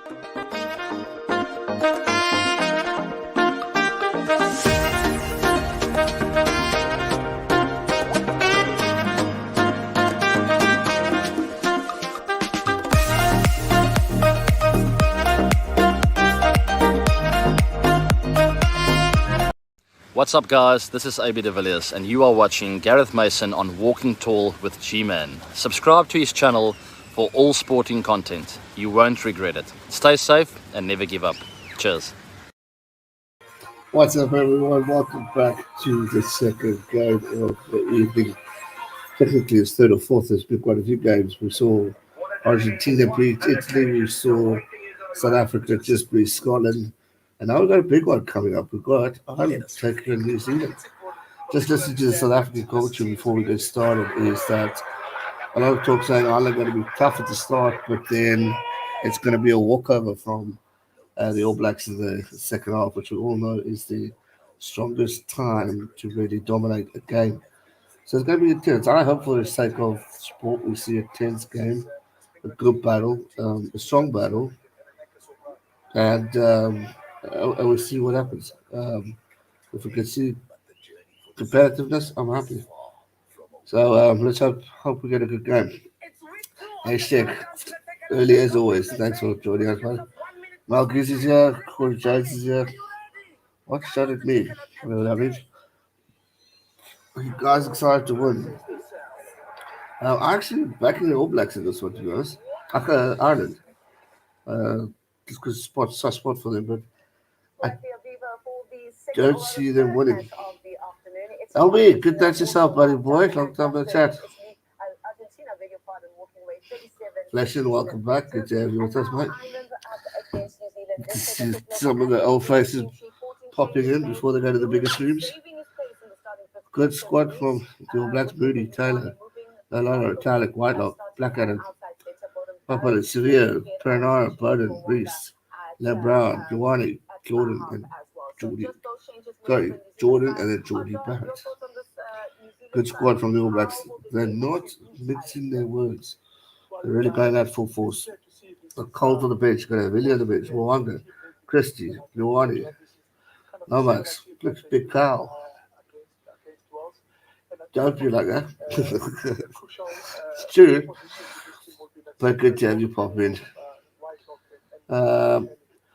What's up, guys? This is AB de Villiers, and you are watching Gareth Mason on Walking Tall with G-Man. Subscribe to his channel for all sporting content. You won't regret it. Stay safe and never give up. Cheers. What's up, everyone? Welcome back to the second game of the evening. Technically, it's third or fourth. There's been quite a few games. We saw Argentina beat Italy. We saw South Africa just beat Scotland. And now we've got a big one coming up. We've got Ireland taking New Zealand. Just listening to the South African culture before we get started is that a lot of talk saying Ireland are going to be tough at the start, but then it's going to be a walkover from the All Blacks in the second half, which we all know is the strongest time to really dominate a game. So it's going to be intense. I hope for the sake of sport we see a tense game, a good battle, a strong battle, and we'll see what happens. If we can see competitiveness, I'm happy. So let's hope we get a good game. Hashtag early as always. Thanks for joining us, man. Mal Goose is here. Corey Jones is here. What shot at me? You know what I mean? Are you guys excited to win? I'm actually backing the All Blacks in this one, to be honest. Ireland. Just because it's soft spot for them, but I don't see them winning. LB, good thanks yourself, buddy boy. Long time no chat. Flashing, welcome back. Good to have you with us, mate. Some of the old faces popping in before they go to the bigger streams. Good squad from the All Blacks: Moody, Taylor, Lalana, Talek, Whitelock, Blackadder, Papa, Severe, Perenara, Bowden, Reese, LeBron, Giovanni, Jordan, and Jordy. Sorry, Jordan and then Jordy Barrett. Good squad from the All Blacks. They're not mixing their words. They're really going out full force. A Cole for the bench, got a Willie on the bench, Mwanga, Christie, Giovanni, Lomax, Big Cow. Don't be like that. It's true. But good to have you pop in.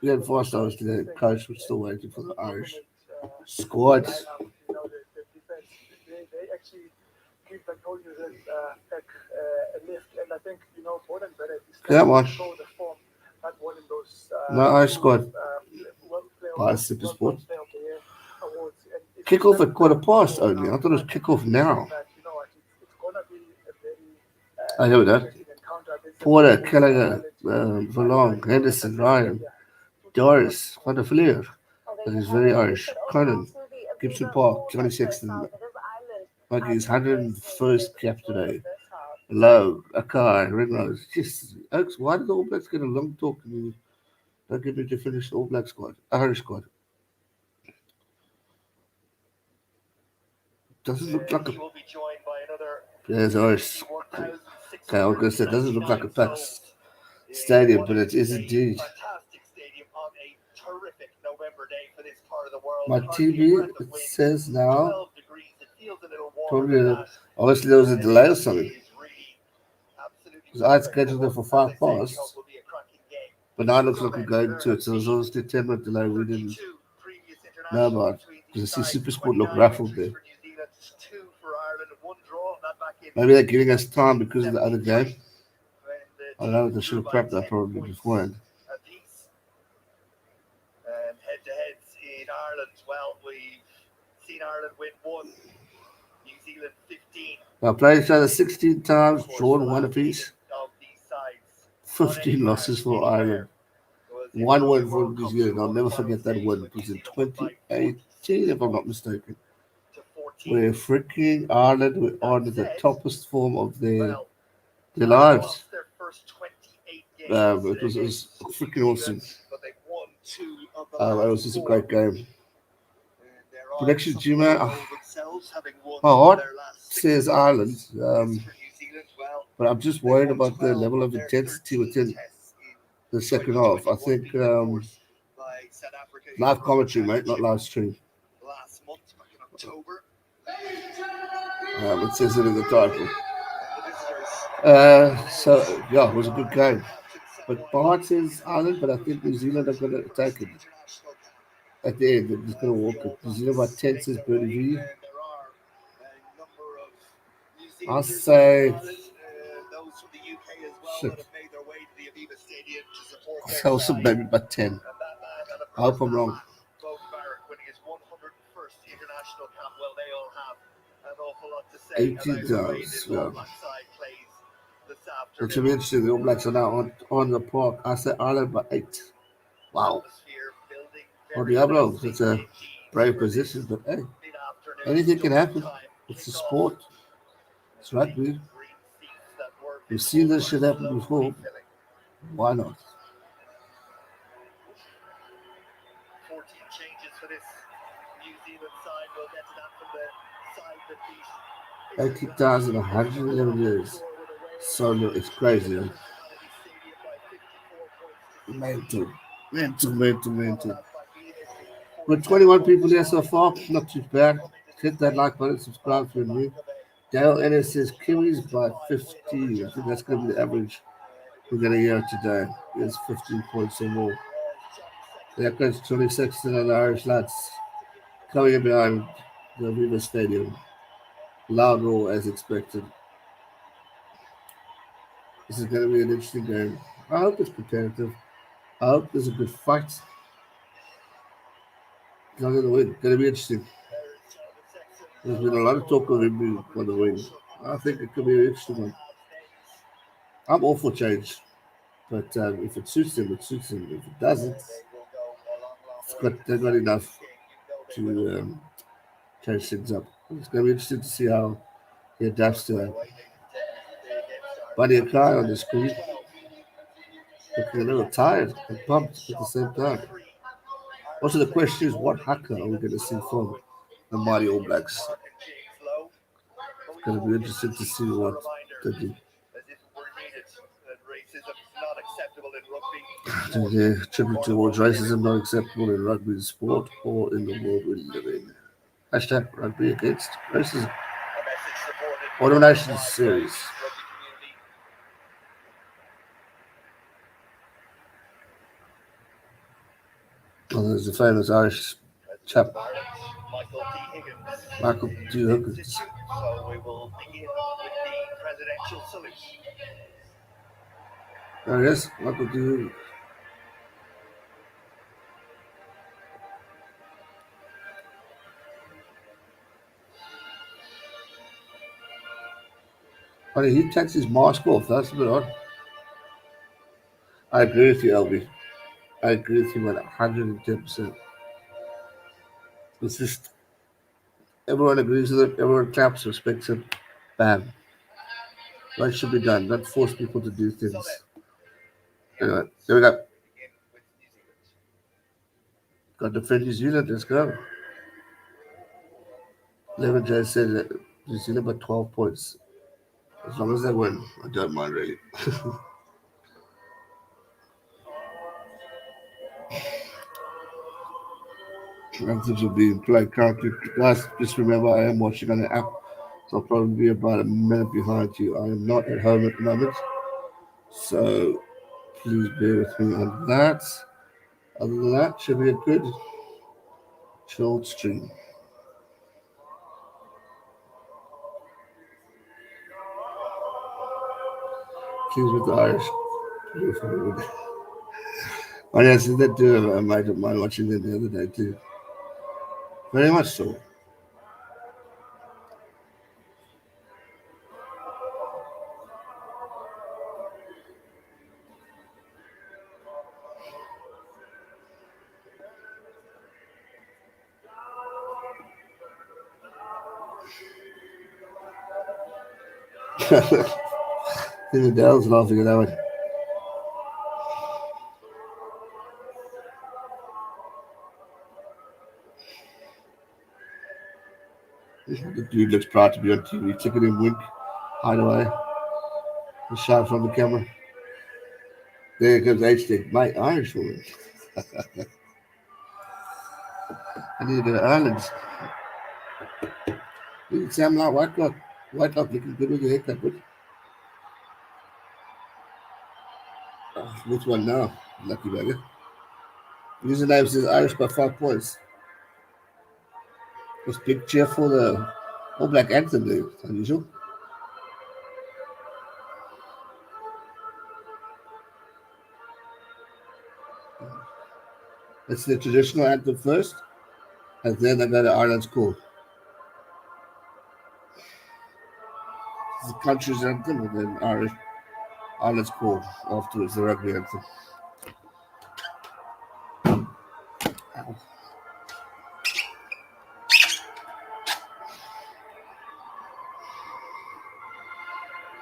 We had 4 stars today. Coach, we're still waiting for the Irish squad. Come on. No Irish squad. By Super Sport. Kick off at 15:15 only. I thought it was kick off now. I hear that. Porter, Gallagher, Valong, Henderson, Ryan, Doris, Van der Vlier. That is very Irish. Conan, Gibson Park, Johnny Sexton. Like his 101st cap today. Lowe, Akai, Ringrose. Just, Oaks, why did the All Blacks get a long talk and you don't get me to finish the All Black squad? Irish squad. Doesn't look like a. There's Irish. Okay, I was going to say, it doesn't look like a packed stadium, but it is indeed. My TV, it says now, probably, obviously there was a delay or something. Because I had scheduled it for 5:15, but now it looks like we're going to it, so there's obviously a 10-minute delay we didn't know about. Because I see Super Sport look raffled there. Maybe they're giving us time because of the other game. I don't know, they should have prepped that probably beforehand. And head-to-heads in Ireland, well, we've seen Ireland win 1, New Zealand 15. Now played each other 16 times, drawn 1 apiece. 15 losses for Ireland. 1 win for New Zealand. I'll never forget that win. It was in 2018, if I'm not mistaken. Where freaking Ireland were on the toppest form of their lives. It was freaking awesome. It was just a great game. Prediction, G-Man. My heart says Ireland. But I'm just worried about the level of intensity within the second half. I think live commentary, mate, not live stream. Last month, back in October, It says it in the title. the visitors. So yeah, it was a good game. But Bart says Ireland, but I think New Zealand are going to take it at the end. They're just going to walk it. New Zealand by 10 says Birdie V. There are a number of New I'll Zealanders say, in Ireland, those from the UK as well shit, that have made their way to the Aviva Stadium to support I'll their say also side. maybe by 10. And that man, and of I hope course I'm that wrong. man, Bo Barrett, winning his 101st international cap. Well, they all have an awful lot to say 80 about the way does, this yeah. All Black side plays this It should afternoon. be interesting. The All Blacks are now on the park. I said Ireland by 8. Wow. Atmosphere building Well, very Diablo, nicely it's a indeed brave for this position, but hey, mid-afternoon anything can Dublin happen. time It's a kickoff. sport. It's rugby. Green seats that were We've seen visible this shit are happen slowly before. filling. Why not? 14 changes for this New Zealand side. We'll get to that from the side that beat 80,111 years. So no, it's crazy. Man. Mental. With 21 people there so far, not too bad. Hit that like button, subscribe if you're new. Dale Ennis says Kiwis by 50. I think that's going to be the average we're going to hear today. It's 15 points or more. There goes 26 and the Irish lads coming in behind the Aviva Stadium. Loud roar as expected. This is going to be an interesting game. I hope it's competitive. I hope there's a good fight. It's not going to win. It's going to be interesting. There's been a lot of talk of him for the win. I think it could be an interesting one. I'm all for change. But if it suits him, it suits him. If it doesn't, they've got enough to change things up. It's going to be interesting to see how he adapts to that. Buddy Akai on the screen, looking a little tired and pumped at the same time. Also, the question is, what haka are we going to see from the mighty All Blacks? It's going to be interesting to see what they do. The tribute towards racism not acceptable in rugby sport or in the world we live in. Hashtag rugby against racism. Auto Nations series. Oh, there's the famous Irish chap, Michael D. Higgins. So we will begin with the presidential salute. There it is, Michael D. Higgins. But he takes his mask off. That's a bit odd. I agree with you, LB. I agree with you 110%. It's just everyone agrees with it. Everyone claps, respects it. Bam. What should be done? Not force people to do things. Anyway, there we go. Got to defend New Zealand. Let's go. 11 J said that New Zealand by 12 points. As long as they win, I don't mind really. Anthems will be played currently. Guys, just remember I am watching on the app, so I'll probably be about a minute behind you. I am not at home at the moment, so please bear with me on that. Other than that, should be a good chilled stream. Kings with the Irish. Oh yes, that too. I might have mind watching it the other day too. Very much so. Even Dale's laughing at that one. The dude looks proud to be on TV. Taking a wink, hide away, a shot from the camera. There comes HD. My Irish woman. I need to go to Ireland. You can say I'm not Whitelock. Whitelock looking good with the haircut, but which one now? Lucky beggar. Username says Irish by 5 points. Was big cheer for the All Black anthem there. Unusual. It's the traditional anthem first, and then they go to Ireland's call. It's the country's anthem, and then Ireland's call afterwards, the rugby anthem. Ow.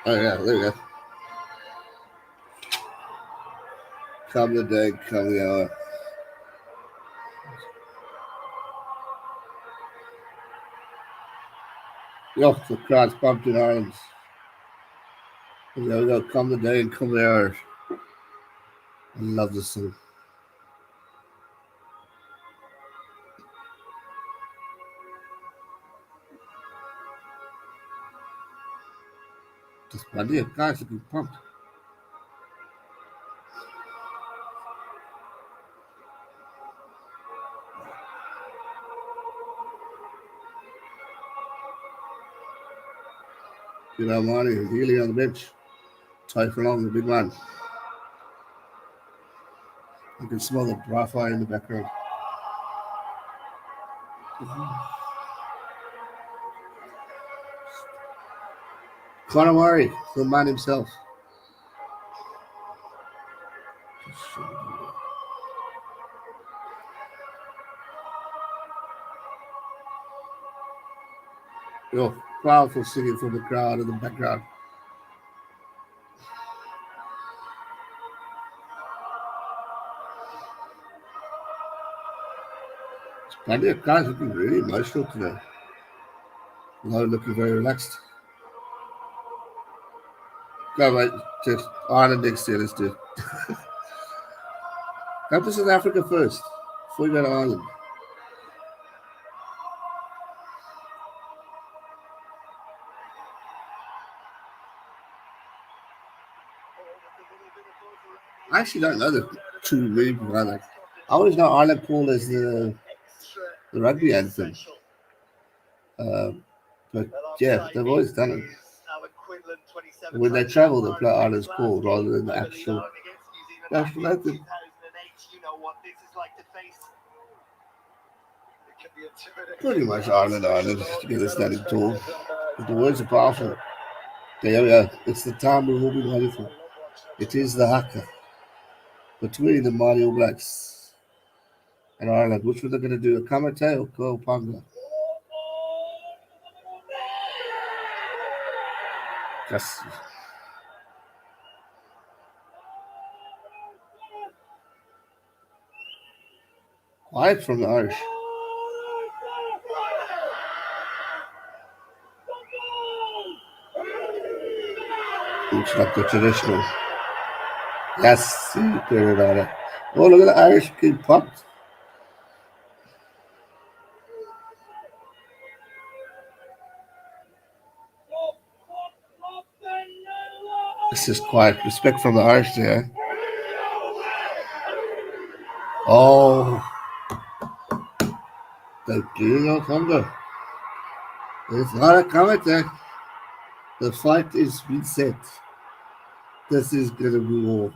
Oh yeah, there we go. Come the day, come the hour. Yo, the crowd's pumped in Ireland. There we go, come the day and come the hour. I love this song. There's plenty of guys looking pumped. You know, Marty is healing on the bench. Ty Furlong, the big man. You can smell the bra in the background. Conor Murray, the man himself. Yo, powerful singing from the crowd in the background. Plenty of guys looking really emotional today. A lot looking very relaxed. Go, mate. Just Ireland next year, let's do it. Come to South Africa first, before you go to Ireland. I actually don't know the true meaning of Ireland. I always know Ireland call as the rugby anthem. But yeah, they've always done it. When they travel, they play Ireland's call rather than the actual national anthem. Pretty much Ireland together standing tall. But the words are powerful. There we go. It's the time we've all been waiting for. It is the haka between the Mighty All Blacks and Ireland. Which one they're going to do? A Kamate or Kowapanga? Just quiet from the Irish. Looks like the traditional. Yes, see, clear it out. Oh, look at the Irish getting pumped. This is quiet. Respect from the Irish there. Oh, the King of Hunger. It's not a comment there. The fight is been set. This is gonna be war.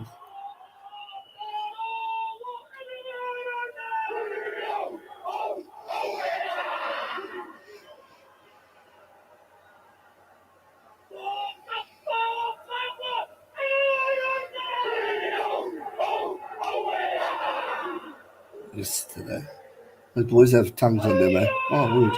Yes, today. The boys have tongues on them, man. Oh, rude.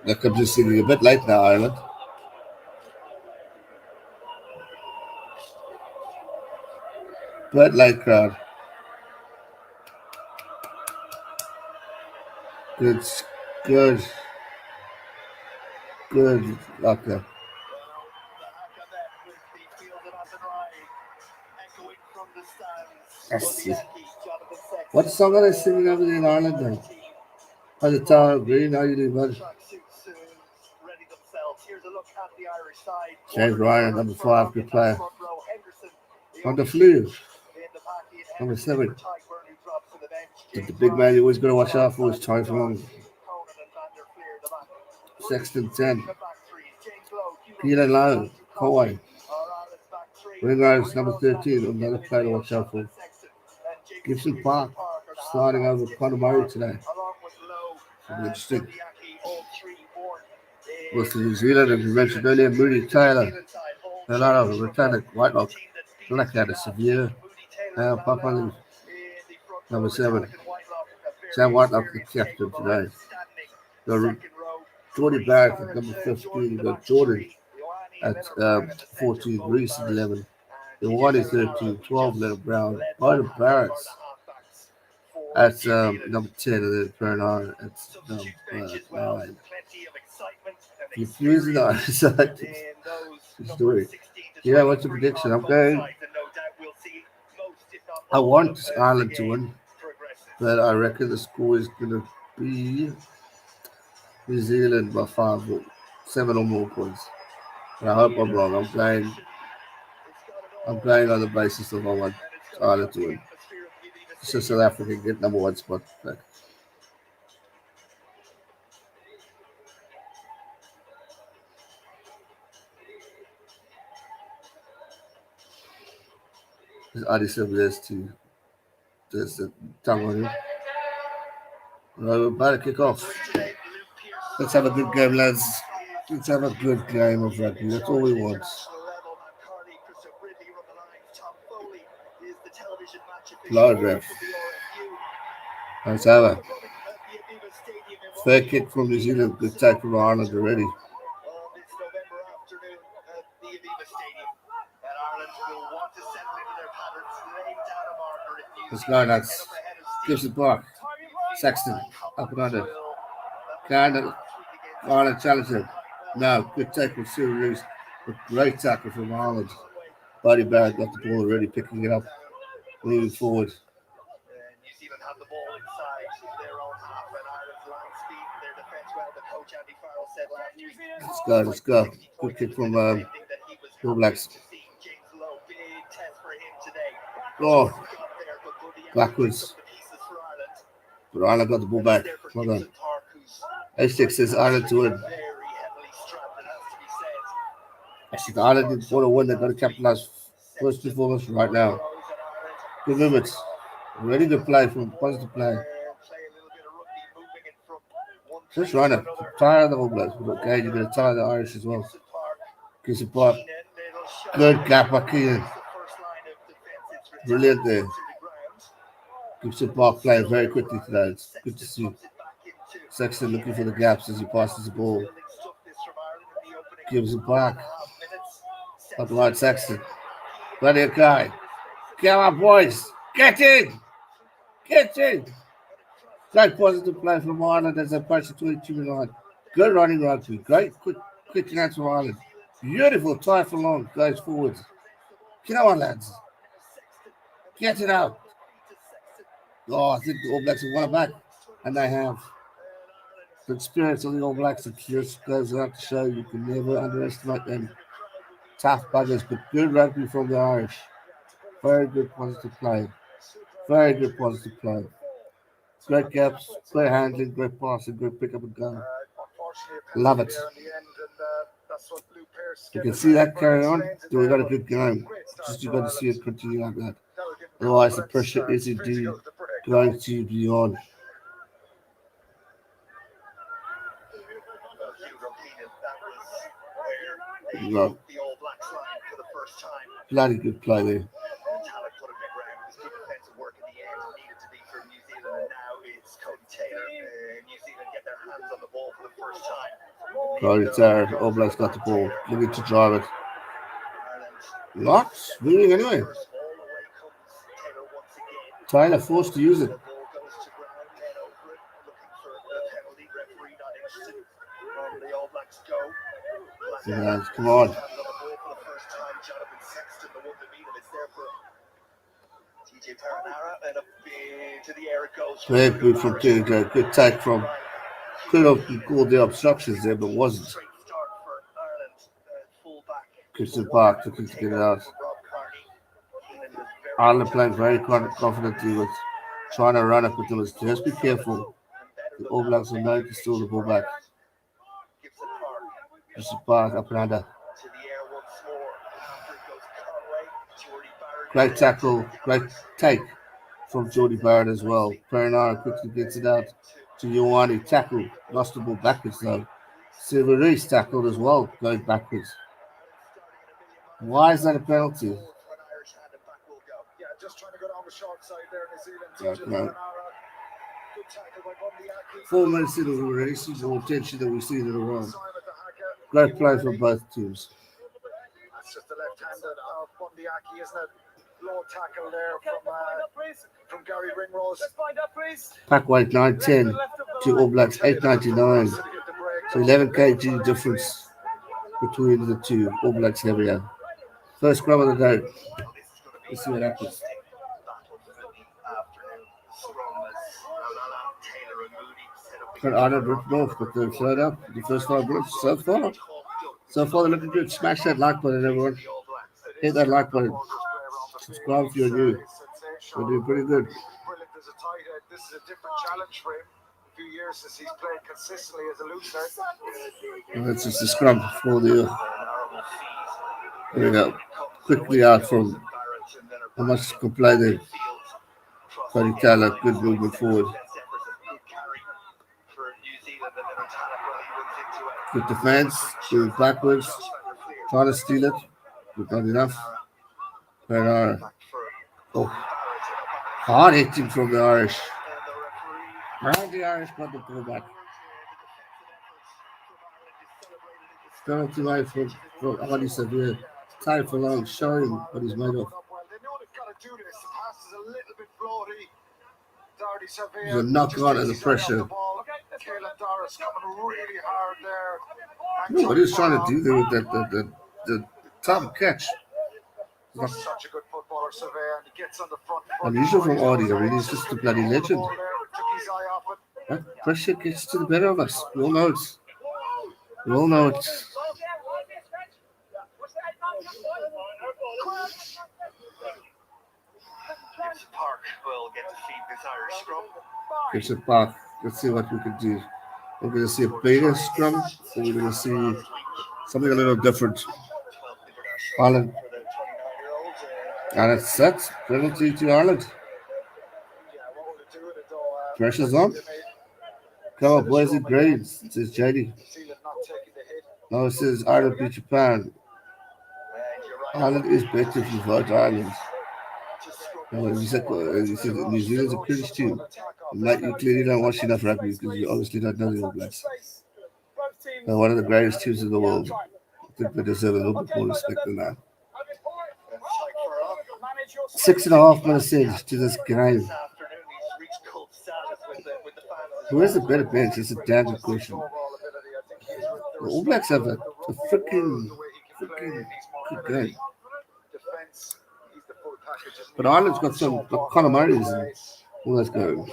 Like I'm just singing a bit late now, Ireland. Bit late crowd. Good Good. Good luck there. Well, the hack of that with the fielded on the drive, echoing from the stands. Yes. Odiaki, Jonathan Sexton. What song are they singing over there in Ireland then? By the Tower of Green, how you doing, bud? Tracksuits ready themselves. Here's a look at the Irish side. James Ryan, number 5, good player. Front row, Henderson, On the flu, in the pack, Ian number Henderson 7. for Tyburn, who drops to the bench. The James big man Ryan, you always got to watch out for is Ty Long. Conan and Van der Fleer, the back. Sexton 10. The back three. James Lowe, Peter Lowe, Kawhi. Ireland's back three. Ringrose, number 13, another player to watch out for. Gibson Park, starting over Conor Murray today. Along with Lowe Should be interesting. Odiaki, all three born Was to New Zealand, as we mentioned earlier, Moody Taylor. A lot of Rotanic Whitelock, Blackadder, Severe, Papa, number 7. Sam Whitelock, the captain today. Got Jordy Barrett at number 15. You got Jordan at 14, Reese at 11. The one is 13, 12, Leonard Brown. Byron Barrett at number 10, and then Bernard at number 9. Confusing the other side. Story. Yeah, what's the prediction? I'm going. I want Ireland to win, but I reckon the score is going to be New Zealand by 5 or 7 or more points. And I hope I'm wrong. I'm going on the basis of I want Ireland to win. So South Africa get number 1 spot back. Adi said there's the tongue on him. We're about to kick off. Let's have a good game, lads. Let's have a good game of rugby. That's all we want. Lord ref. Let's have a fair kick from New Zealand. Good take from Ireland already. This November afternoon at the Aviva Stadium, and Ireland will want to settle into their patterns, laying down a marker if New Let's Zealand go, lads. Gives it back. Sexton. Up and under. Can Ireland challenge him? No. Good tackle, Cyril Reese. A great tackle from Ireland. Buddy Barrett got the ball already, picking it up. Moving forward. New Zealand have the ball inside their own half, and Ireland's line speed, their defence. Well, the coach Andy Farrell said last week. Let's go. Good kick from All Blacks. Oh, backwards. But Ireland got the ball back. Well done. H6 says Ireland to win. Actually, Ireland didn't want to win. They've got to capitalize first and foremost right now. Good movements. Ready to play from positive play. Just run it. Tire the All Blacks. Okay, you're going to tire the Irish as well. Gives it back. Good gap back in. Brilliant there. Gives it back playing very quickly today. It's good to see. Sexton looking for the gaps as he passes the ball. Gives it back. Up the line, Sexton. Plenty of guy. Come on, boys. Get in. Get in. Great positive play from Ireland as they approach the 22 line. Good running rugby. Great quick hands from Ireland. Beautiful tie for long. Goes forward. Come on, lads. Get it out. Oh, I think the All Blacks have won it back. And they have. The experience of the All Blacks that just goes out to show you can never underestimate them. Tough buggers, but good rugby from the Irish. Very good positive play. Very good positive play. Great gaps, great handling, great passing, great pick up and go. Love it. You can see that carry on. We got a good game. Just you got to see it continue like that. Otherwise, the pressure is indeed going to be on. No. Bloody good play there. Cody Taylor, All Blacks got the ball. Looking to drive it. Not moving anyway. Taylor forced to use it. on the All Blacks go. Yeah, come on. On the ball for the first time, Jonathan Sexton, the one to beat him. It's there for TJ Perenara, and up to the air it goes. Great move from TJ. Good take from. Could have called the obstructions there, but wasn't. Straight start for Ireland. Fullback. Christian Park looking to get it out. Ireland playing very confidently with trying to run it, but they must just be careful. The All Blacks are known to steal the ball back. Christian Park up and under. Great tackle, great take from Geordie Barrett as well. Perenara quickly gets it out to Ioane. Tackle, lost the ball backwards though. Silveries tackled as well, going backwards. Why is that a penalty? Yeah, just trying to go down the short side there, New Zealand. Okay. Good tackle by Bundy. 4 minutes into the race, more attention than we've seen in a while. Great play from both teams. That's just the left-handed of Bundyaki, isn't it? Low tackle there from Gary Ringrose. Pack weight 910 to All Blacks 899. So 11 kg difference between the two. All Blacks heavier. First scrum of the day. Let's see what happens. Got Ireland ripped off, but they've slowed up the first 5 minutes so far. So far, they're looking good. Smash that like button, everyone. Hit that like button. Subscribe if you're new. We're doing pretty good. Brilliant as a tight end. This is a different challenge for him. A few years since he's played consistently as a looser. And that's just the scrum for the. There we go. Quickly out from how much can play there. Cody Taylor, good movement forward. Good defense, going backwards, trying to steal it, but not enough. Oh, hard hitting from the Irish. And the Irish got the ball back. Penalty line from Ali Severe. Time for long, showing what he's made of. They know they've got to do this. The pass is a little bit floaty. Darty Severe. There's a knock on and the pressure. Caelan Doris coming really hard there. No, what he's trying to do there with the top catch. Such a good footballer, Severe, and he gets on the front. Unusual from Audi, I mean, he's just a bloody legend. Took his eye off it. That pressure gets to the better of us. We all know it. We all know it. Gibson Park will get to feed this Irish scrum. Gibson Park. Let's see what we can do. We're going to see a bigger scrum, or we're going to see something a little different. Ireland. And it's set. Penalty to Ireland. Pressure's on. Come on, boys and grades. It says JD. No, it says Ireland beat Japan. Ireland is better if you vote Ireland. No, he said New Zealand's a British team. Like, you clearly don't watch enough rugby because you obviously don't know the All Blacks. They're one of the greatest teams in the world. I think they deserve a little bit more respect than that. 6.5 minutes into this game. Who has a better bench? It's a damn good question. The All Blacks have a freaking good game. But Ireland's got some Conor Murray's and all those go.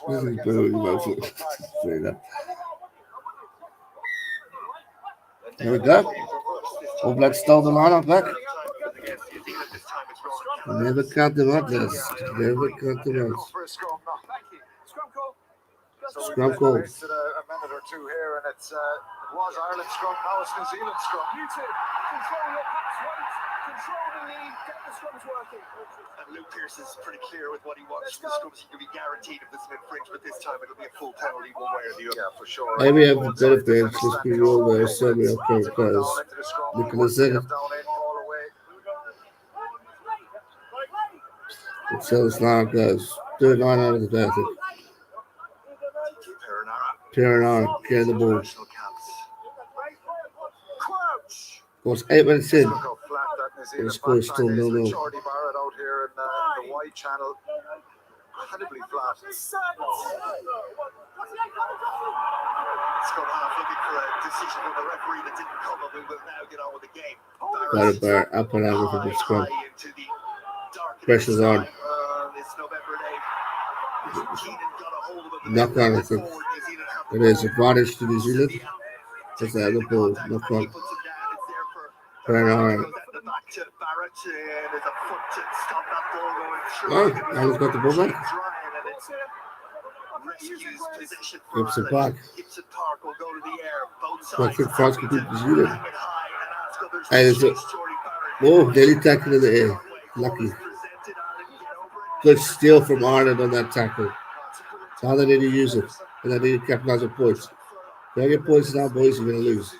This is barely emotional. Say that. There we go. All Blacks stole the lineup back. Never count them out, guys. Never count them out. Scrum call. A minute or two here, and it was Ireland scrum, now it's New Zealand scrum. You two, control your pass, wait, control the lead, get the scrums working. And Luke Pearce is pretty clear with what he wants from the scrums. He can be guaranteed if there's an infringement this time, it'll be a full penalty one way or the other. Yeah, for sure. Maybe have a better bench. Let's be real there. So many okay players. Nicholas Zed. Let's see how this line goes. Third line out of the day, I think. Perenara carrying the ball. Of course, 8 minutes in. The score is still 0-0. Jordy Barrett out here in the wide channel. Incredibly flat. looking for a decision from the referee that didn't come, and we will now get on with the game. Gareth Barrett up and over from the scrum. High into the darkening Pressure's on. sky this November day. Keenan got a hold of it. Knock on, I think. It is advantage to New Zealand. That's the other ball. Knock on. Brennan Ireland. Back to Barrett, and there's a foot to stop that ball going through. Oh, Ireland's got the ball back. Rescues possession for Gibson Ireland. Park. Gibson Park will go to the air. Both I sides. think France can beat New Zealand. Hang it high and ask others Hey, to there's a chase Jordy Barrett. oh, nearly tackle in the air. Lucky. Good steal from Ireland on that tackle. Now they need to use it, and they need to capitalize on points. If they get points now, boys, you're going to lose.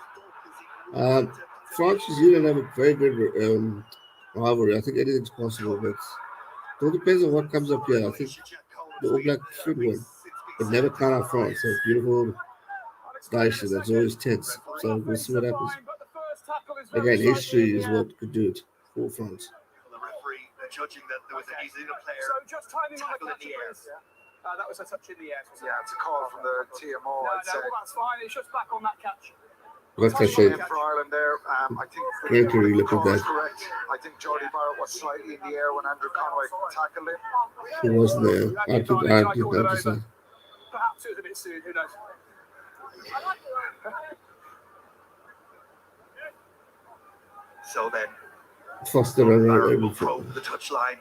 France, New Zealand have a very good rivalry. I think anything's possible, but it all depends on what comes up here. I think the All Blacks should win, but never count out France. It's a beautiful nation that's always tense. So we'll see what happens. Again, history is what could do it for France. The referee judging that there was a New Zealand player So just timing on tackled the in catch, the air. please. That was a touch in the air. Yeah, it's a call from the TMO. No, I'd say. well, that's fine. It's just back on that catch. What's that Touchline say? for Ireland there. I think Enquiry, look at call is that. correct. I think Jordy Barrett was slightly in the air when Andrew Conway tackled him. He wasn't there. I think I have to say. Perhaps it was a bit soon. Who knows? So then, Foster and Barrett will right. probe the touchline.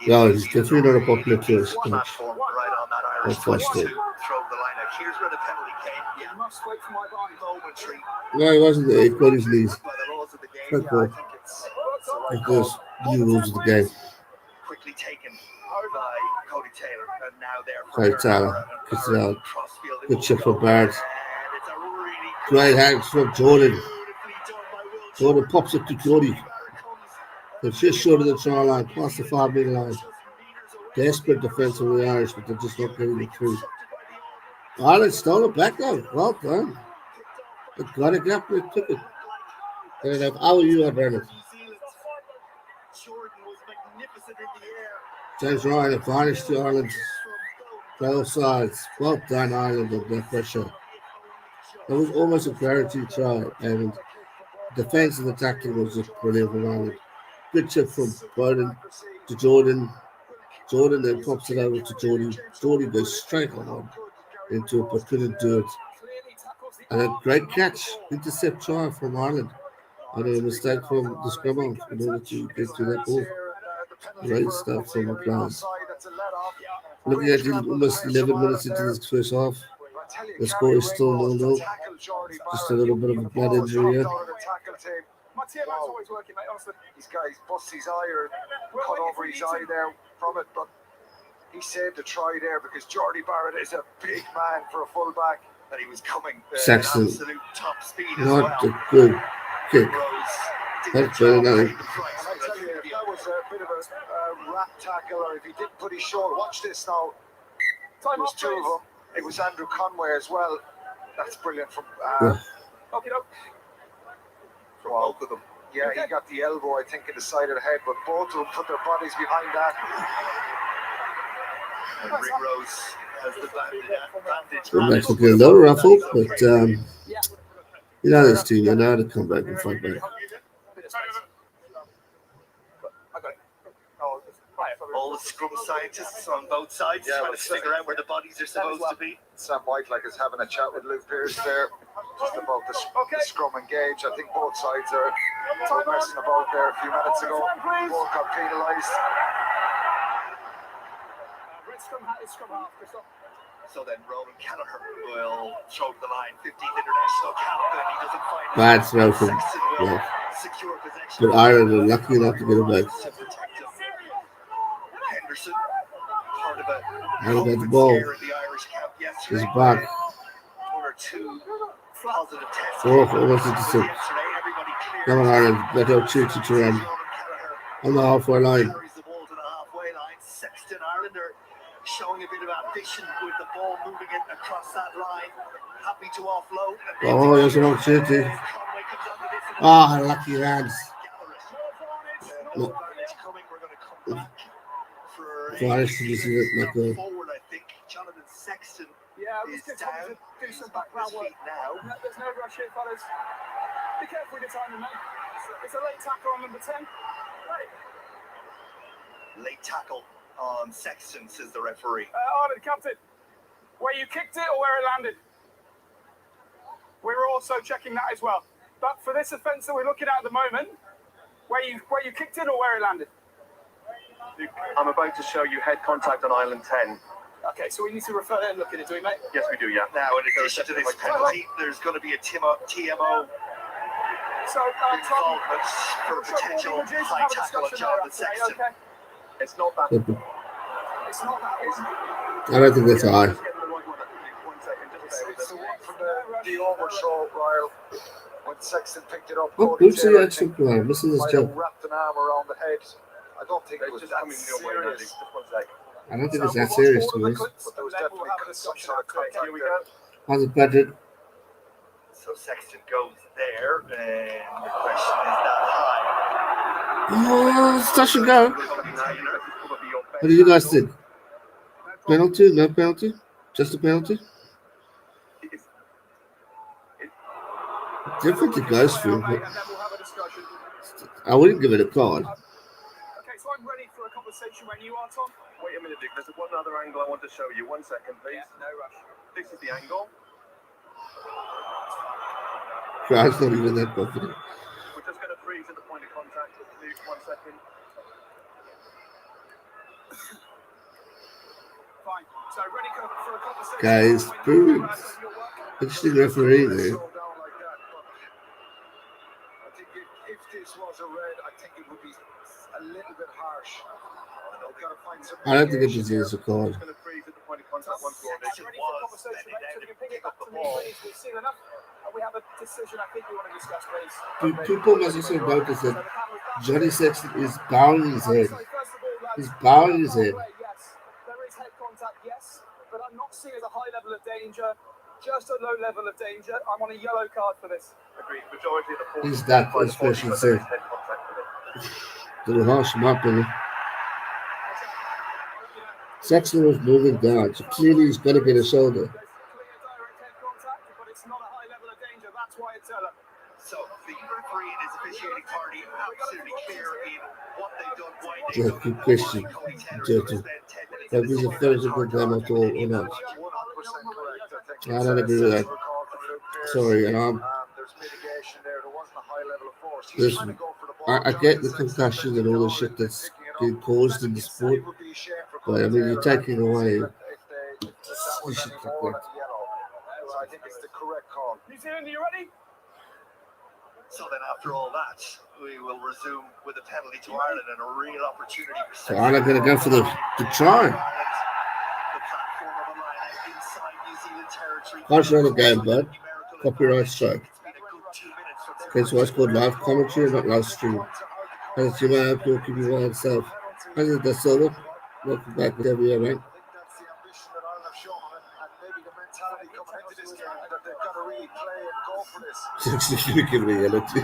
No, he's definitely not a popular choice. Platform right on that Irish Oh, touch to Foster. throw the line out. Here's where the penalty came. Yeah, You must wait for my body. momentary No, he wasn't there. He got his knees. by the laws of the game. Good Yeah, ball. I think it's the right Of course, call. new rules of the game. Quickly taken by Cody Taylor, and now there for Cody Gareth Taylor Barrett. gets it out. Crossfield, it Good will chip go. for Barrett. And it's a really Great hands from Jordan. beautifully done by Will Jordan pops it to Jordy. Barrett comes They're just short of the try line, past the 5 metre line. Desperate defence from the Irish, but they're just not getting it through. Ireland stole it back though. Well done. They got it up, they took it. And if I were you, I'd run it. Jordan was magnificent in the air. James Ryan advantage to Ireland. Both sides. Well done, Ireland, on that pressure. That was almost a guaranteed try, and defence and the tackling was just brilliant from Ireland. Good chip from Bowden to Jordan. Jordan then pops it over to Jordy. Jordy goes straight on into it, but couldn't do it. And a great catch, intercept try from Ireland. And a mistake from the scrum half in order to get to that ball. Great stuff from the players. Looking at almost 11 minutes into this first half, the score is still 0-0. Just a little bit of a blood injury here. My TMO's always working, mate, honestly. These guys bust his eye or cut over his eye there from it, but he saved the try there because Jordy Barrett is a big man for a fullback. And he was coming at Saxon. absolute top speed as Not well. a good kick. Rose did That's the job better than paying the price And I for tell you, if that was a bit of a rat tackle, or if he didn't put his shoulder, watch this now. Time There's off, two of please. them. It was Andrew Conway as well. That's brilliant from Yeah. Okay, no. from both of them. yeah, he got the elbow, I think, in the side of the head, but both of them put their bodies behind that. And Ringrose has the advantage. It makes it a little ruffled, but you know this team, they know how to come back and fight back. All the scrum scientists on both sides trying to figure out where the bodies are supposed to be. Sam Whitelake is having a chat with Luke Pearce there, just about the scrum engage. I think both sides are messing about there a few minutes ago. Both got penalised. Red scrum hat is scrum half, Christoph. So then Ronan Gallagher will throw to the line. 15th international captain. He doesn't find it. Bad throw from Sexton will yeah. secure possession. But Ireland are lucky enough to get it back. To protect him. Henderson, part of a How about the COVID ball? scare in the Irish camp yesterday. He's back. One or two positive tests. Four, almost into six. Yesterday, everybody cleared. Come on, Ireland. Let out Choochie to run Ronan Gallagher on the halfway line. carries the ball to the halfway line. Sexton, Ireland are showing a bit of ambition with the ball moving it across that line. Happy to offload. Oh, there's an opportunity. Ah, lucky hands. We're going to come back for Irish to see it, not good. forward, I think. Jonathan Sexton. Yeah, is let's get down. Tommy to do He's some back on background his work. feet now. No, there's no rush here, fellas. Be careful with your timing, mate. It's a late tackle on number 10. Right. Late tackle on Sexton, says the referee. Ireland, captain. Where you kicked it or where it landed? We were also checking that as well. But for this offence that we're looking at the moment, where you kicked it or where it landed? I'm about to show you head contact on island 10. Okay, so we need to refer and look at it, do we, mate? Yes, we do, yeah. Now, in addition to this penalty, there's going to be a TMO So, involvement for a potential high tackle on Jonathan Sexton. Okay. It's not that. It's not that one. I don't think that's high. Just getting the right one. One second, just bear with It's us. the one from the overthrow, Ryle. When Sexton picked it up, Oh, Cody who's the Taylor, extra player? Missing his might job. have wrapped an arm around the head. I don't think it was Just that coming your way, Andy. serious. Just one sec. I don't think So it's that we'll serious watch to all of us. the clips But there was and then we'll definitely have a some discussion sort of after it. contact Here we there. go. How's it, Patrick? So Sexton goes there, and the question is that high. Oh, touch and go. Cody Taylor is probably your best What do you guys angle. think? Penalty? No penalty? Just a penalty? It's- Different it goes through, Mate, but and then we'll have a discussion. I wouldn't give it a card. Okay, so I'm ready for a conversation when you are, Tom. Wait a minute, Dick. There's one other angle I want to show you. 1 second, please. No rush. This is the angle. Crowd's not even that confident. We're just going to freeze at the point of contact. Please, 1 second. Fine. So ready for a conversation. Guys, when you boom. are at your work. Interesting referee there. Slow down like that, but I think if this was a red, I think it would be a little bit harsh. They've got to find some I don't think it mitigation deserves a card. Just going to freeze at the point of contact once more, Dick. Ready for a conversation, mate? So you can pick it back to me when we've seen enough. And we have a decision I think we want to discuss, please. People must also notice So that the camera's back. Johnny Sexton is bowing his head. So first of all, lads, He's bowing his head. Yes, there is head contact, yes, but I'm not seeing as a high level of danger, just a low level of danger. I'm on a yellow card for this. Agreed. Majority of the force He's is that by the body, expression but there is said. head contact with it. Little harsh him up, didn't he? Sexton was moving down, so clearly he's got to get a shoulder. There's clear direct head contact, but it's not a high level of danger. That's why it's yellow. So the referee and his officiating party absolutely clear in what they've done, why they've Yeah, done good it. question, Cody Taylor Judge. spent 10 minutes That in was this a game. very good game at all, or not? 100% correct. I think I don't agree with that. Sorry, and there's mitigation there. There wasn't a high level of force. Listen, I get the concussion and all the shit that's been caused in the sport, but I mean, you're taking away. I think it's the correct call. New Zealand, are you ready? So then after all that, we will resume with a penalty to Ireland and a real opportunity for So Ireland going to go for the try. The platform of a line inside New Zealand territory. Can't show the game, bud. Copyright strike. It's been a good 2 minutes from Okay, so I scored live commentary, not live stream. As you may have to keep your mind self. As it does so, welcome back to every event. I think that's the ambition that Ireland have shown, and maybe the mentality coming into this game that they've got to really play and go for this. You're giving me yellow too.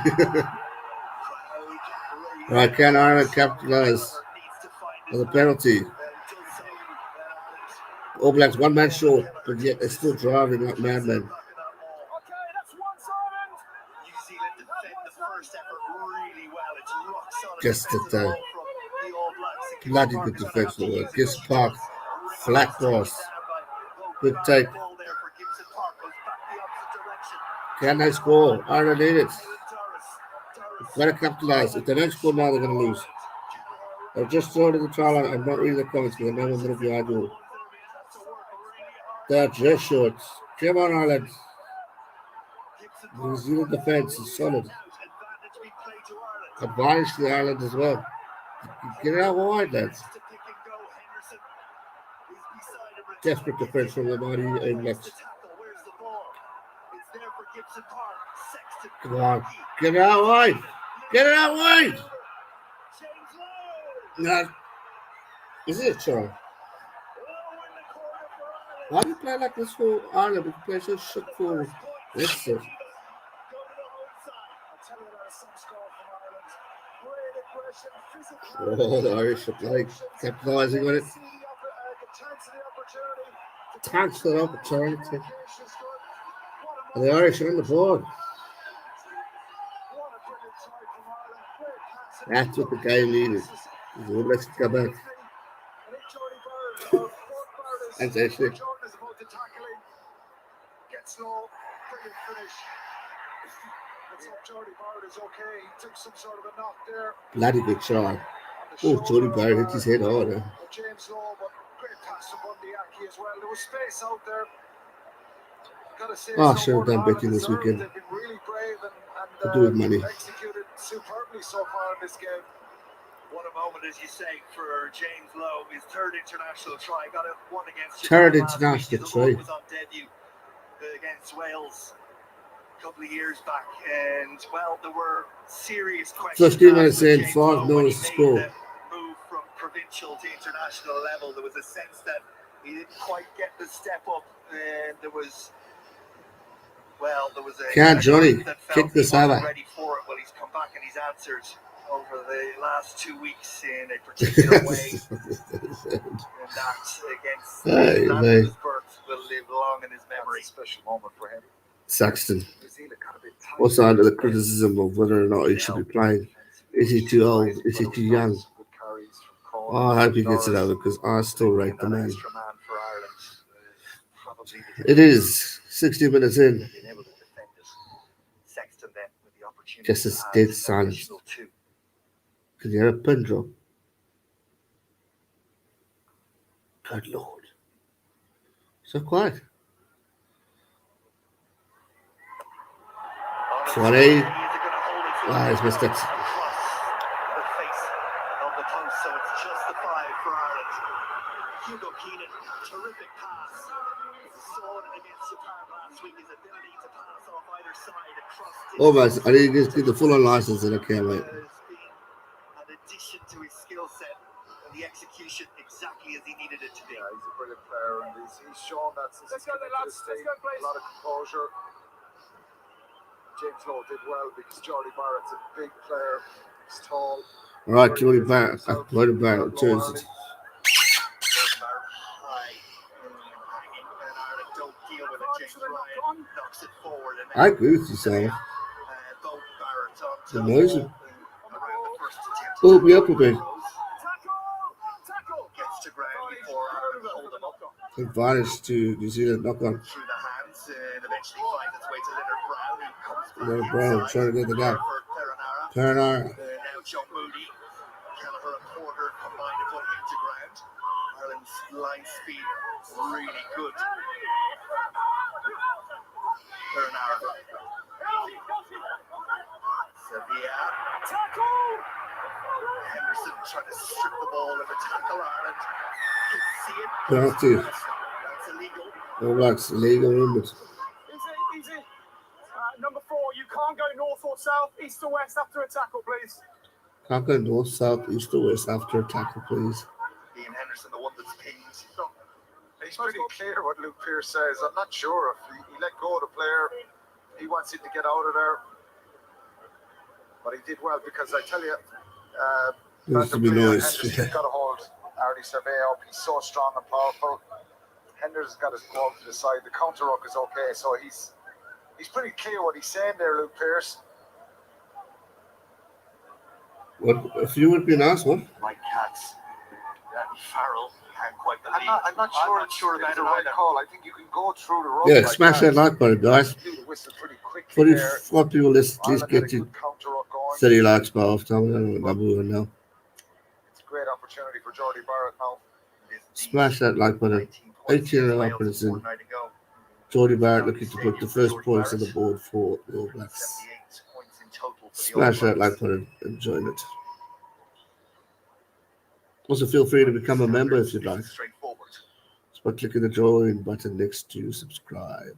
Right, can Ireland capitalize on the penalty? All Blacks one man short, but yet they're still driving like madmen. Okay, that's one silent. New Zealand defend the first effort really well. It's rock solid. Just defensive that, ball from the All Blacks. bloody good defensive work. Gibbs Park, flat pass, good take. Ball there for Gibson Park goes back the opposite direction. Can they score? Ireland need it. Doris. Got to capitalize. If they don't score now, they're going to lose. They've just thrown in the trial line. I'm not reading the comments because I know I'm going to be idle. They're just short. Come on, Ireland. New Zealand defense is solid. Advantage to Ireland as well. Get it out wide, lads. Desperate defense from the mighty Blacks. Come on. Get it out wide. Get it out wide. No. Is it a try? Why do you play like this for Ireland? We play so shit for this. Oh, the Irish are like capitalising on it. Tanks that opportunity. And the Irish are on the board. That's what the game needed. Let's go back. That's actually. Gets low, brilliant finish. Let's hope Jordy Barrett is okay. He took some sort of a knock there. Bloody good shot. Oh, Jordy Barrett hit his head hard. James Lowe, but great pass from Bundyaki as well. There was space out there. Gotta say, Oh, should have done betting this weekend. They've been really brave I'll do with money. executed superbly so far in this game. What a moment, as you say, for James Lowe, his third international try. Got it one against Third Japan last international week. try. Was on debut against Wales a couple of years back, and well, there were serious questions. 15 minutes asked of in, James 4 Lowe minutes when to he score. made the move from provincial to international level. There was a sense that he didn't quite get the step up, and there was a Can't Johnny that felt kick this he wasn't over. ready for it. Well, he's come back and he's answered over the last 2 weeks in a particular way, and that against Hey, Landers Burks will live long in his memory. It's a special moment for him. Saxton. New Zealand got a bit tight. Also under the criticism of whether or not he should be playing. Is he too old? Is he too young? Good carries from Cole. Oh, I hope he gets it over because I still rate the man. Extra man for Ireland. Probably It is 60 minutes in. been able to defend it. Sexton then with the opportunity. Just to as add dead an silence. additional 2. Can you hear a pin drop? Good Lord. So quiet. 20. Ah, he's missed it. Across the face of the post, so it's just the 5 for Ireland. Hugo Keenan, terrific pass. Saw it against Japan last week. His ability to pass off either side across. Almost. I didn't just get the full on license and I can't wait. Has been an addition to his skill set and the execution exactly as he needed it to be. Yeah, he's a brilliant player, and he's shown that since Let's he's go, come into lads. this team. Let's go, please. A lot of composure. James Lowe did well because Jordy Barrett's a big player. He's tall. All right, Jordy Barrett. Jordy Barrett turns it. I agree with you, Sam. It's amazing. Oh, be up a bit. Advantage to New Zealand knock on. Through the hands and eventually finds its way to Leonard Brown, who comes back Leonard Brown inside trying to get the gap. for Perenara. Perenara. Now John Moody, Kelleher and Porter combined to put him to ground. Ireland's line speed really good. Perenara. Sevilla. Henderson trying to strip the ball and the tackle. Ireland can see it. Penalty. That's illegal. All Blacks illegal movement. Easy. Number 4, you can't go north or south, east or west after a tackle, please. Can't go north, south, east, or west after a tackle, please. Ian Henderson, the one that's pinged. He's pretty clear what Luke Pearce says. I'm not sure if he let go of the player. He wants him to get out of there. But he did well because I tell you, Needs to be noise. Henderson's got to hold Artie Survey up. He's so strong and powerful. Henderson's got his go to the side. The counter ruck is okay. So he's pretty clear what he's saying there, Luke Pearce. What if you would be an ass, what? Like Cats. Farrell can't quite believe. I'm not sure about it's it the right either. call. I think you can go through the rope. Yeah, like smash that like button, guys. Do the whistle pretty quickly there. 44 people, let's Ireland had get a to good counter ruck going. 30 likes by half time. I don't know what number now. It's a great opportunity for Jordy Barrett now. Smash that like button. 18 minutes in. Jordy Barrett looking to put the first points on the board for the All Blacks. 78 points in total for the Smash that All like button and join it. Also, feel free to become a member if you'd like. Straightforward. Just by clicking the join button next to subscribe.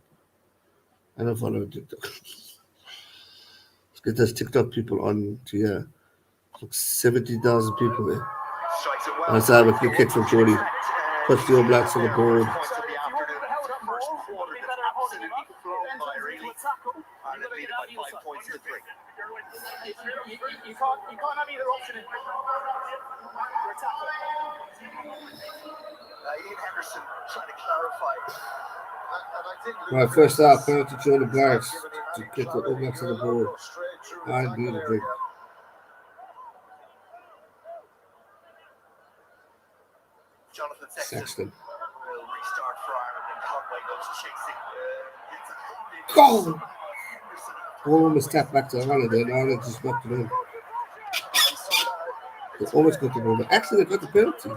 And a follow TikTok. Let's get those TikTok people on to here. Like 70,000 people there. Strikes it well. And let's have a quick kick from Jordy. Puts the All Blacks on the board. Points of the afternoon. First quarter that's absolutely flown by, really. Ireland lead it by 5 points to 3. You can't have either option in. You're a tackle. Ian Henderson trying to clarify. And I think Right, first half, penalty to Jordan Barrett to get the All Blacks on the board. And beautiful. Jonathan Sexton Sexton. will restart for Ireland, and Conway goes chasing. Goal! Ball almost tapped back to Ireland, and Ireland just knocked it in. They almost got the ball, but actually they got the penalty. I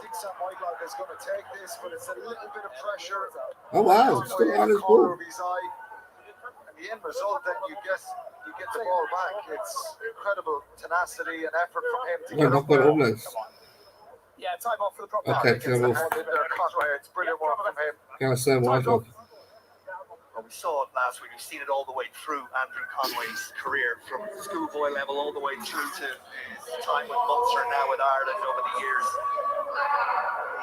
think Sam Whitelock is going to take this, but it's a little bit of pressure. Oh wow, it's still Ireland's ball. Of his eye. And the end result, then you get the ball back. It's incredible tenacity and effort from him to No, get not up got there. All Blacks. Yeah, time off for the proper. Okay, Gets the hand in there, Conway. It's brilliant work from him. Can't say Whitelock. Well, we saw it last week. We've seen it all the way through Andrew Conway's career, from schoolboy level all the way through to his time with Munster, now with Ireland over the years.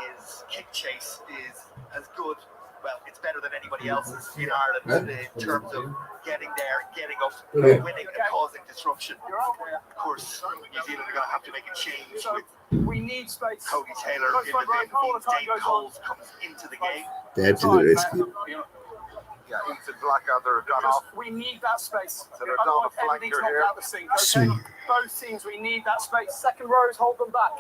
His kick chase is as good. Well, it's better than anybody else's in Ireland in terms of getting there, getting up, winning, and causing disruption. Of course, New Zealand are going to have to make a change with We need space. Cody Taylor in the bin. Dave Coles comes into the game. Dead to the rescue. Yeah, Ethan Blackadder gone off. We need that space. So they're down a Everything's flanker knocked here. out the sink. Okay? Both teams, we need that space. Second rows, hold them back.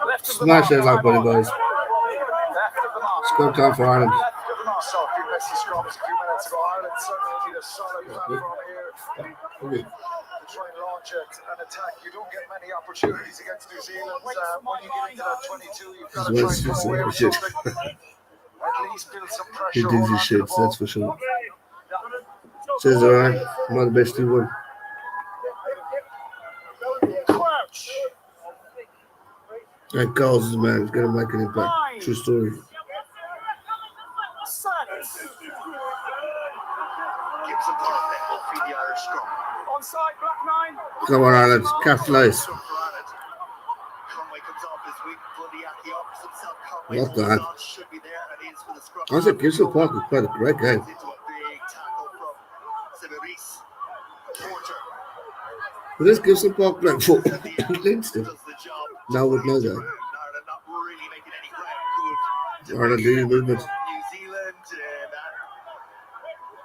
Left of the Smash mark. it like buddy boys. Left of the mark. Score time for Ireland. Left of the mark. Saw a few messy scrums a few minutes ago. Ireland certainly need a solid platform here to try and launch an attack. You don't get many opportunities against New Zealand. When you get into that 22, you've got to try and come away with something. At least build some He pressure. did his shit, that's for sure. Says alright, not the best he won. Crouch. And Carl's his man, he's gonna make an impact. True story. Set. Gibson Park then will feed the Irish scrum. Onside, black 9. Come on, Ireland, capitalise. Conway comes off his weak. Bundyaki offers himself. Conway Not bad. should be there, and is for the scrum. I said Gibson Park was quite a great game. Into a big tackle from Severis. Porter But this Gibson Park playing for Leinster. does the job. Now would know that. Ireland not really making any ground. Good. Ireland doing movement. New Zealand, that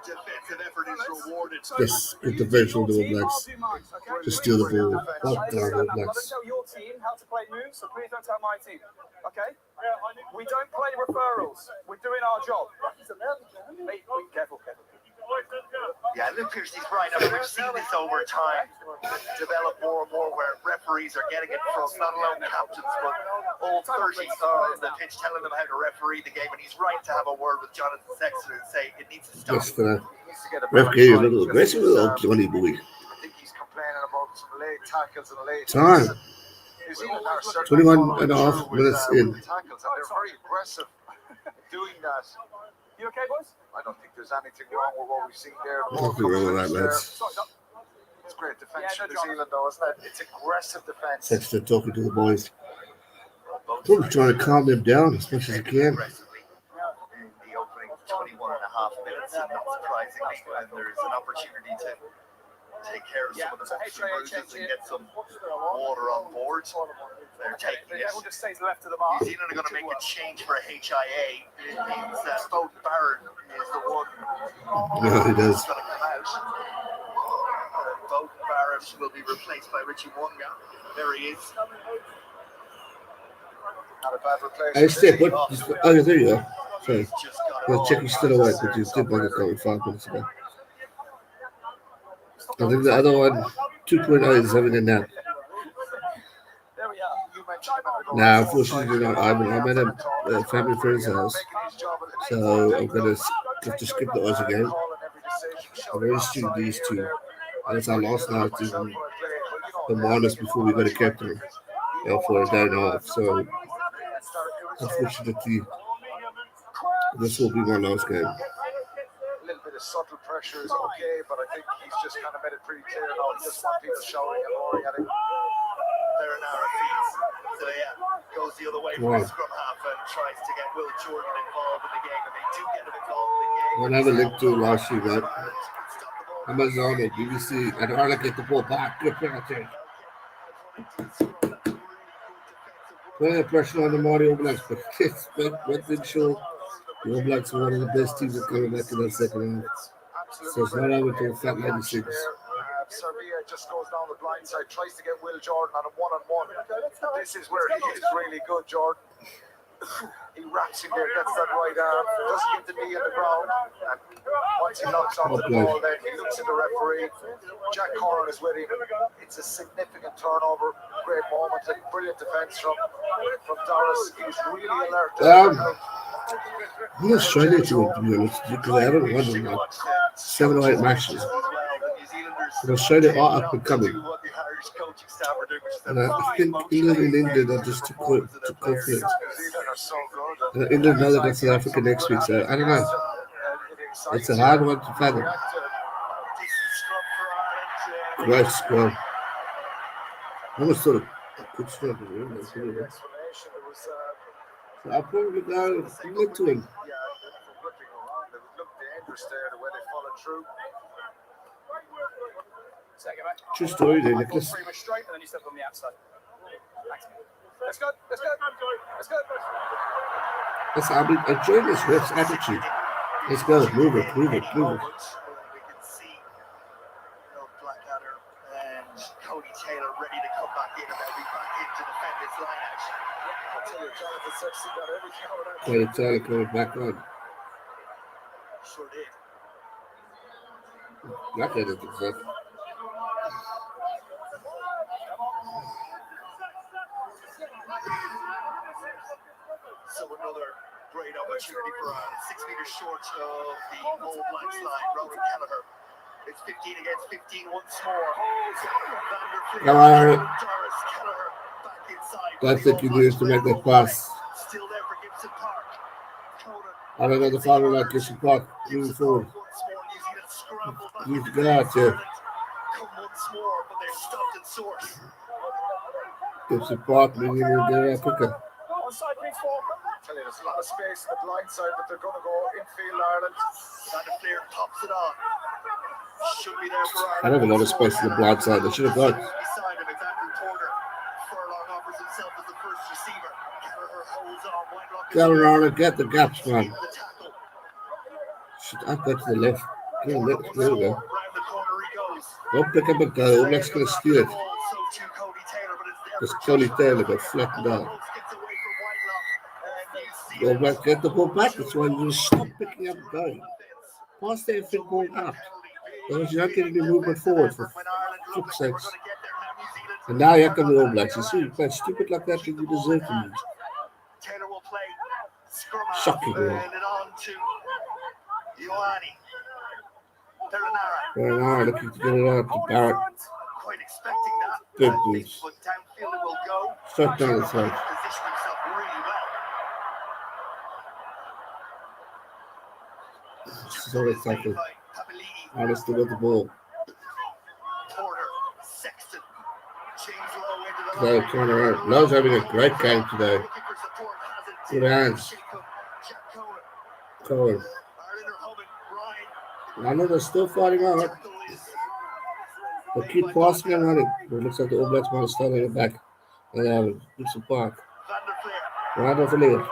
defensive effort is rewarded. Yes, good defense from the All Blacks. To steal the ball. Well done, All I'm going Blacks. to tell your team how to play moves, so please don't tell my team. Okay? We don't play referrals. We're doing our job. Be careful. Yeah, Luke Pearce is right. I mean, we've seen this over time develop more and more where referees are getting it from not alone captains, but all 30 on the pitch telling them how to referee the game. And he's right to have a word with Jonathan Sexton and say it needs to stop. Just for that. He needs to get a Ref better gave a try little because aggressive little I Johnny boy. think he's complaining about some late tackles and late. Time. New Zealand are certainly 21 and a half following minutes through in. with the tackles, and they're very aggressive in doing that. You okay, boys? I don't think there's anything wrong with what we've seen there. Nothing wrong with that, lads. It's great defense from New Zealand, though, isn't it? It's aggressive defense. Sexton talking to the boys. Probably trying to calm them down as much as he can. Aggressively in the opening 21 and a half minutes, and not surprisingly, when there's an opportunity to take care of some of the bumps and bruises and get some water on board, they're taking it. Everyone just stays left of the mark. New Zealand are going to make a change for a HIA. It means that Bowden Barrett is the one Yeah, he does. who's going to come out. Bowden Barrett will be replaced by Richie Wonga. There he is. Not a bad replacement. Hey, Step, what? Oh, there you go. Sorry. He's just got I'll check he's still awake, but you did like a couple 5 minutes ago. I think the other one, 2.0, is having a nap. There we are. You mentioned a minute ago. Nah, unfortunately not. I'm at a family friend's house, so I'm going to have to skip the Oz again. I've already streamed these two, and it's our last night in the Marnus before we go to Cape Town for a day and a half. So, unfortunately, this will be my last game. A little bit of subtle pressure is okay, but I think he's just kind of made it pretty clear now. He just want people shouting and roaring at him. there an hour feeds. So yeah, goes the other way from the scrum half and tries to get Will Jordan involved in the game, and they do get him involved in the game. We'll have a link to last year, right? Amazon or BBC, and Ireland get the ball back. Good penalty. Putting the pressure on the Māori All Blacks, but it's went in show. The All Blacks are one of the best teams that coming back in that second half. So it's not over till flat 96. Servia just goes down the blind side, tries to get Will Jordan on a one-on-one. This is where he is really good, Jordan. He wraps him there, gets that right arm, doesn't get the knee on the ground, and once he locks onto the ball, then he looks at the referee. Jack Corran is with him. It's a significant turnover, great moment, and brilliant defence from Doris. He was really alert. I'm not struggling to be honest, because I haven't won in like 7 or 8 matches. But Australia are up and coming. And I think England and England are just too confident. And England know they got South Africa next week, so I don't know. It's a hard one to fathom. Great score. I almost thought a good strike. So I'll probably go England to him. True story there, Nicholas. Let's go. I'll be enjoying this ref's attitude. Let's go, move it. We can see Blackadder and Cody Taylor ready to come back in, and they'll be back in to defend this line out. I'll tell you, Jonathan Sexton got everything out of that. Cody Taylor coming back on. Sure did. Blackadder did that. So another great opportunity for Ireland. 6 meters short of the All Blacks line. Rowan Kelleher. It's 15 against 15 once more. Come on, Ireland. Doris Kelleher back inside. Don't think you need to make that pass. Still there for Gibson Park. I don't know the final like Gibson Park. Moving forward. Need to get out here. Come once more, but they're stopped at source. Gibson Park, we need to get out quicker. Tell you, there's a lot of space on the blind side, but they're going to go infield Ireland. Van der Fleer pops it on. Should be there for Ireland. I don't have a lot of space on the blind side. They should have gone. Beside him, it's Andrew Porter. Furlong offers himself as the first receiver. Kelleher holds on. Go around, get the gaps, man. Should I go to the left? Go left. There we go. Don't pick up a goal. Let's go steal it. Because Cody Taylor got flattened out. Go back, get the ball back. That's why you stop picking up going. Pass the effing ball out. Because you're not getting the movement forward for fuck's sakes. And now you come to the All Blacks. You see, you play stupid like that, you deserve to lose. Taylor will play Shocking, man. and on to Ioane. Perenara looking to get it out to Barrett. Quite expecting that. Good news. But downfield it will go. Straight down the throat. Position himself really well. Solid tackle. Alistair with the ball. Porter, Sexton, James Lowe into the Corner out. Lowe's having a great game today. Good hands. Cohen. I know they're still fighting out. But keep passing around it. It looks like the All Blacks want to start on the back. And they have it. Gibson Park. Van der Fleer.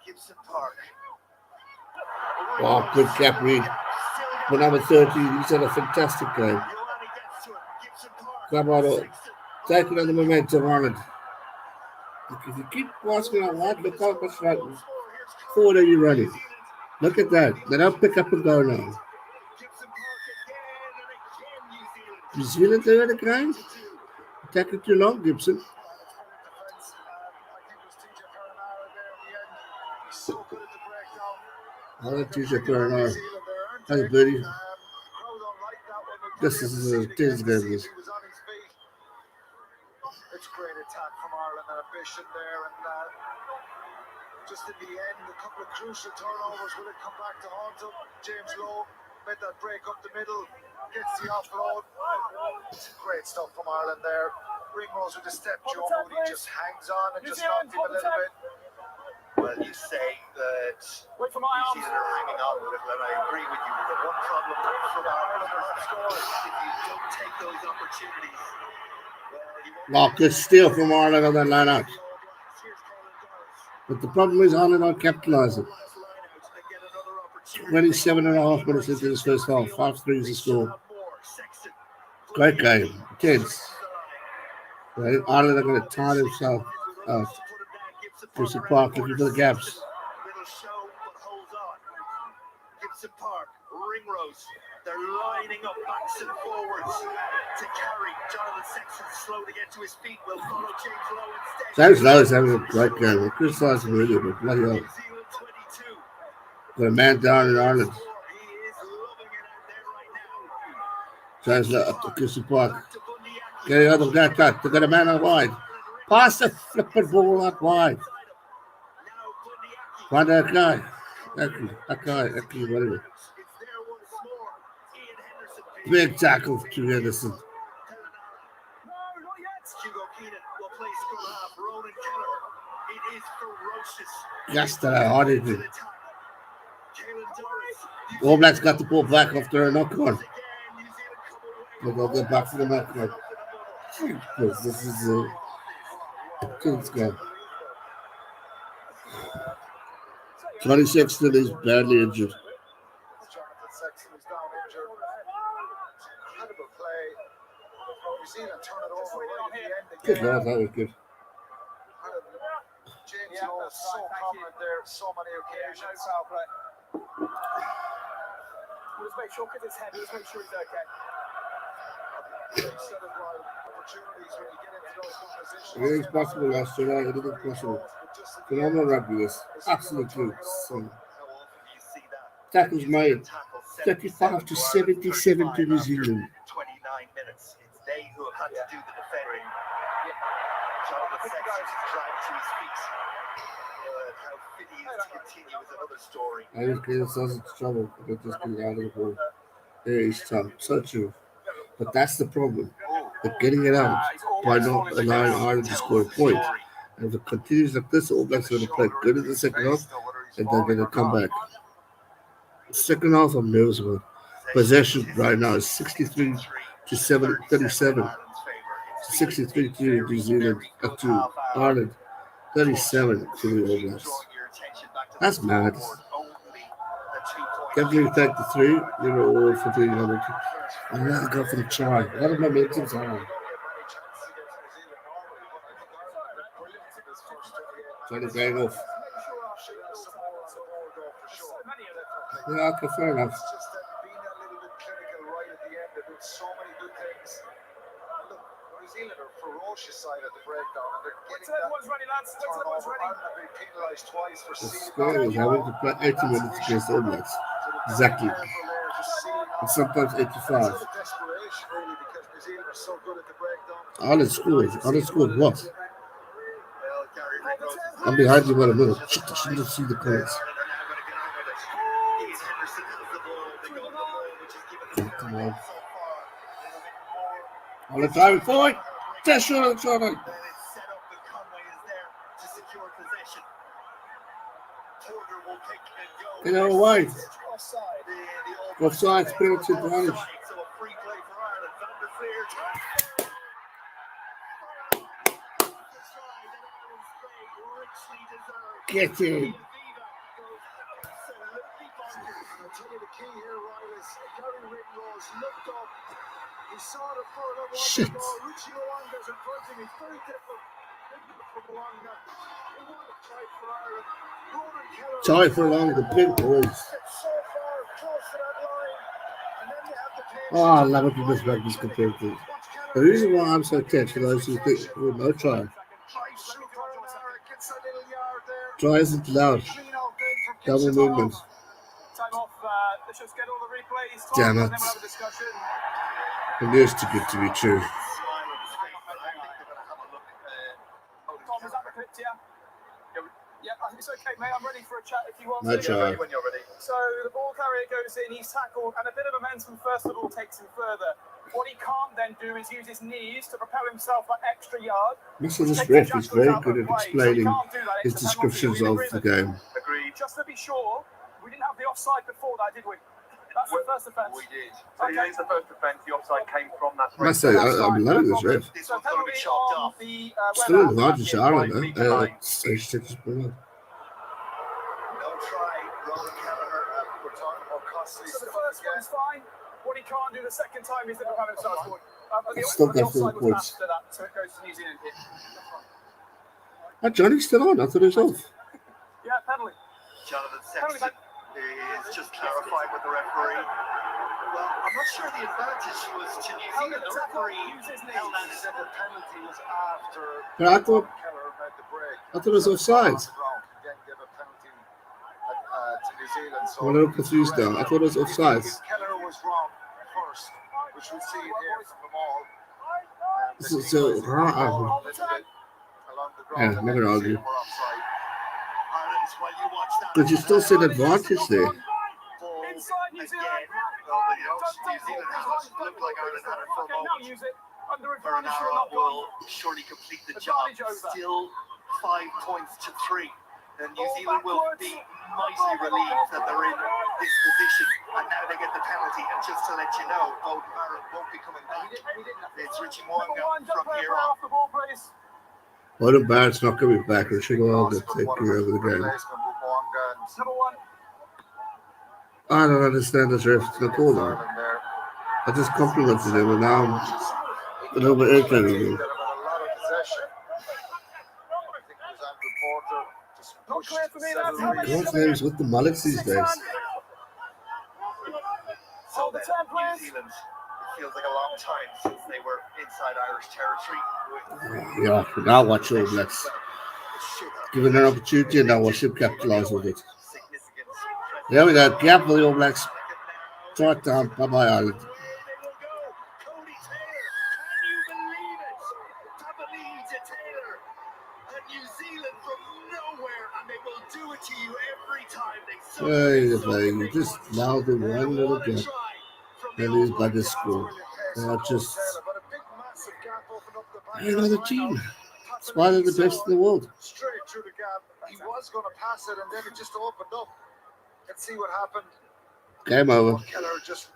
Gibson Park. Oh, good cap read. For number 13, he's had a fantastic game. Come on, taking on the momentum on it. If you keep passing out wide, look how much right forward are you running. Look at that. They don't pick up and go now. New Zealand there at the ground. Taking too long, Gibson. I like TJ Perenara. That's Birdie. This is a tense game. It's great attack from Ireland and ambition there, and just in the end, a couple of crucial turnovers. Will it come back to haunt him? James Lowe made that break up the middle, gets the offload. Great stuff from Ireland there. Ringrose with a step, Joe Moody just hangs on and just knocked him a little bit. Well, you say that New Zealand are hanging on a little, and I agree with you. The one problem from Ireland is if you don't take those opportunities, well, Oh, good steal from Ireland on that line out. But the problem is Ireland aren't capitalising. 27.5 minutes into this first half, 5-3 is the score. Great game, intense. Right? Ireland are going to tire themselves out. Gibson Park looking for the gaps. Gibson Park, Ringrose, they're lining up backs and forwards to carry. Jonathan Sexton slow to get to his feet, will follow James Lowe instead. James Lowe is having a great game. We're criticising him really, but bloody hell. New Zealand 22. Got a man down in Ireland. He is loving it out there right now. James Lowe up to Gibson Park. Back to Bundyaki. Get out of that. They got a man out wide. Pass the flipping ball out wide. Now Bundyaki. Find that guy. That guy, whatever. It's there once more. Ian Henderson. Big tackle to Henderson. No, not yet. Hugo Keenan will play scrum half. Ronan Keller. It is ferocious. Yes, that hard To it. the attack. Caelan Doris. All Blacks got the ball back after a knock on. Again, New Zealand come away. But they'll get back for the knock on. This is a kid's game. 26 is badly injured. Jonathan Sexton is down injured. Incredible play. New Zealand turn it over right at the end Good again. lord, that was good. James Lowe is so prominent there, so many No occasions. foul play. We'll just make sure, because it's heavy, let's make sure he's okay. Big set of opportunities when you get into those good positions. Anything's possible last year, anything's possible. Phenomenal rugby this. Absolutely. So, How often do you see that? tackles made. Tackle 35 to 77 to New Zealand. 29 minutes. It's they who have had to do the defending. Jonathan Sexton is dragged to his feet. How fit he is to continue is another story. I just get themselves into trouble. They're just getting out of the ball. There is tough. So true. But that's the problem. They're getting it out by not allowing Ireland to score a point. And if it continues like this, All Blacks are going to play good in the second half and they're going to come back. Second half, I'm nervous about. Possession right now is 63 to 37. 63 to New Zealand, up to Ireland. 37 to the All Blacks. That's mad. Definitely take the 3. You know, all for the other. And now go for the try. A lot of momentum's on. Trying to game off. Yeah, okay, fair enough. It's just that being a little bit clinical right at the end, they're doing so many good things. Look, New Zealand are ferocious side at the breakdown, and they're getting Third that one's ready, lads. Third one's turnover. ready. Ireland have been penalised twice for The sealing score is having to play 80 minutes against All Blacks. Exactly. And sometimes 85. It's out of desperation, really, because New Zealand are so good at the breakdown. Ireland scored. Ireland scored what? Well, Gary Ringrose. I'm behind you by a minute. Shit, I shouldn't have seen the comments. Come on. On the time forward. Just shot on shot. Then it's set up and Conway is there to secure possession. Porter will pick and go. Get out of the way. Offside. The Offside, penalty advantage. So a free play for Ireland. Van der Veer. Get in. I'll tell you the key here, Ryan, is Gary Ringrose looked up. He saw the further one Shit. to go. Richie Owanga's in front of him. It's very difficult for Owanga. He wanted to try for Ireland. Ronan Keller. Try for long the big boys. It's so far close to that line. And then you have the pace. Oh, I love it when this rugby's compared to. The reason why I'm so tense for those who think, well, no try. Gets a little yard there. Try isn't allowed. Clean out then from Double Gibson. movement. Time off. Let's just get all the replays. Damn and it. then we'll have a discussion. It is too good to be true. Tom, is that the clip, yeah? Yeah, I think it's okay, mate. I'm ready for a chat if you want. No to. try. When you're ready. So the ball carrier goes in, he's tackled, and a bit of momentum first of all takes him further. What he can't then do is use his knees to propel himself that extra yard. Mr. This ref is very good at explaining his descriptions of the game. Agreed. Just to be sure, we didn't have the offside before that, did we? That's the first offence. We did. So you think the first offence, the offside came from that I break? must say, I'm loving this ref. This So one's going to be penalty chopped on off. the Still weather. advantage to Ireland, stage 6 is brilliant. No try, Ronan Kelleher. We're talking about costly So the stuff first again. one's fine. What he can't do the second time is the penalty scored. The Still got 4 offside was points. after that, so it goes to New Zealand. Johnny's still on. I thought he was off. Yeah, penalty. Jonathan Sexton is just clarifying with the referee. Well, I'm not sure the advantage was to New Zealand. The referee held out Said the penalty was after But I thought Kelleher made the break. it was offside. Again, give a penalty to New Zealand. So I'm a little confused now. I thought it was offside. If Kelleher was wrong first, which we see it here from the mall. Yeah, I'm not gonna argue. Ireland, while you watch that. But you still see an advantage there. Inside New Zealand. New Zealand has looked like Ireland had it for a Now moment. use it. Under advantage for Bernard not gone. will surely complete the job. Still 5 points to 3. Then New Zealand will be mightily relieved that they're in this position. And now they get the penalty. And just to let you know, Bowden Barrett won't be coming back. It's Richie Mwanga from here on. Off the ball, please. Odin Barrett's not coming back. We should go on to take care of the game. Number one. I don't understand this ref. It's not cool now. I just complimented him and now I'm a little bit irritated. Not clear for me, lads. How many God's names with the mullets these days. So the 10 New players. Zealand, it feels like a long time since they were inside Irish territory. Yeah, now watch All Blacks. Given an opportunity and now watch him capitalise with it. There we go. Gap for the All Blacks. Short down. Bye-bye, Ireland. Cody Taylor, can you believe it? Tabalita Taylor and New Zealand from nowhere, and they will do it to you every time they Hey, just allow them one little gap. Then these buggers score. They're just another team. That's why they're the best in the world. Straight through the gap. He was going to pass it, and then it just opened up. Let's see what happened. Game over. Kelleher just,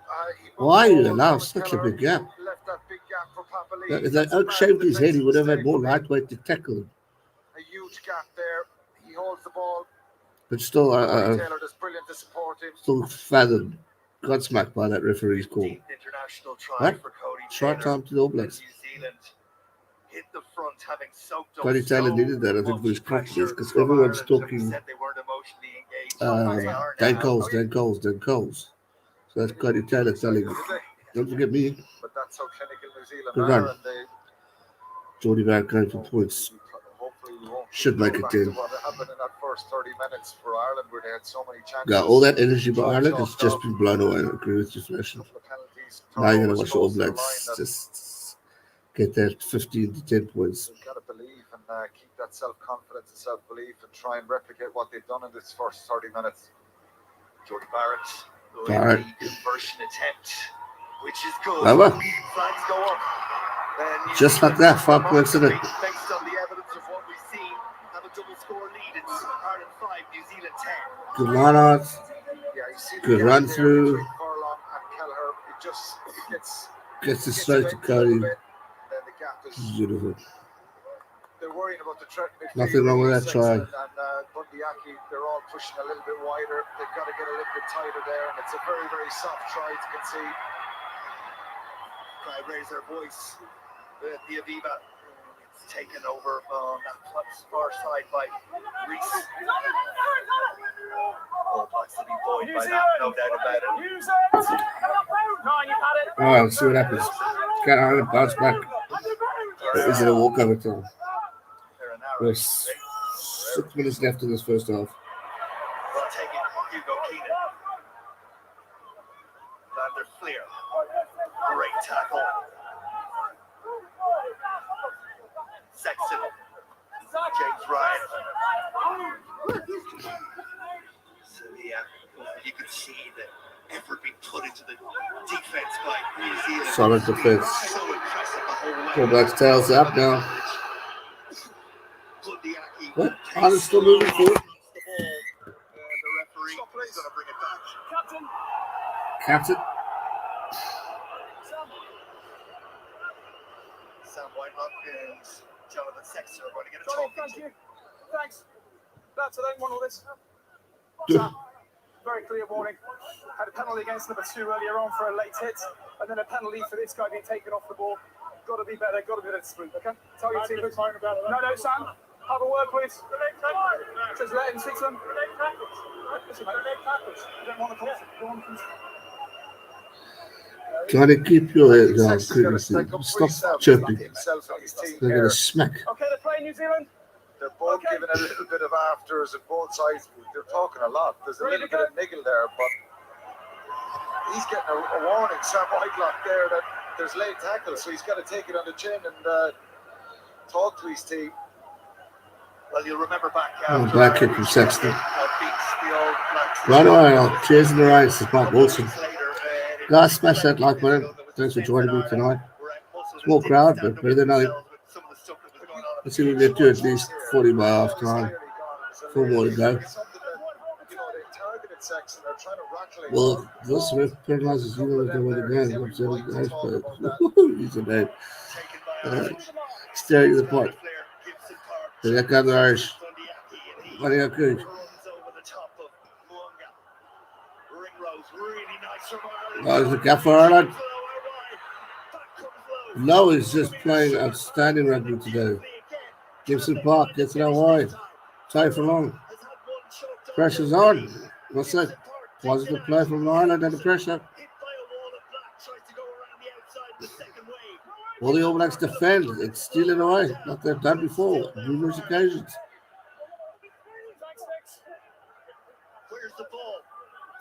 Why you allow such a big gap? Left that big gap for Papali'i. If they outshaved his head, he would have had more lightweight to tackle him. A huge gap there. He holds the ball. But still, Taylor does brilliant to support him. still fathomed. Got smacked by that referee's call. International try What? for Cody Short Taylor. time to the All Blacks. New Zealand hit the front, having soaked up Cody Taylor so needed that, I think, for his much confidence, pressure because from everyone's Ireland, talking, who said they weren't emotionally engaged. They are Dan now. Coles, Dan Coles, Dan Coles. So that's Cody Taylor telling him, don't forget me. But that's how clinical New Zealand Good are. run. And they Jordy Barrett going for points. hopefully won't Should make it go back to 10. what happened in that first 30 minutes for Ireland, where they had so many chances. Yeah, all that energy by Ireland has just been blown away. I agree with you, Flash. Couple of penalties. Now you're going to Turnovers watch the All close to the Blacks line that just get that 15 to 10 points. They've got to believe and keep that self-confidence and self-belief and try and replicate what they've done in this first 30 minutes. Jordy Barrett with Barrett. the conversion attempt, which is good. Well, Flags go up. And New just like Zealand, that, 5 points in it. based on the evidence of what we've seen, have a double score lead. It's Ireland 5, New Zealand 10. Good line out. Yeah, you see the Good gap run there through. between Furlong and Kelleher. It just Gets it gets straight to away a Cody. little bit, then the gap is. Beautiful. They're worrying about the threat midfield. Nothing wrong with that try. And Bundyaki, they're all pushing a little bit wider. They've got to get a little bit tighter there, and it's a very, very soft try to concede. Crowd raise their voice. The Aviva, it's taken over on that far side by Reese. All Blacks to be buoyed by that, no doubt about it. Use it. Nine, you've had it. All right, let's see what happens. Can Ireland bounce back? Or is it a walkover time? They're an arrow. There's 6 minutes left in this first half. Well, take it, Hugo Keenan. Lander Fleer. Great tackle. Sexton. James Ryan. So you could see the effort being put into the defense by New Zealand. Solid defense. So impressive the whole way. All Blacks tails up now. Bundyaki What? takes Ireland's still moving forward. the ball, and the referee is going to bring it back. Captain. Captain. Sam Whitelock and Jonathan Sexton are going to get a Johnny, talking thank to. you. Thanks. Lads, I don't want all this. Duh. Sam, very clear warning. Had a penalty against number 2 earlier on for a late hit, and then a penalty for this guy being taken off the ball. Got to be better, got to be better smooth, okay? Tell your team. No, Sam. Have a word, please. Just let him speak to them. Listen, mate. You don't want to call. You want to. Try to keep your head down, Sexton's got to Chrissy. stick up for Stop himself, chirping. himself and his team They're here. going to smack. Okay, they're playing New Zealand. They're both Okay. giving a little bit of afters on both sides. They're talking a lot. There's a Ready little to bit of niggle there, but he's getting a warning, Sam Whitelock, there that there's late tackle, so he's got to take it on the chin and talk to his team. Well, you'll remember back Oh, black kick from Sexton. beats the All Blacks. Right on, chasing the right, it's Mark Wilson. Later, Guys, smash that like button. Thanks for joining me tonight. Small crowd, but better than nothing. Let's see if we can get to at least 40 by half time. 4 more to go. Something that, you know, they targeted Sexton. They're trying to rattle him. Well, this ref penalizes you with the way the game. I'm saying the guys, but he's a name. Staring at the pot. There comes the Irish. What do you think? Oh, there's a gap for Ireland. Lowe is just playing outstanding rugby today. Gibson Park gets it out wide. Tie for long. Pressure's on. What's that? Positive play from Ireland under pressure. All the All Blacks defend. It's stealing away like they've done before, numerous occasions. Where's the ball?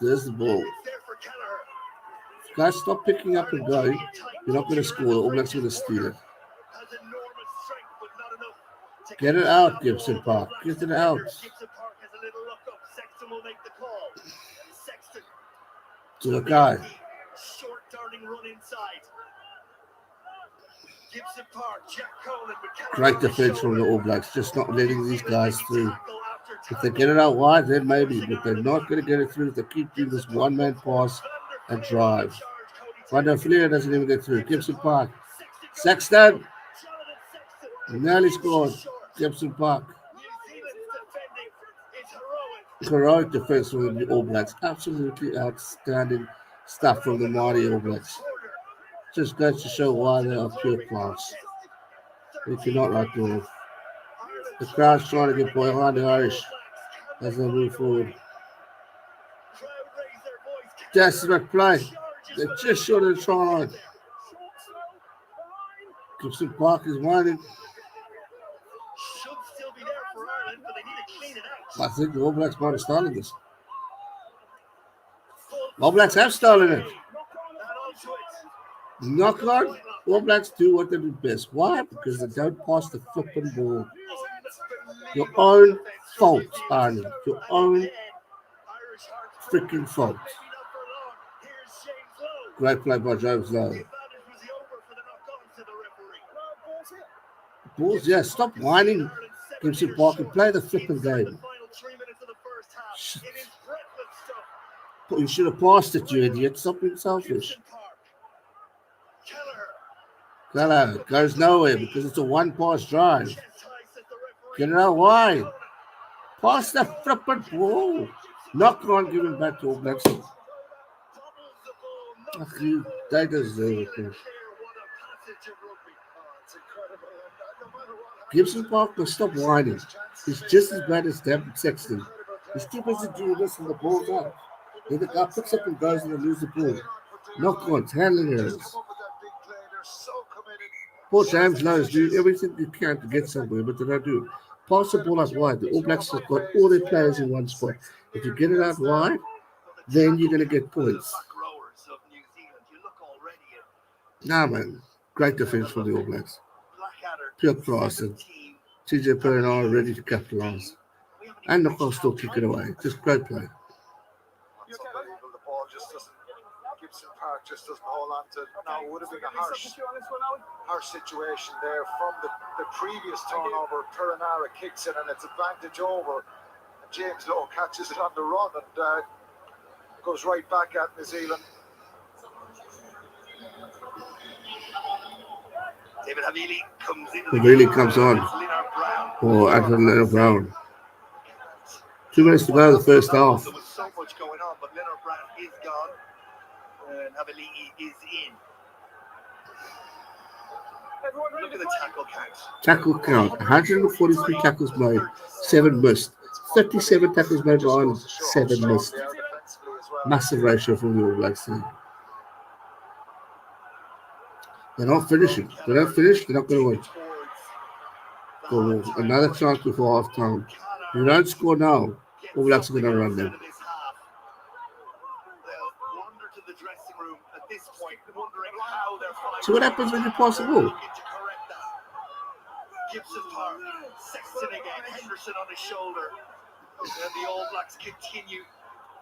There's the ball. It's there for Kelleher. Guys, stop picking up and going. You're not going to score. The All Blacks are going to steal it. Has enormous strength, but not enough to Get it out, Gibson Park. Get it out. Gibson Park has a little look up. Sexton will make the call. Sexton. To the guy. Short darting run inside. Gibson Park, Jack Conan, Great defense from the All Blacks, just not letting these guys through. If they get it out wide, then maybe, but they're not going to get it through if they keep doing this one-man pass and drive. Randall Flair doesn't even get through. Gibson Park. Sexton. Nearly scored. Gibson Park. Heroic defense from the All Blacks. Absolutely outstanding stuff from the mighty All Blacks. Just goes to show why they are pure class. We cannot like doing. The crowd's trying to get behind the Irish as they move forward. Desperate play. They're just short of the try line. Gibson Park is winding. Should still be there for Ireland, but they need to clean it out. I think the All Blacks might have stolen this. All Blacks have stolen it. Knock on. All Blacks do what they do best. Why? Because they don't pass the flipping ball. Your own fault, Arnie. Your own freaking fault. Great play by James Lowe. Balls, yeah, stop whining. Gibson Park and play the flipping game. You should have passed it, you idiot. Stop being selfish. Kelleher goes nowhere because it's a one-pass drive. Get it out wide. Pass the flipping ball. Knock on, give it back to All Blacks. They deserve it. Man. Gibson Park will stop whining. He's just as bad as Sexton. He's too busy doing this and the ball's out. Then the guy picks up and goes and they lose the ball. Knock on, handling errors. Poor James Lowe is doing everything you can to get somewhere, but they don't do it. Pass the ball out wide. The All Blacks have got all their players in one spot. If you get it out wide, then you're going to get points. Nah, man. Great defense from the All Blacks. Pure class. And TJ Perrin ready to capitalise. And the ball still kick it away. Just great play. It's unbelievable. The ball just doesn't. Gibson Park just doesn't hold on to. Now it would have been a harsh situation there from the previous turnover. Perenara kicks it and it's advantage over. And James Lowe catches it on the run and goes right back at New Zealand. David Havili comes into Havili comes on. Oh, Anthony Leonard Brown. 2 minutes to go in the first half. There was so much going on, but Leonard Brown is gone, and Havili is in. Look at the tackle count. Tackle count. 143 tackles made, 7 missed. 37 tackles made by Ireland, 7 missed. Massive ratio from the All Blacks team. They're not finishing. If they don't finish, they're not going to win. Go another chance before half time. If you don't score now, All Blacks are going to run them. So what happens when you pass the ball? Gibson Park, Sexton again, Henderson on his shoulder. And the All Blacks continue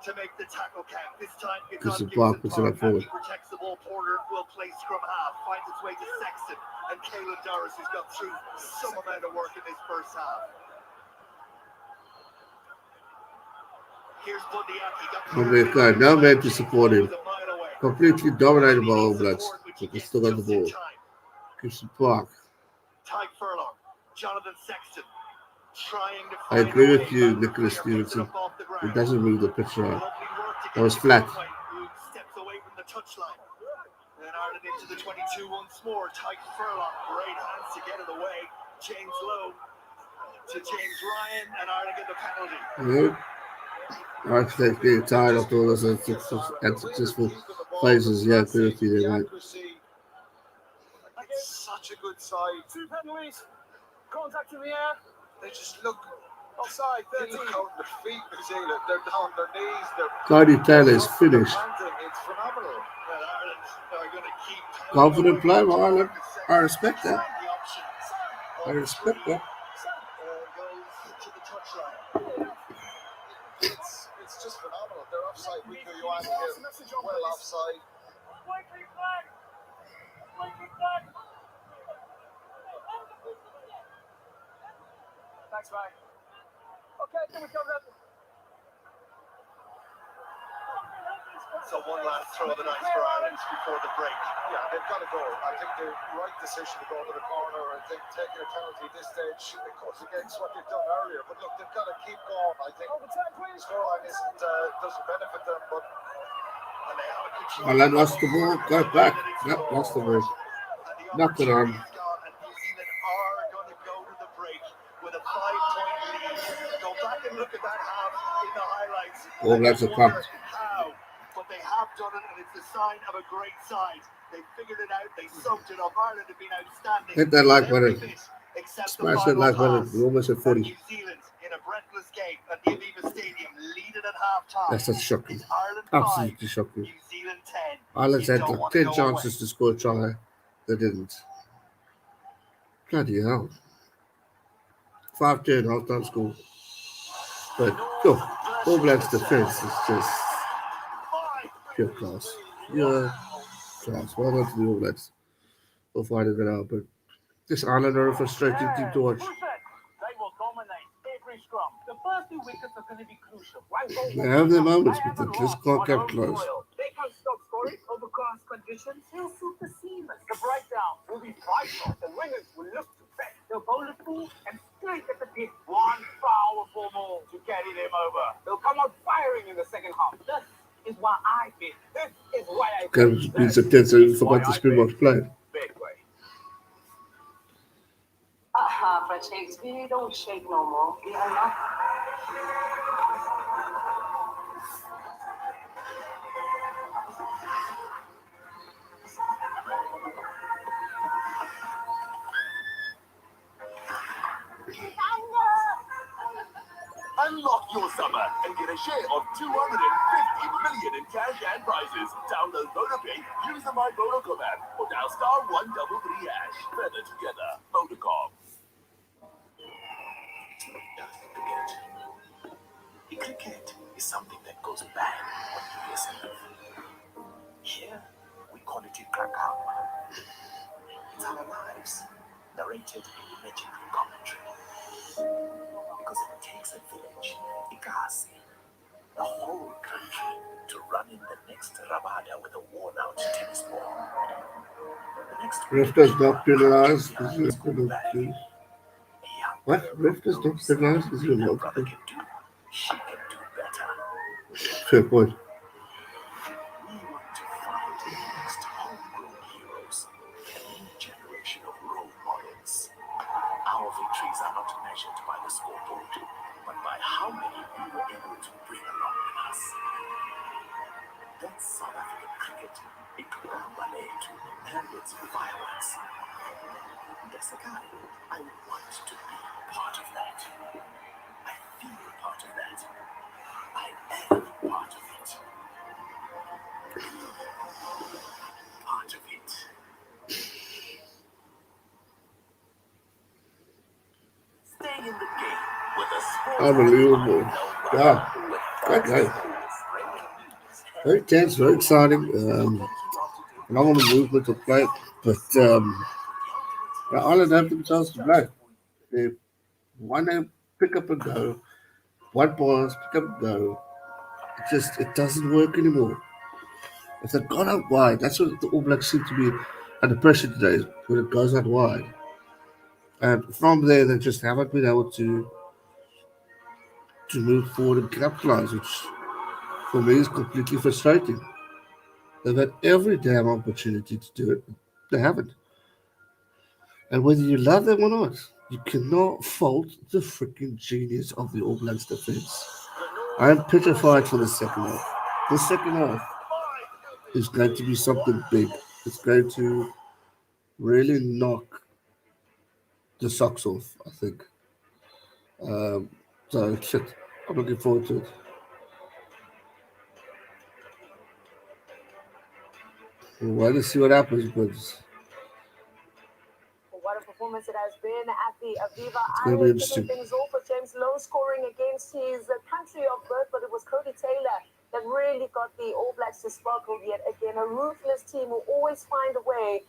to make the tackle count. This time it's on Gibson Park, and he protects the ball. Porter will play scrum half, finds its way to Sexton, and Caelan Doris, who's got through some amount of work in this first half. Here's Bundyaki. No man to support him. Completely dominated by All Blacks. But they still got the ball. Gibson Park. Tyke Furlong, Jonathan Sexton, trying to I agree with you, Nicholas Stevenson. It doesn't move the pitch right. That was flat. Steps away from the touchline. And Ireland into the 22 once more. Tyke Furlong, great hands to get it away. James Lowe to James Ryan, and Ireland get the penalty. Ireland getting tired of all those unsuccessful phases. Yeah, I agree with you there, mate. Such a good side. 2 penalties. Contact in the air. They just look offside. 13. Look on the feet, New Zealand. They're on their knees. Cody Taylor is finished. It's phenomenal. Well, Ireland are going to keep Confident play by Ireland. I respect that. I respect that. Goes to the touchline. It's just phenomenal. They're offside. We know you want to get well offside. Thanks, mate. Okay, can we cover that? So one last throw of the dice for Ireland before the break. Yeah, they've got to go. I think the right decision to go to the corner. I think taking a penalty at this stage, it goes against what they've done earlier. But look, they've got to keep going. I think the scoreline doesn't benefit them, but Ireland lost the ball. Got back. Yep, lost the ball. Knocked it on. Look at that half in the highlights. All Blacks are pumped. How, but they have done it, and it's the sign of a great side. They figured it out. They soaked it up. Ireland have been outstanding. Hit that like button. Smash that like button. We're almost at 40. New Zealand in a breathless game at the Aviva Stadium, leading at half-time. That's just shocking. Ireland Absolutely shocking. New Zealand 10. Ireland had like 10 chances to score a try. They didn't. Bloody hell. 5-10 half-time score. But go, All Blacks defense is just pure class. Yeah, class. Well done to the All Blacks for fighting it out. But this Ireland are a frustrating team to watch. They will dominate every scrum. The first 2 wickets are going to be crucial. They have their moments, but they just can't capitalize. They can stop scoring. Overcast conditions will suit the seamers. The breakdown will be vital. The wingers will look to bet. They'll bowl it full and straight at the pit. One powerful move to carry them over. They'll come out firing in the second half. This is why I bid. This is why I Gareth beats a 10, so you forgot the Springboks play. big way. But Shakespeare, don't shake no more. You have enough. Unlock your summer and get a share of 250 million in cash and prizes. Download Vodapay, use the My Vodacom app, or dial *133#. Better together. Vodacom. Cricket is something that goes bang when you listen. Here, we call it a crack-up. It's our lives, narrated in legendary commentary. Because it takes a village, a Kasi, the whole country to run running the next Rabada with a worn-out tennis ball. The next Ref does not crouching penalize behind because the you're school bag. penalty. A young What? girl Ref does not knows penalize because you're anything her not. brother can do, she can do better. Fair point. We want to find the next homegrown heroes, a new generation of role models. Our victories are not measured by the scoreboard, but by how many we were able to bring along with us. That's South African cricket. It took our ballet and its fireworks. As a guy, I want to be part of that. I feel part of that. I am part of it. Part of it. Stay in the game with a sports Unbelievable. Yeah. Great game. Very tense, very exciting. Long on the movement of play, but Ireland have themselves to play. They want to pick up and go. One pass, pick up and go. It doesn't work anymore. If they've gone out wide, that's what the All Blacks seem to be under pressure today, when it goes out wide. And from there, they just haven't been able to move forward and capitalize, which for me is completely frustrating. They've had every damn opportunity to do it. They haven't. And whether you love them or not, you cannot fault the freaking genius of the All Blacks defense. I am petrified for the second half. The second half is going to be something big. It's going to really knock the socks off, I think. So, shit, I'm looking forward to it. We'll wait to see what happens, but What a performance it has been at the Aviva gonna be Island. interesting. Kicking things off with James Lowe scoring against his country of birth, but it was Cody Taylor that really got the All Blacks to sparkle yet again. A ruthless team who always find a way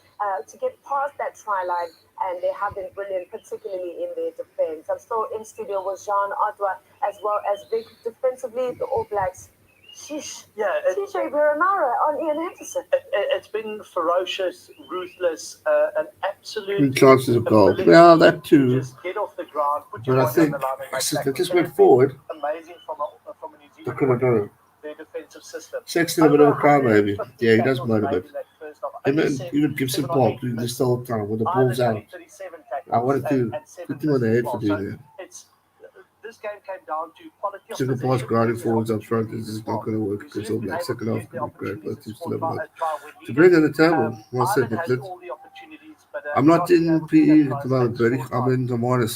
to get past that try line, and they have been brilliant, particularly in their defense. I'm still in studio with Jean Adwa as well as Vic. Defensively, the All Blacks. Sheesh. Yeah, TJ Veronara on Ian Henderson. it's been ferocious, ruthless, an absolute. Three chances of goal. ability Yeah, that to too. Just get off the ground, put But your I body think on the line and make they tackles. just That went has been forward. Amazing from a New Look Zealand at Madonna. their defensive system. Sexton a bit of a cry, Over maybe. 150 Yeah, he does tackles moan a made bit. in that first half. Him Only and seven- even Gibson seven or Park eight doing this missed. the whole time with the Ireland balls out. only 37 tackles I wanted to and seven put him on the misses head as for well. doing So that. it's this game came down to quality of Single pass possession grounding versus forwards up front opportunities is as not well. going to work New because Zealand all been Black able second to half use the can be great, but opportunities you to still score have a lot a try when to needed. bring on the table. Once they Ireland get has lit. all the opportunities, but I'm not been in able to PE capitalize at the moment, and Brady. score I'm tries. in the minus.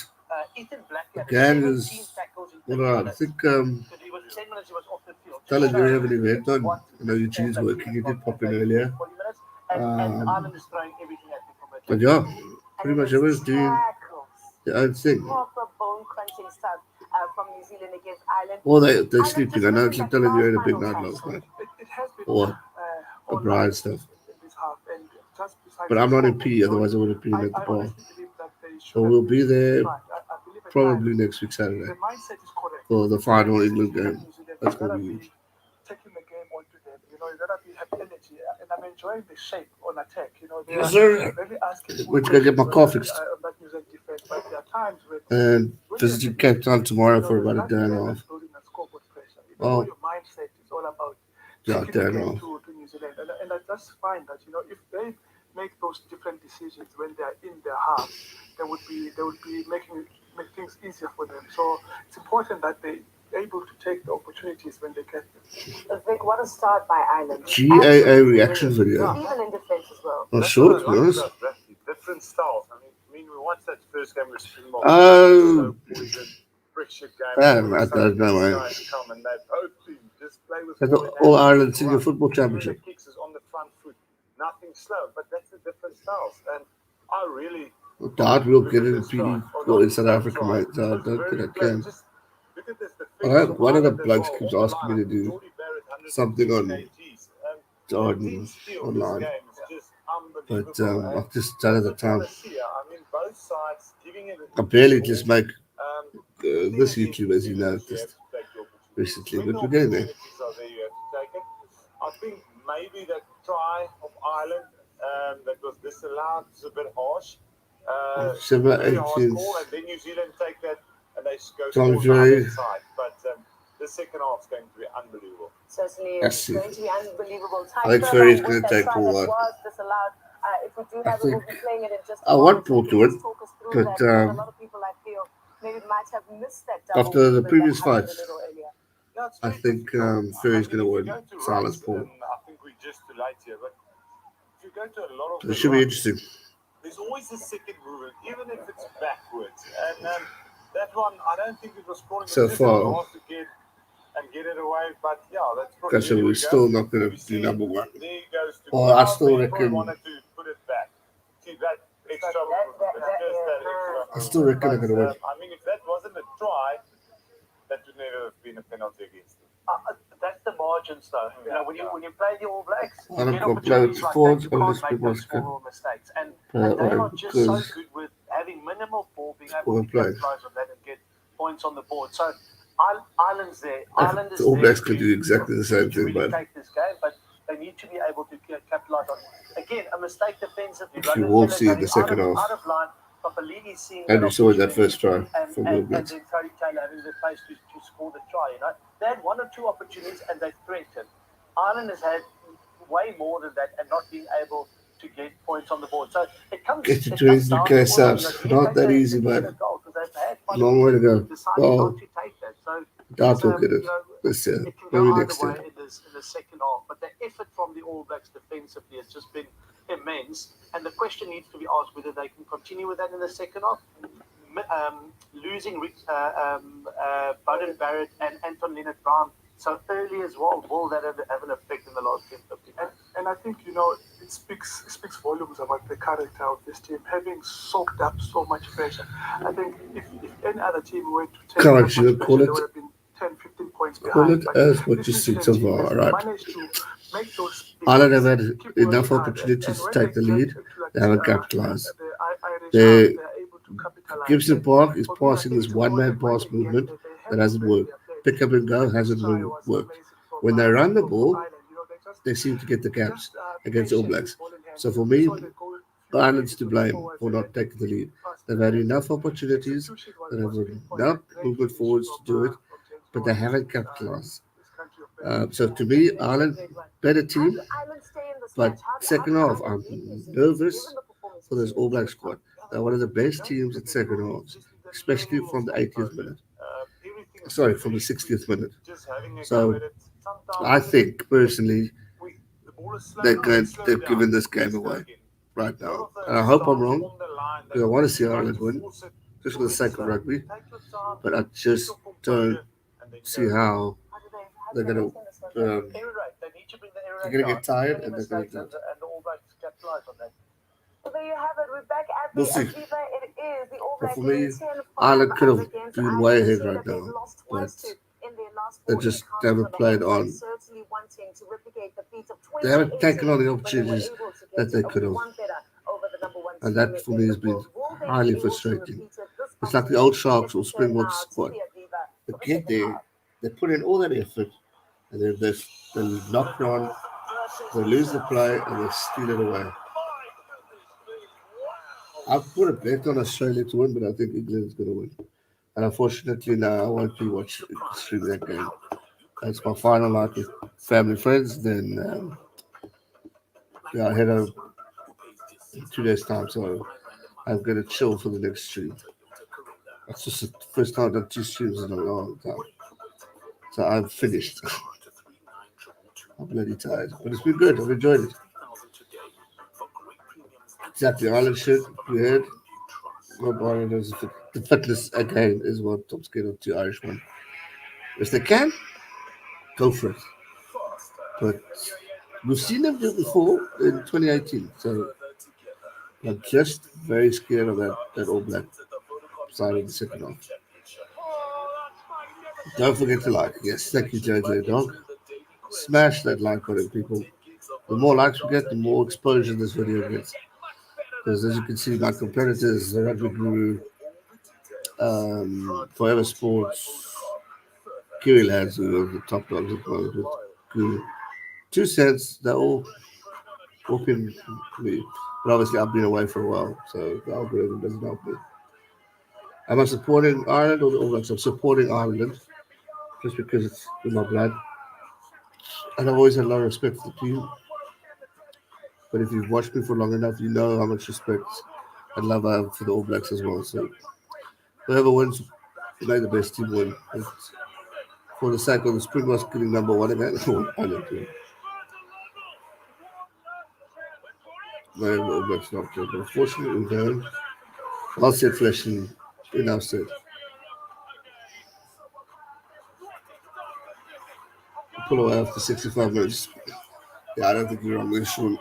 Ethan Black had Again 17 is tackles in what 30 I minutes. think. Because he was 10 minutes, he was off the field. Just Telling you showing have an event on. what I know Eugene's All Black working. team He has did got pop in at earlier. 40 minutes. And Ireland is throwing everything at him from a But tackle. yeah, pretty much everyone's doing their own thing. Proper bone crunching stuff from New Zealand against Ireland. Or they're Ireland sleeping. just I know missing I'm that telling you last had a big final night touch. last night. It has been Or all O'Brien night stuff. in this half, and just besides But I'm not in the PE, otherwise I would have been I at the bar. honestly believe that they should So have we'll be been there tried. I believe at probably times next week Saturday the mindset is correct. for the final Yes, England you game. New Zealand, That's you going gotta to be be huge. taking the game onto them. You know, you gotta have energy, and I'm enjoying the shape on attack. You know, Yes, sir. really asking Went to go get my car fixed. on that New Zealand defense, but there are times when And when visiting you're Cape Town tomorrow for there's about a day nothing and a better half. than building a scoreboard pressure. Even Oh. though your mindset is all about Yeah, taking day the and a game half. to New Zealand, and I just find that if they make those different decisions when they are in their half, they would be make things easier for them. So it's important that they able to take the opportunities when they get them. Vic, what a start by Ireland. GAA reaction video. Even in defense as well. Not short, to be honest. Different styles. I mean, we watched that first game with Springbok. Oh. Friction game. Damn, I don't know, man. Come and they both just play with That's the All Ireland Senior Football Championship. Kicks is on the front foot. Nothing slow, but that's the different styles. And I really Dad will get in PE or in South Africa, mate. So I don't think I can. One of the blokes keeps asking me to do something on Jordan online. But I'll just tell her the time. I barely just make this YouTube, as you know, just recently, but we're getting there. try of Ireland that was disallowed is a bit harsh. December Very harsh 18th. call, and then New Zealand take that and they go Tom score on J. the side. But the second half is going to be unbelievable. Certainly, Let's it's see. going to be unbelievable. I think Time Ferry's further going with to that take try Paul that one. was disallowed. If we do I have it, we'll think be playing it in just a I want moment. Paul Can to you win, just talk us through but that? Because a lot of people, I feel, maybe might have missed that double after the movement previous that happened fights, a little earlier. Yeah, it's I very think difficult. Ferry's going to if win. you go to Silence rucks, Paul. I think we're just too late here. But if you go to a lot of It the should be rucks, interesting. there's always a second movement, even if it's backwards. And that one, I don't think it was crawling. So It was just far. hard to get and get it away. But yeah, that's Okay, probably so we're still not going to do number one. There he goes to Well, I ground, still but he probably reckon- wanted to put it back. See that extra movement. It's just that extra I still reckon they're going to win. I mean, if that wasn't a try, that would never have been a penalty against him. That's the margins, though. You know, when you play the All Blacks, I don't you get know, opportunities play like forwards that. You or can't let's make be those Mexican. small mistakes, and Or they are just so because good with having minimal ball, being We'll able to play. capitalize on that and get points on the board. So Ireland's there. Ireland is the All there Blacks to- could do exactly the same to thing, really but take this game, but they need to be able to capitalize on it. Again, a mistake defensively. Which you Ronan will Taylor see in going the second half. out of line. Papali'i seeing and that we saw in that opportunity first try and, from the All and, and Blacks. then Cody Taylor having the place to score the try. You know, they had one or two opportunities and they threatened. Ireland has had way more than that and not being able to get points on the board. So it comes. Get to it twins, comes down UK to also, subs. do you Not take that the easy, extra but goal? 'Cause they've had quite long a way to few go. decided Well, not to take that. So doubt we'll get you it know, this year. it can go Maybe either next way year. in the second half. But the effort from the All Blacks defensively has just been immense. And the question needs to be asked whether they can continue with that in the second half. Losing Bowden Barrett and Anton Leonard Brown so early as well, will that have an effect in the last 10-15 minutes? And I think, you know, it speaks volumes about the character of this team, having soaked up so much pressure. I think if any other team were to take Come on, that you much call pressure, it- they would have been 10, 15 points Call behind. it But as what this you New see Zealand so team far, has right? managed to make those Ireland mistakes, have had keep enough working hard, opportunities and to when take they the get lead. to, like, They haven't capitalized. the Irish They- half, they're able to capitalize. Gibson And Park is for me, I passing think this it's one-man important when pass they get movement there, they have that hasn't to play worked. their play. Pick up and go This hasn't try really was worked. amazing from When they run the ball, Ireland. You know, they seem to get the gaps just, against All patient Blacks. with ball in hand. So for We me, saw the goal few Ireland's days to with blame forwards for and not then taking the lead. past They've the had net. enough opportunities, Execution was they have pinpoint. enough Great movement finish forwards to do it, from James but they Jones, haven't this, capitalized. this country of So to me, Ireland, better How team, do Ireland stay in this but match? How second do half, Ireland I'm beat New Zealand, nervous given the performance for we've this seen All in Black the World squad. Cup? They're one of the best teams in second halves, especially from the 80th minute. Everything is Sorry, very from the 60th minute. just having a So, go at it. Sometimes I think personally the ball is slow, they've down. given this game Let's go away again. right A lot now. of those And I hope I'm stars wrong on the line, because I they want to see try Ireland to win force it just for the sake of slow. rugby. Take your time, But I just your don't composure, and then see go. how How do they're they going maintain this to. momentum? Error rate. They need to bring the error They're rate gonna down. get tired Any and they're gonna mistakes do it. and the All Blacks capitalize on that. So there you have it. We're back at the We'll see. Aviva. It is the All But Blacks for me, leading 10-5 Ireland could have against been Ireland, way a ahead team right that they've now, lost twice but to in their last they 4 just encounters haven't on the played whole. on. They're certainly wanting to replicate the feat of They haven't 2018 taken on the when they were opportunities able to that get they could have. one better over the number one And team that for in me the has been world. Will they highly be able to frustrating. repeat it this It's like the afternoon old as Sharks we or turn Springboks now to squad. the Aviva They for the get second there, half? they put in all that effort, and then they knock on, they lose the play, and they steal it away. I've put a bet on Australia to win, but I think England is going to win. And unfortunately, now I won't be watching that game. That's my final night with family friends. Then, I head home in 2 days' time, so I'm going to chill for the next stream. That's just the first time I've done 2 streams in a long time. So I'm finished. I'm bloody tired, but it's been good. I've enjoyed it. Exactly, Ireland shit. You heard? The fitness again is what top scared of 2 Irishmen. If they can, go for it. But we've seen them do it before in 2018, so I'm just very scared of that All Black side of the second half. Don't forget to like. Yes, thank you, JJ Dog. Smash that like button, people. The more likes we get, the more exposure this video gets. Because as you can see, my competitors, the Rugby Guru, Forever Sports, Kiwi Lads, who are the top dogs at the moment with Guru. 2 cents, they're all whooping me. But obviously, I've been away for a while, so the algorithm doesn't help me. Am I supporting Ireland or the All Blacks? I'm supporting Ireland just because it's in my blood. And I've always had a lot of respect for the team. But if you've watched me for long enough, you know how much respect and love I have for the All Blacks as well. So whoever wins, may the best team win. But for the sake of the Springboks getting number one again, I want Ireland to win. No, the All Blacks not good. But unfortunately, we don't. I'll say flesh and enough said. Pull away after 65 minutes. Yeah, I don't think you're on this, Sean.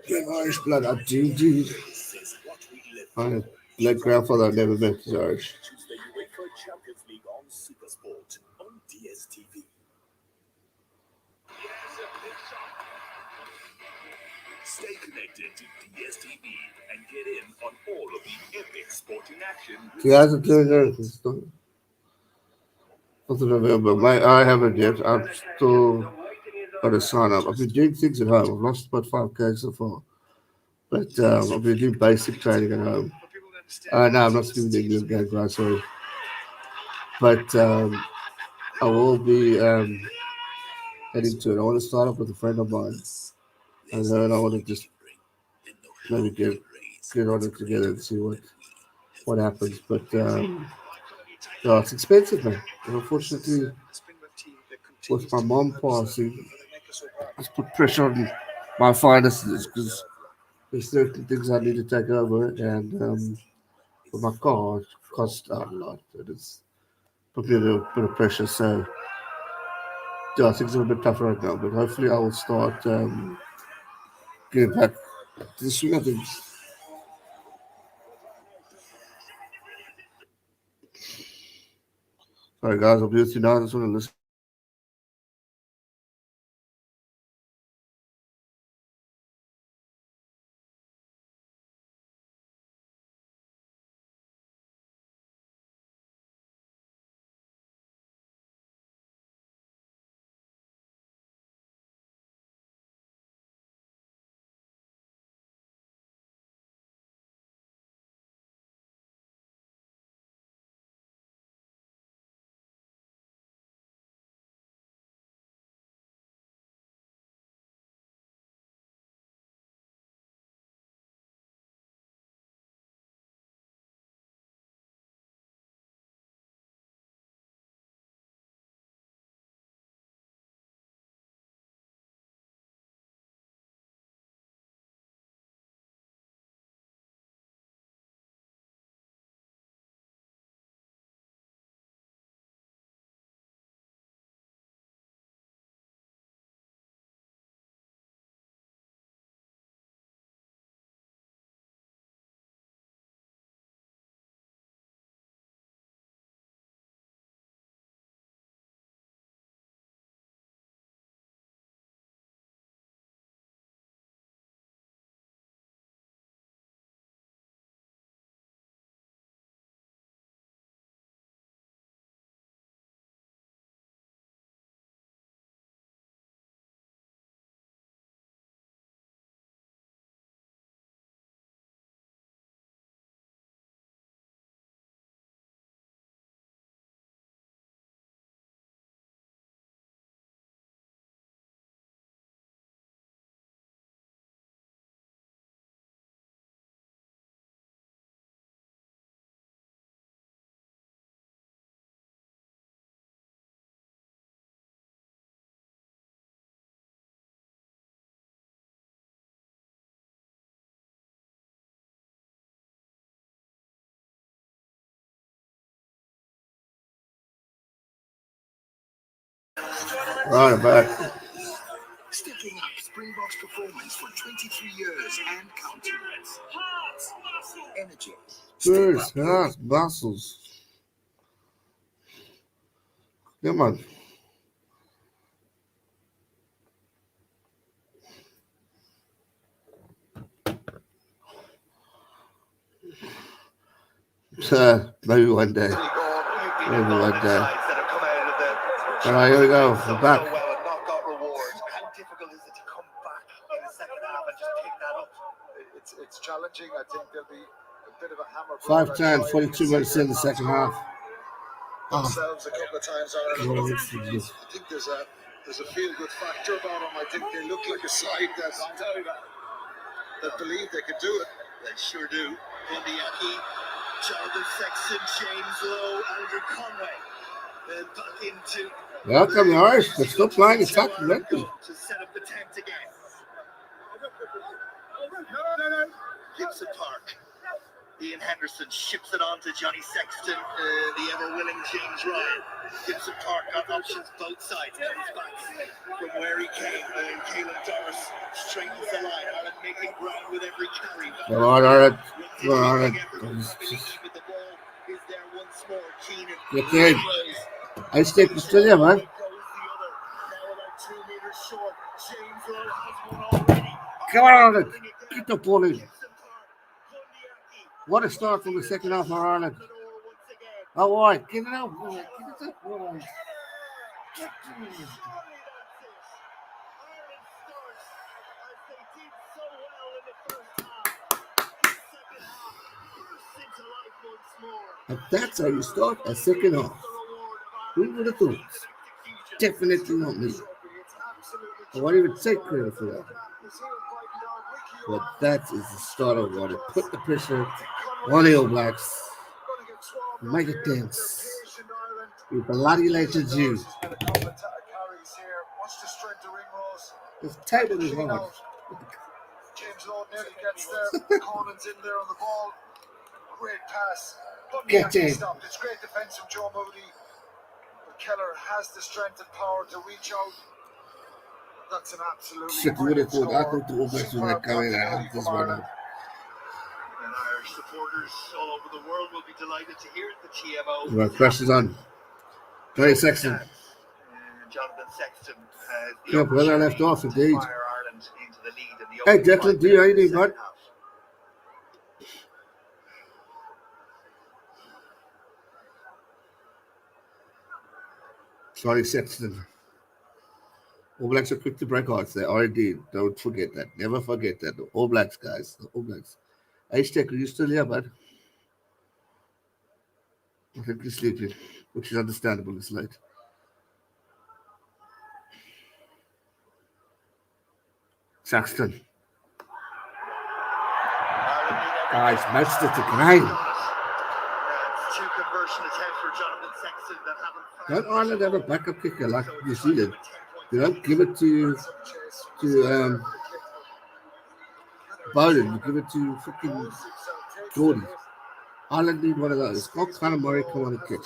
Yeah, Irish blood, I do indeed. My late grandfather I never met is Irish. Choose the UEFA Champions League on Supersport on DSTV. Stay connected to DSTV and get in on all of the epic sporting action. He hasn't doing anything. Not in November. I haven't yet. I'm still got to sign up. I've been doing things at home. I've lost about 5 kg so far. But I've been doing basic training at home. No, I'm not doing the England game, guys. Sorry. But I will be heading to it. I want to start up with a friend of mine. And then I want to just maybe get on it together and see what happens. But yeah, it's expensive, man. And unfortunately, with my mom passing, it's put pressure on my finances because there's certain things I need to take over, and with my car, it costs a lot. And it's put me under a bit of pressure. So yeah, things are a bit tough right now. But hopefully, I will start getting back to the swing of things. Sorry, guys, I'll be with you now. I just want to listen. All right, I'm back. Stepping up Springboks performance for 23 years and counting. Energy. Cheers, yeah, muscles. Come on. Maybe one day. Maybe one day. All right, here we go. We're back. 5-10, 42 minutes in the second half. Themselves a couple of times, Ireland. I think there's a feel-good factor about them. I think they look like a side that believe they can do it. They sure do. Bundyaki, Jonathan Sexton, James Lowe, Andrew Conway. Back into Welcome, Irish. They're still playing attacking rugby. to set up the tent again. Gibson Park. Ian Henderson ships it on to Johnny Sexton, the ever-willing James Ryan. Gibson Park got options both sides, comes back from where he came. Caelan Doris straightens the line. Ireland making ground with every carry. Come on, Ireland. Come on, Ireland. The ball is there once more. Keenan. Get in. I stick to still here, man. Goes the other. Now about 2 meters short. James Lowe has one already. Come on, Ireland. Get the ball in. What a start from the second half for Ireland. Oh, boy. Get it out. Boy. Get it out, boy. Get it. And that's how you start a second half. Who would have thought? Definitely not me. I won't even take credit for that. But that is the start of what it put the pressure on the All Blacks. Make it dance. We bloody lated you. This table is hard. James Lowe nearly gets there. Conan's in there on the ball. Great pass. Get in. Stopped. It's great defense from Joe Moody. But Keller has the strength and power to reach out. That's an absolutely Shit, would have thought. I thought the All Blacks were not coming out this one up. And Irish supporters all over the world will be delighted to hear the TMO. Well, pressure's on. Johnny Sexton. Jonathan Sexton has the Yeah, well, I left off indeed. Ireland into the lead in the Hey, opening Declan, 5 do you minutes anything, of the bud? second half. Johnny Sexton. All Blacks are quick to break hearts. They are indeed. Don't forget that. Never forget that. The All Blacks, guys. The All Blacks. H-Tech, are you still here, bud? I think you're sleeping, which is understandable. It's late. Saxton. Guys, matched it to Klein. Two conversion attempts for Jonathan Sexton that haven't Don't Ireland have a backup kicker like New Zealand? They don't give it to Bowden. You give it to freaking Geordie. Ireland need one of those. Got Conor Murray come on and kick.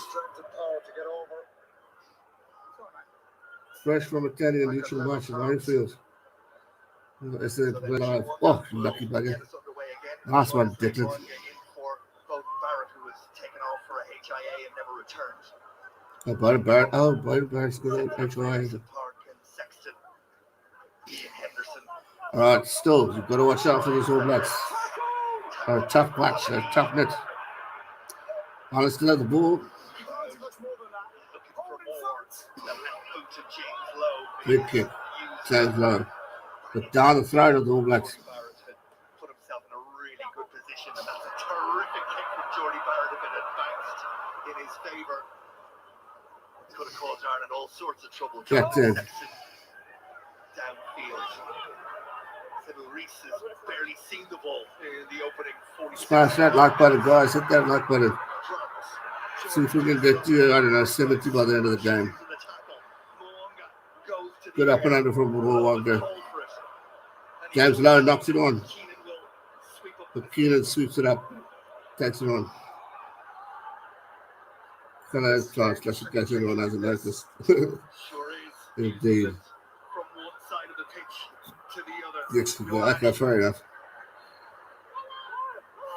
Fresh from Italian neutral match in Ironfield. It's a live. Oh, lucky bugger. Last one, Declan. for both Barrett, who was taken off for a HIA and never returned. Oh, Barrett. Oh, Barrett's good at HIA. Park and Sexton. Henderson. All right, still, you've got to watch out for these All Blacks. A tough match, a tough net. Ireland still have the ball. Looking for more. The left boot to James Lowe. Big kick. James Lowe. But down the throat of the All Blacks. Barrett had put himself in a really good position, and that's a terrific kick from Jordy Barrett if it had bounced in his favour. It could have caused Ireland all sorts of trouble. Get in. Downfield. Sybil Reese has barely seen the ball in the opening 40 Smash that like button, guys. Hit that like button. See if we can get to, I don't know, 70 by the end of the game. Good up and under from Moonga. James Lowe knocks it on. But Keenan sweeps it up. Takes it on. Kind of class. That's what gets everyone hasn't noticed. Indeed. From one side of the pitch to the other. Next to go. Okay, fair enough.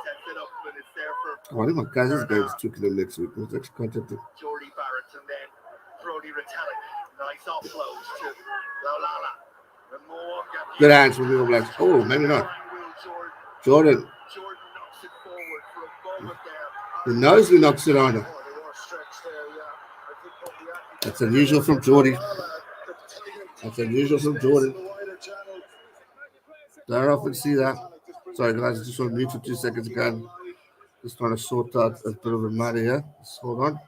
Sets it up and it's there for Oh, I think my cousin's going to Twickenham next week. I was actually contacted. Jordy Barrett and then Brodie Retallick. Nice offloads to Laulala. Good hands from the All Blacks. Oh, maybe not. Jordan. Jordan knocks it forward for a moment there. The Knowsley knocks it on. That's unusual from Jordy. That's unusual from Jordan. Don't often see that. Sorry, guys, I just want to mute for 2 seconds again. Just trying to sort out a bit of a matter here. Just hold on.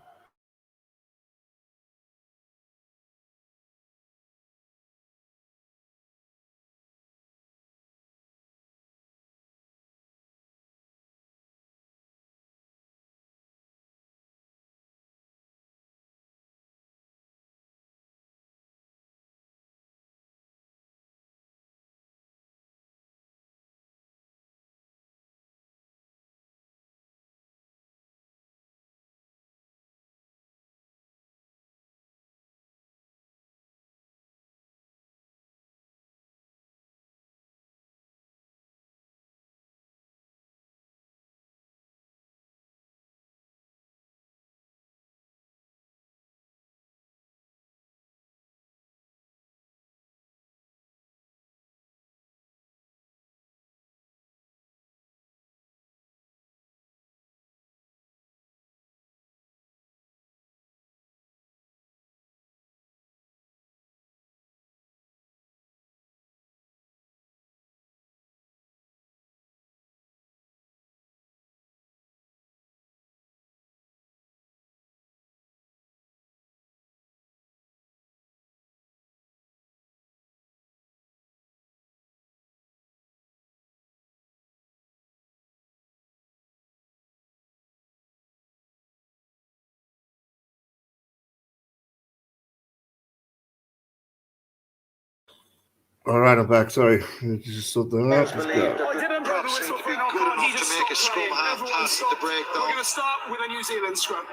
All right, I'm back. Sorry. Just sort that out. Let's go. I didn't blow the whistle for no card. He just make a stopped scrum playing. half Everyone past stopped. the break, though. We're going to start with a New Zealand scrum.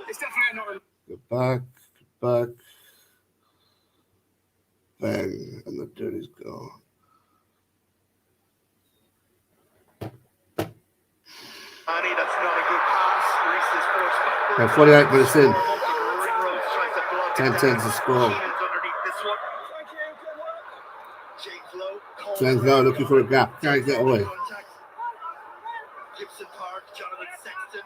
It's definitely not. Go back. Bang. And the dirties go. Annie, that's not a good pass. Reese's forced backwards. And 48 minutes in. Ringrose tries to block it 10-10 down. to score. Keenan's underneath this one. James Lowe. James Lowe looking for a gap. Can't get away. Gibson Park, Jonathan Sexton,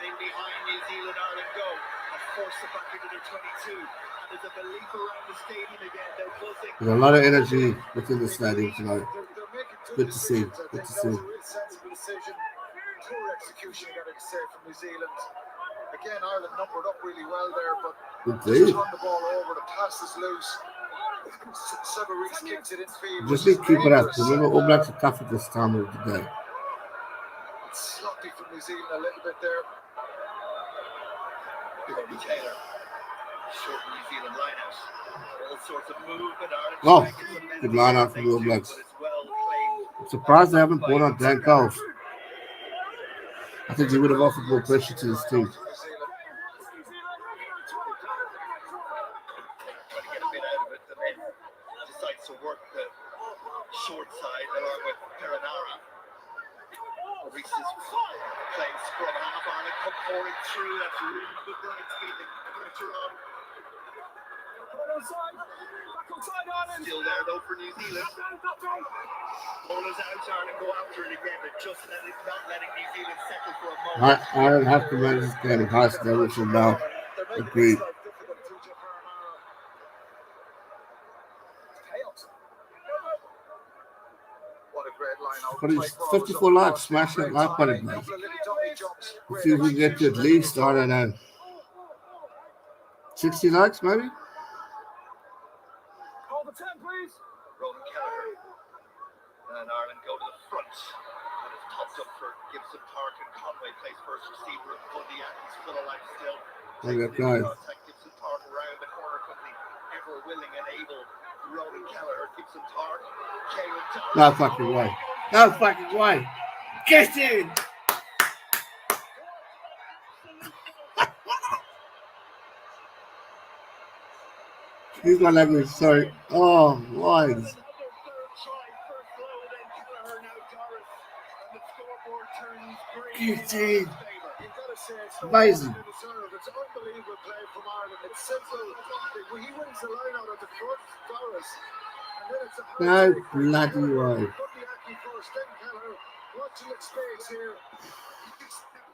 in behind New Zealand, Ireland go. And force it back into their 22. And there's a belief around the stadium again. They're buzzing. There's a lot of energy within the stadium tonight. They're making Good to see. decisions. I Good think to see. that was a real sensible decision. Poor execution, you got to say, from New Zealand. Again, Ireland numbered up really well there, but Indeed. just run the ball over. The pass is loose. Severies kicks it in field. Just need to keep it up. Remember, All Blacks are tough at this time of the day. It's sloppy from New Zealand a little bit there. Cody Taylor. Short New Zealand lineout. All sorts of movement. Ireland Oh, trying to cement good line out from the All Blacks. but it's well played. I'm surprised they haven't brought on Dan Cole. I think he would have offered more pressure to his team. New Zealand. Trying to get a bit out of it, and then decides to work the short side along with Perenara. Reese is playing scrum half. Ireland come pouring through. That's really good right speed. The pressure on. Still there though for New Zealand. Ball is out. Ireland go after it again, but just not letting New Zealand settle for a moment. Ireland have to manage this game at high standards from now. They're making Agreed. this life difficult. TJ Perenara. Chaos. What a great line out. But it's 54 likes. Smash that like button, guys. Couple of little dummy jumps. Let's see if we can get to at least, I don't know, 60 likes maybe? Hold the 10, please. Ronan Kelleher. And Ireland go to the front. And it's topped up for Gibson Park, and Conway plays first receiver. And Bundy, he's full of life still. Look at that guy. Gibson Park around the corner from the ever willing and able Ronan Kelleher. Gibson Park. Caelan Dolan. No fucking way. No fucking way. Get in! Excuse my language, sorry. Oh, why? Another third try, first low, then Kelleher, now Gareth. And the scoreboard turns green. Get in! You've got to say it's Amazing. It's unbelievable play from Ireland. It's simple. When he wins the line out at the front, Doris. And then it's a No bloody way. Bundyaki first, then Kelleher. Watching its space here.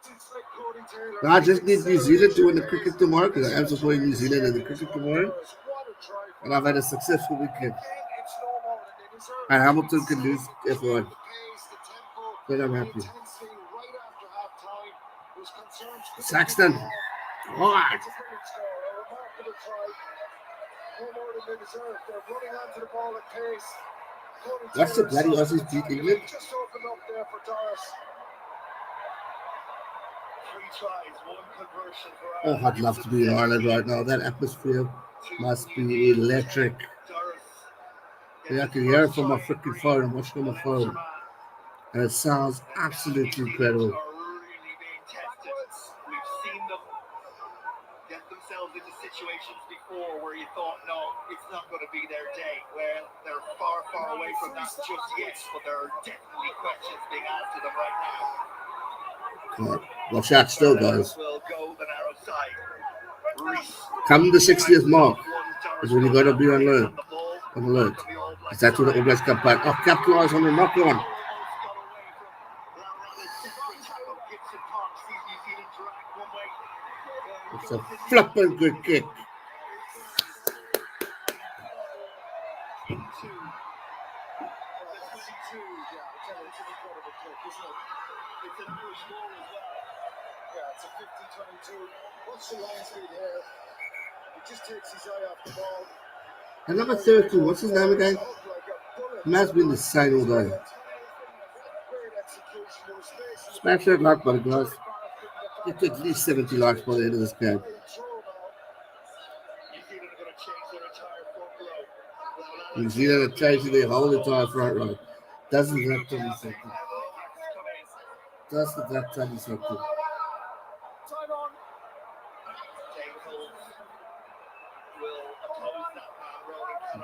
It's like Cody Taylor. No, I just need New Zealand to win the cricket tomorrow because I am supporting New Zealand in the cricket tomorrow. And I've had a successful weekend. And Hamilton can lose F1. Then I'm happy. Saxton. Hard. It's a brilliant score, a remarkable try. No more than they deserve. They're running onto the ball at pace. What's the bloody Aussies beat England? Just opened up there for Doris. 3 tries, 1 conversion for Oh, Ireland. I'd love to be in Ireland right now. That atmosphere must be electric. Yeah, I can hear it from my freaking phone. I'm watching on my phone. And it sounds absolutely incredible. Are really being tested. We've seen them get themselves into situations before where you thought, no, it's not going to be their day. Well, they're far, far away from that just yet, but there are definitely questions being asked of them right now. God, watch out still, guys. Will go the narrow side. Come the 60th mark is when you got to be on alert. Is that what the All Blacks come back? Oh, capitalise on the knock on. It's a flippin' good kick. It's an Irish goal as well. Yeah, it's a 50-22. What's the line speed here? He just takes his eye off the ball. And number 13, what's his name again? He has been the same all day. Smash that like button, guys. Get to at least 70 likes by the end of this game. New Zealand are changing their whole entire front row. Doesn't that tell you something? Doesn't that tell you something?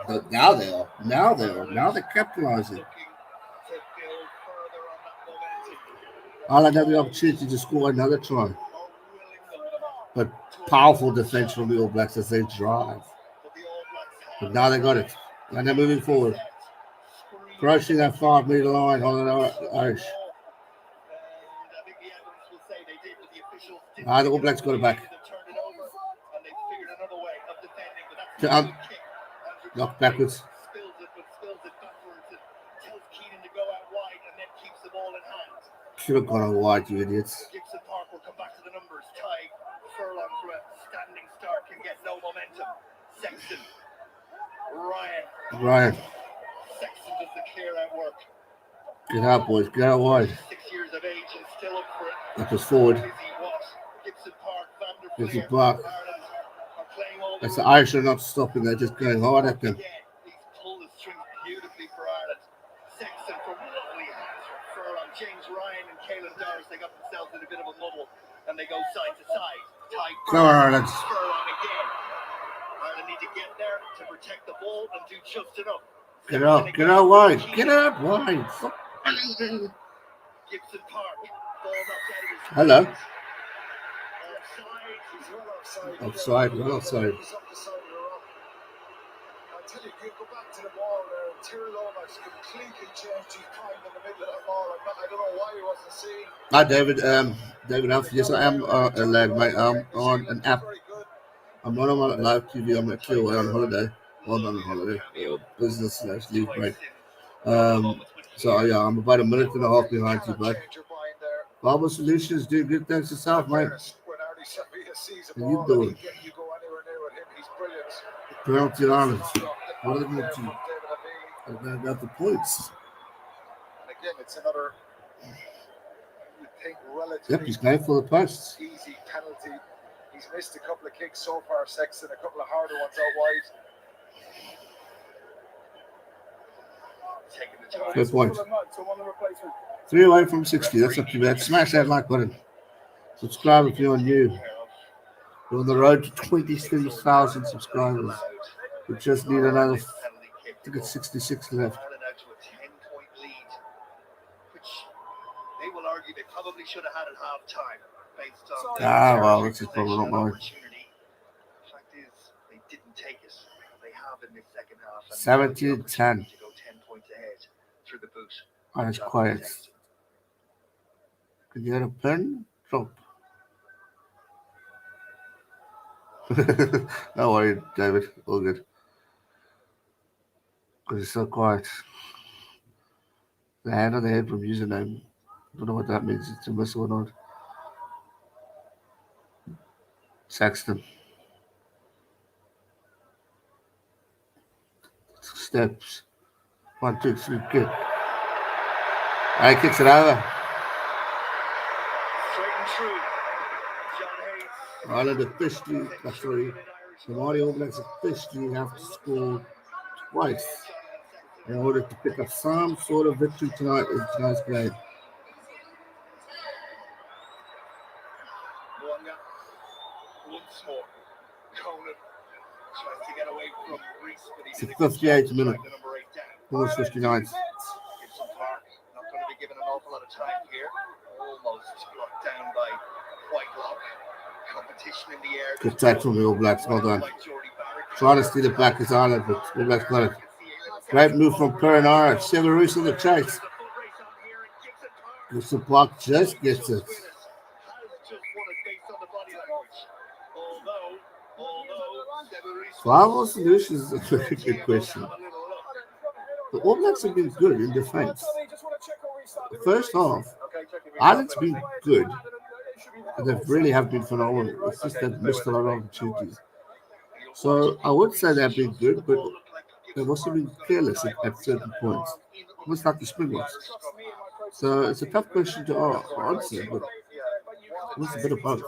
But now they are. Now they're capitalising. Ireland had the opportunity to score another try. But powerful defence from the All Blacks as they drive. But now they got it. And they're moving forward. Approaching that 5-metre line on the Irish. The All Blacks got it back. Knocked backwards. Should have gone on wide, you idiots. Gibson Park will come back to the numbers. Ty Furlong from a standing start can get no momentum. Sexton. Ryan. Sexton does the clear out work. Get out, boys. Get out wide. 6 years of age and still up for it. That was forward. Gibson Park, Gibson Park. That's the Irish are not stopping. They're just going hard at them. He's pulled the string beautifully for Ireland. Sexton from lovely hands from Furlong. James Ryan and Caelan Doris, they got themselves in a bit of a muddle and they go side to side. Come on, Ireland. Furlong again. Ireland need to get there to protect the ball and do just enough. Get out wide. Get out wide. Gibson Park. Ball knocked out of his Hello. Offside. Well offside. I tell you, you go back to the ball there. Terry Lomax completely changed his mind in the middle of the ball. I don't know why he wasn't seeing. Hi, David. David Alf. Yes, I am lad, mate. I'm on an app. I'm not on my live TV. I'm actually away on holiday. Well, not on holiday. Business / leave break. So yeah, I'm about a minute and a half behind you, bud. Barber Solutions do good things yourself, mate. How you doing? Penalty Ireland. What are they going to do? They're about the points. Again, it's another Yep, he's going for the posts. Easy penalty. He's missed a couple of kicks so far, Sexton, a couple of harder ones out wide. Good point. 3 away from 60. That's not too bad. Smash that like button. Subscribe if you're new. We're on the road to 23,000 subscribers. We just need another, I think it's 66 left. They will argue they probably should have had at half time based on well, that's his problem, not mine. The fact is, they didn't take it. They have in the second half. 17-10. To go 10 points ahead through the boot. Oh, it's quiet. Could you get a pen? Drop. No worry, David. All good. Because it's so quiet. The hand on the head from username. I don't know what that means. It's a miss or not. Saxton. Steps. 1, 2, 3, kick. He kicks it over. Straight and true. John Hayes. Ireland officially, sorry, the Māori All Blacks officially have to score twice in order to pick up some sort of victory tonight in tonight's game. Mwanga. Once more. Conan tries to get away from Reese, but he It's the did a good 58th job minute. to track the number 8 down. Almost 59. Gibson Park not going to be given an awful lot of time here. Almost brought down by Whitelock. Competition in the air. Good tackle from the All Blacks. Well done. Trying to steal it back is Ireland, but All Blacks got it. Great move from Perenara. Severus on the chase. Gibson Park just gets it. Viable solutions is a very good question. The All Blacks have been good in defense. The first half, Ireland's been good. And they really have been phenomenal. It's just they've missed a lot of opportunities. So I would say they've been good, but they've also been careless at certain points. Almost like the Springboks. So it's a tough question to answer, but it's a bit of both.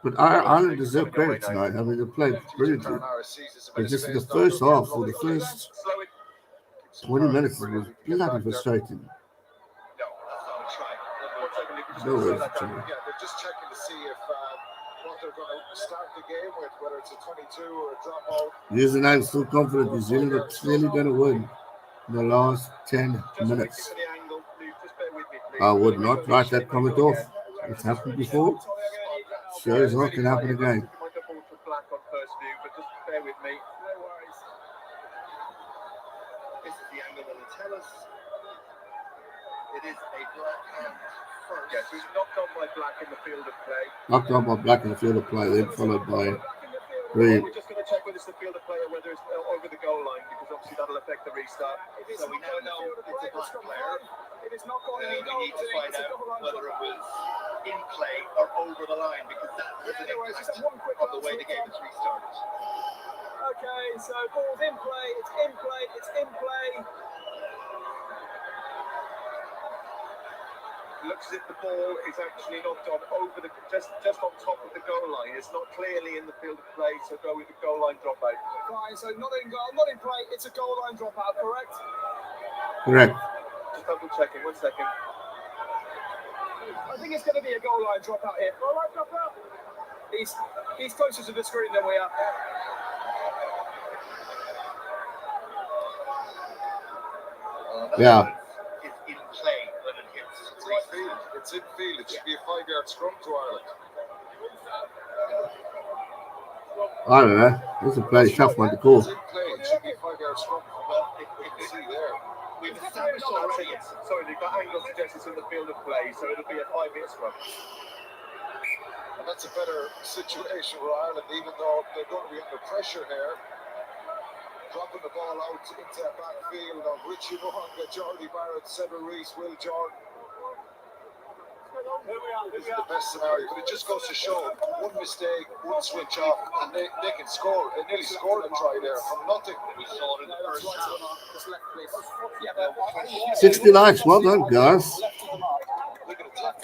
But Ireland deserve credit tonight. I mean, they played brilliantly. But just in the first half, or the first 20 minutes, it was bloody frustrating. No way. Yeah, they're just checking to see if what they're going to start the game with, whether it's a 22 or a dropout. Username is still confident New Zealand are clearly going to win in the last 10 minutes. I would not write that comment off. It's happened before. Sure as hell can happen again. It is a black hand first. Yes, he's knocked on by Black in the field of play. Knocked on by Black in the field of play, then followed by Green. We're just going to check whether it's the field of play or whether it's over the goal line, because obviously that'll affect the restart. So we now know it's a black player. If it's not going We need to find out whether it was in play or over the line, because that has an impact on the way the game is restarted. Okay, so ball's in play, it's in play, it's in play. Looks as if the ball is actually knocked on over the just on top of the goal line. It's not clearly in the field of play, so go with the goal line dropout. Fine, so not in goal, not in play. It's a goal line dropout, correct? Correct. Just double checking. 1 second. I think it's going to be a goal line dropout here. Goal line dropout. He's closer to the screen than we are. Yeah. It's in play when it hits. It's in field. It should be a 5-yard scrum to Ireland. I don't know. This is a bloody tough one to call. It's in play. It should be a 5-yard scrum. Well, you can see there. We've established already. Sorry, they've got angle suggests it's in the field of play, so it'll be a 5-hit scrum. And that's a better situation for Ireland, even though they're going to be under pressure here. Dropping the ball out into that backfield of Richie Moanga, Jordy Barrett, Cedric Reese, Will Jordan. This is the best scenario, but it just goes to show one mistake, one switch off, and they can score. They nearly scored a try there from nothing. We saw it in the first half. 60 likes. Well done, guys.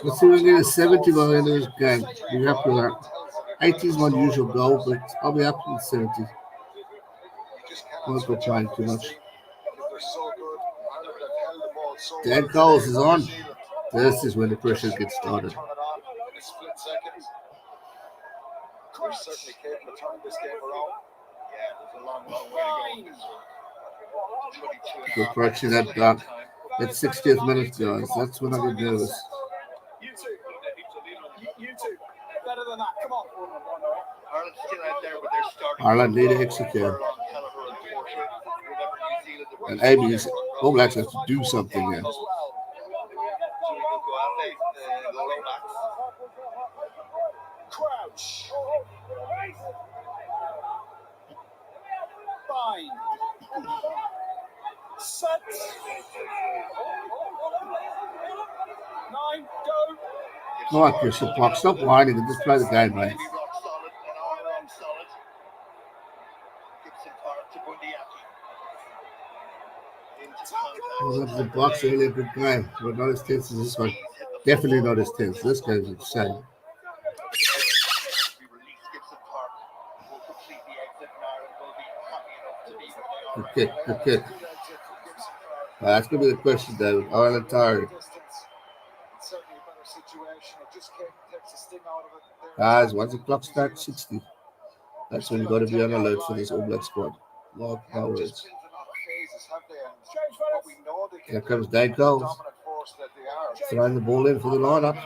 Let's see if we can get a 70 by the end of this game. Be happy with that. 80 is my usual goal, but I'll be happy with 70. Won't go trying too much. Dan Coles is on. This is when the pressure gets started. They're certainly capable of turning this game around. Yeah, there's a long way to go. We're approaching that dark. That 60th minute, guys. That's when I get nervous. You two, better than that. Come on. Ireland's still out there with their starting. Ireland need to execute. And AB's All Blacks have to do something here. Crouch. Fine. Set. 9 line, go. Come on, Christian Park. Stop whining and just play the game, mate. Maybe rock solid and are rock solid. Gibson Park to Bundyaki. Into contact. Well, that's the box earlier, good game. But not as tense as this one. Definitely not as tense. This game's insane. We release Gibson Park. Will complete the exit and Ireland will be happy enough to be where they are. Good kick. That's going to be the question, David. Ireland tired. Certainly a better situation. It just takes the sting out of it. Guys, once the clock starts 60, that's when you got to be on alert for this All Black squad. Mark my words. Here comes Dave Coles. Throwing the ball in for the lineup.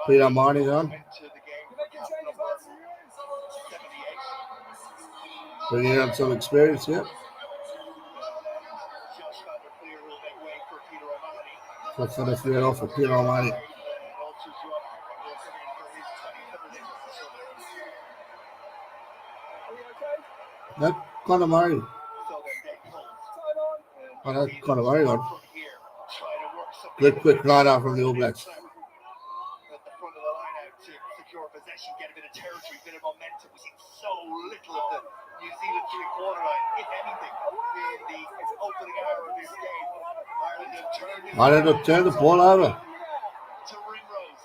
Peter O'Mahony's on. Bringing on some experience here. What's on the clear off for Peter O'Mahony? That Conor Murray. Oh, that's Conor Murray on. Good quick line out from the All Blacks. At the front of the line out to secure possession, get a bit of territory, bit of momentum. We see so little of the New Zealand three-quarter line, if anything, in the opening hour of this game. Ireland have turned the ball over. To Ringrose.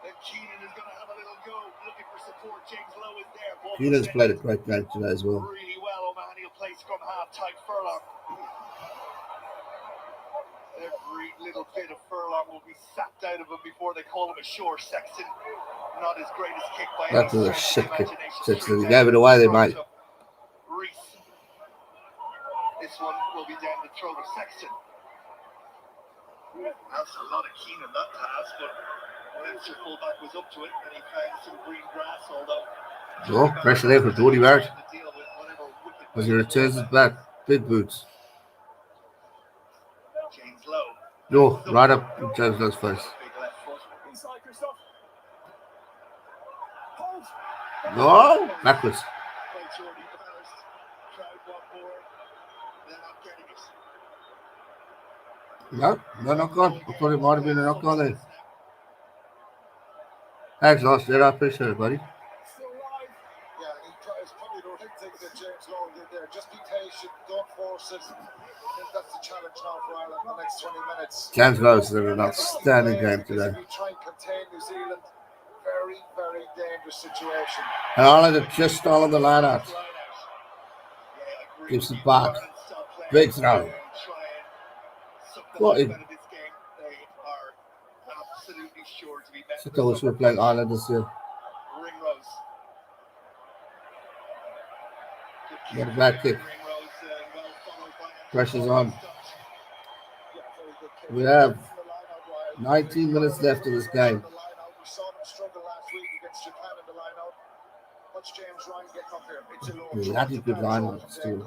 Then Keenan is going to have a little go, looking for support. James Lowe is there. Keenan's played a great game today as well. Really well. O'Mahony will play scrum half, tight furlong. Every little bit of furlong will be sapped out of him before they call him ashore. Sexton, not his greatest kick by any That was a stretch shit of kick. imagination. Sexton, he gave it away there, mate. Reese. This one will be down the throat of Sexton. That's a lot of Keenan, that pass, but Leinster fullback was up to it and he found some green grass, although... Oh, pressure there for Jody Barrett. As he returns it back. Big boots. James Lowe. No, right up in James Lowe's face. Inside, Christoph. Hold. No, backwards. By Jordy first. Crowd want more. They're not getting it. No knock on. I thought it might have been a knock on there. Thanks, Lost. I appreciate it, buddy. Still live. Yeah, it's probably the right thing that James Lowe did there. Just be patient, don't force it. I think that's the challenge now for Ireland in the next 20 minutes. James Lowe's did an outstanding game today. If you try and contain New Zealand, very, very dangerous situation. And Ireland have just stolen the line out. Gives it back. Big throw. What in? I thought we were playing Ireland this year. Got a back kick. Pressure's on. We have 19 minutes left of this game. We saw them struggle last week against Japan in the line out. Watch James Ryan getting up here. It's a low That's a good line out still.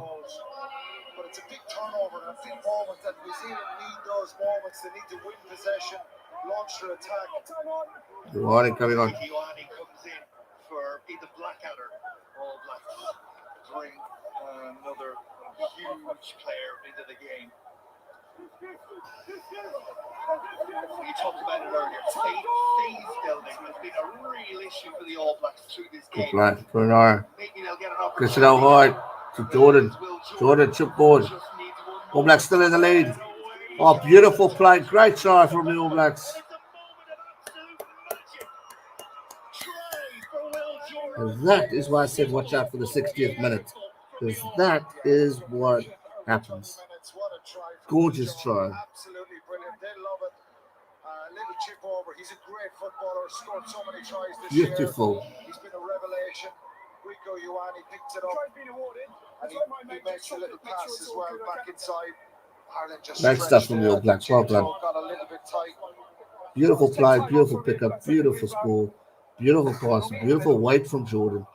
But it's a big turnover and a big moment that New Zealand need those moments. They need to win possession, launch their attack. The warning coming on. Ioane comes in for the Blackadder. All Blacks bring another huge player into the game. We talked about it earlier. Phase building has been a real issue for the All Blacks through this game. Good line for an hour. Maybe they'll get an opportunity. Christian Hart to Jordan. Jordan chipboard. All Blacks still in the lead. Oh, beautiful play. Great try from the All Blacks. And that is why I said watch out for the 60th minute. Because that is what happens. Gorgeous try. Absolutely brilliant. They love it. Little chip over. He's a great footballer. Scored so many tries this Beautiful. year. He's been a revelation. Rico Ioane picks it up. And he makes a little pass as well back inside. Ireland just Nice stuff from the All Blacks. Well done. got a little bit tight. Beautiful play, beautiful pickup, beautiful score, beautiful pass, beautiful weight from Jordan.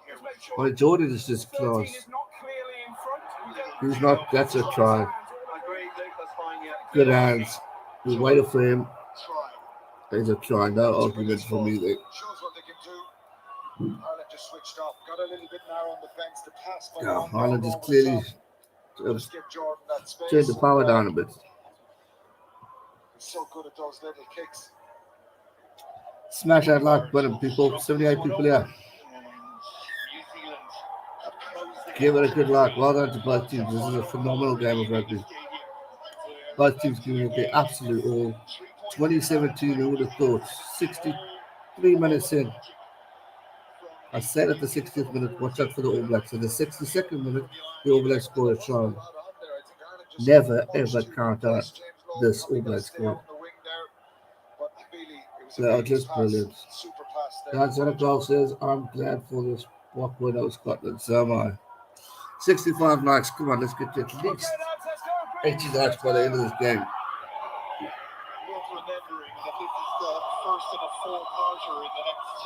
Well, Jordan is just class. He's not, that's a try. Good hands. We waited for him. There's a try. No argument for me there. Shows what they can do. Ireland just switched off. Got a little bit narrow on the fence. The pass by Yeah, Ireland is clearly Just give Jordan that space. turned the power down a bit. so good at those little kicks. Smash that like button, people. 78 people here. Give it a good luck. Well done to both teams. This is a phenomenal game of rugby. Both teams giving it their absolute all. 2017, who would have thought? 63 minutes in. I said at the 60th minute, watch out for the All Blacks. In the 62nd minute, the All Blacks scored a try. Never ever count out this All Black score. They are just brilliant. John Goal says, I'm glad for this walkway out of Scotland. So am I. 65 likes. Come on, let's get to at least 80 likes by the end of this game. Worth remembering that this is the first of a four-parter in the next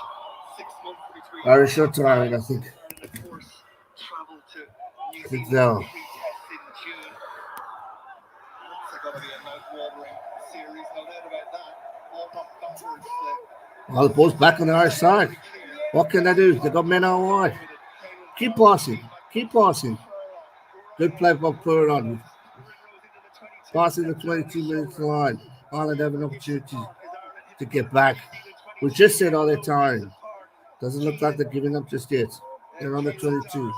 6 months between. Irish short tiring, I think. And of course, travel to New I think Zealand so. pre-test in June. It's going to be a mouth-watering series, no doubt about that. All knocked backwards. Well, the ball's back on the Irish side. What can they do? They've got men on wide. Keep passing. Keep passing. Good play by Puron. Passing the 22 minutes line. Ireland have an opportunity to get back. We just said, are they tiring? Doesn't look like they're giving up just yet. They're on the 22.